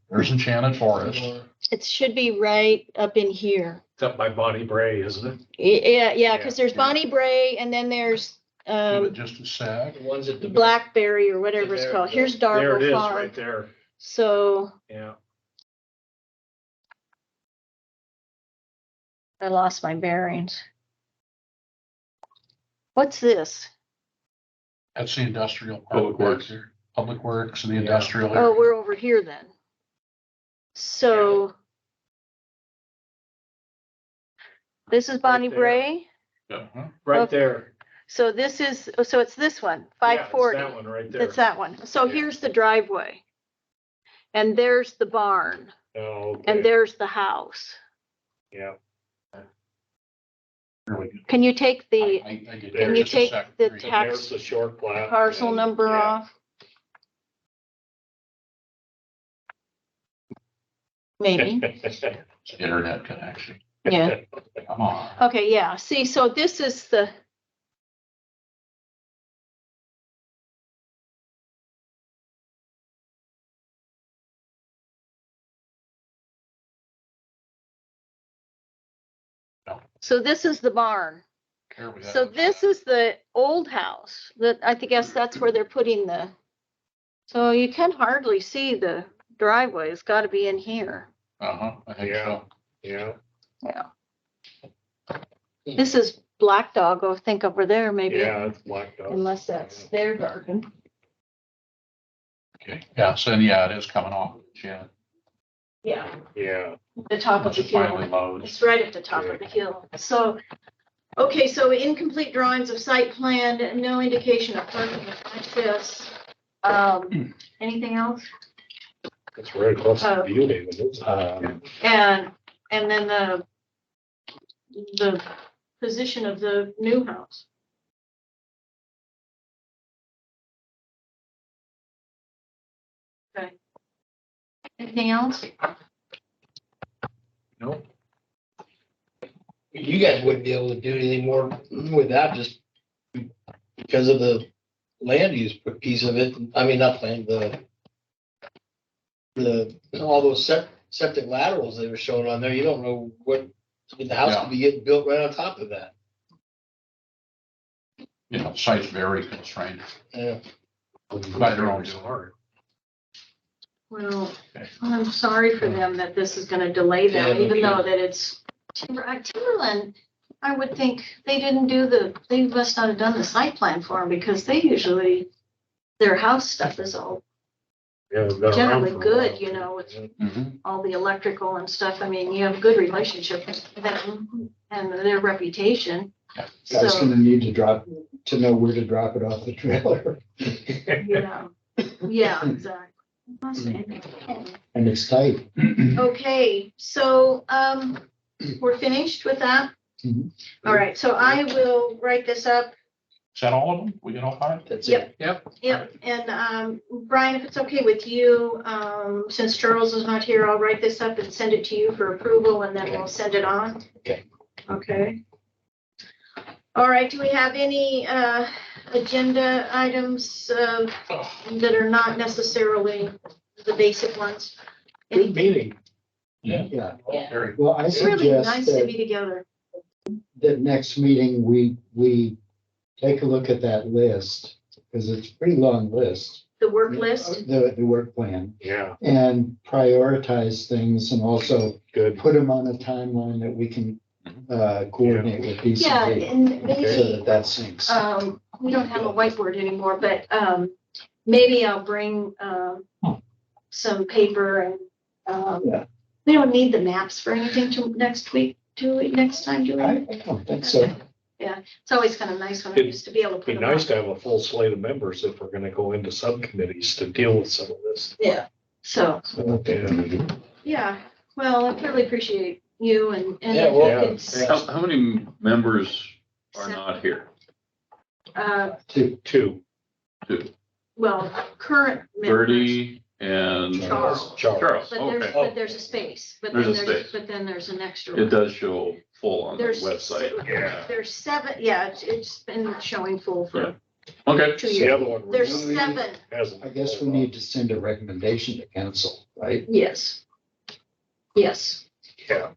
There's Enchanted Forest. It should be right up in here. It's up by Bonnie Bray, isn't it? Yeah, because there's Bonnie Bray, and then there's Give it just a sec. The ones at the. Blackberry or whatever it's There- called. Here's There it Darville is, Farm. right there. So Yeah. I lost my bearings. What's this? That's the industrial part Public back Works. there. Public Works and the Yeah. industrial. Oh, area. we're over here then. So this is Bonnie there. Bray. Uh-huh. Right Okay. there. So this is, so it's this one, Yeah, it's 540. that one right there. It's that one. So Yeah. here's the driveway. And there's the barn, Oh, and okay. there's the house. Yeah. Here we go. Can you take the I get Can there you just a take sec. the Here you go. tax- There's the short plat. parcel number Yeah. off? Maybe, Internet connection. yeah. Come on. Okay, yeah. See, so this is the, so this is the barn. Here we go. So this is the old house that I guess that's where they're putting the, so you can hardly see the driveway. It's got to be in here. Uh-huh, I think Yeah. so. Yeah. Yeah. This is Black Dog, I think over there maybe, Yeah, it's blacked out. unless that's their garden. Okay, yeah, so yeah, it is coming off. Yeah, Yeah, Yeah. the top of once the it finally hill. loads. It's right at the top of the hill. So, okay, so incomplete drawings of site plan, no indication of parking or access. Anything else? It's right across the view, David, isn't it? And then the position of the new house. Okay. Anything else? No. You guys wouldn't be able to do anything more with that just because of the land use piece of it. I mean, not land, all those septic laterals they were showing on there. You don't know what, I mean, the house could be getting built right on top of that. You know, site's very constrained Yeah. by their own. Well, Okay. I'm sorry for them that this is gonna delay them, Yeah, even though okay. that it's Timberland. I would think they didn't they must not have done the site plan for them because they usually, their house stuff is all Yeah, it's been around generally for a good, while. you know, with Mhm. all the electrical and stuff. I mean, you have a good relationship with them and their reputation. Guy's So, gonna need to know where to drop it off the trailer. yeah, yeah, exactly. And it's tight. Okay, so, we're finished with that? Mhm. All right, so I will write this up. Is that all of them? We get all five? That's Yep. it. Yep, and, Brian, if it's okay with you, since Charles is not here, I'll write this up and send it to you for approval and then we'll send it on. Okay. Okay. All right, do we have any, agenda items, that are not necessarily the basic ones? Good meeting. Yeah. Yeah. Very. Well, I It's really nice suggest to that, be together. that next meeting, we take a look at that list, because it's a pretty long list. The work list, The work plan, Yeah, and prioritize things and also good. put them on a timeline that we can coordinate with yeah, PCD. and So maybe, that syncs. we don't have a whiteboard anymore, but, maybe I'll bring, some paper and, Yeah. we don't need the maps for anything till next week, next time, do we? I don't think so. It's always kind of nice when I used to be able to It'd put be them nice up. to have a full slate of members if we're gonna go into subcommittees to deal with some of this. Yeah, so, Yeah. yeah, well, I really appreciate you and Yeah, well, it's How many members are not here. Two. Well, current members, Birdie and Charles. Charles, okay. but there's a space, but There's then a space. but then there's an extra. It does show full on the There's- website. Yeah. There's 7, yeah, it's been showing full for Okay, 2 The years. other one. There's 7, hasn't. I guess we need to send a recommendation to council, right? yes. Yes. Yeah,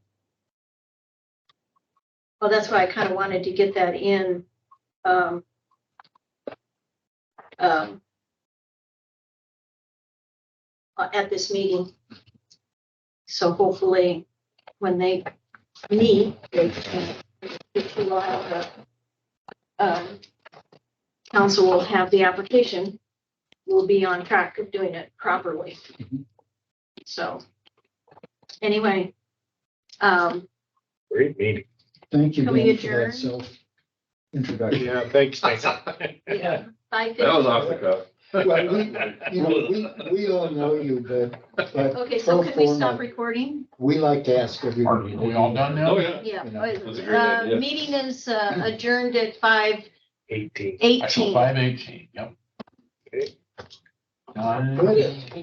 Well, that's why I kind of wanted to get that in. um, at this meeting. So hopefully, when they meet, will have council will have the application. We'll be on track of doing it properly. Mhm. So, anyway, great meeting. Thank you, Can we Ben, for adjourn? that self-introduction. Yeah, thanks, Nick. yeah, that was off the cuff. Well, we all know you, but okay, so pro can we stop forma, recording? we like to ask Are everybody. we all done now? Oh, yeah. Yeah. You know, that's a great idea. Meeting is adjourned at 5:18. 18. I saw 5:18, yep. Okay. Done. Good.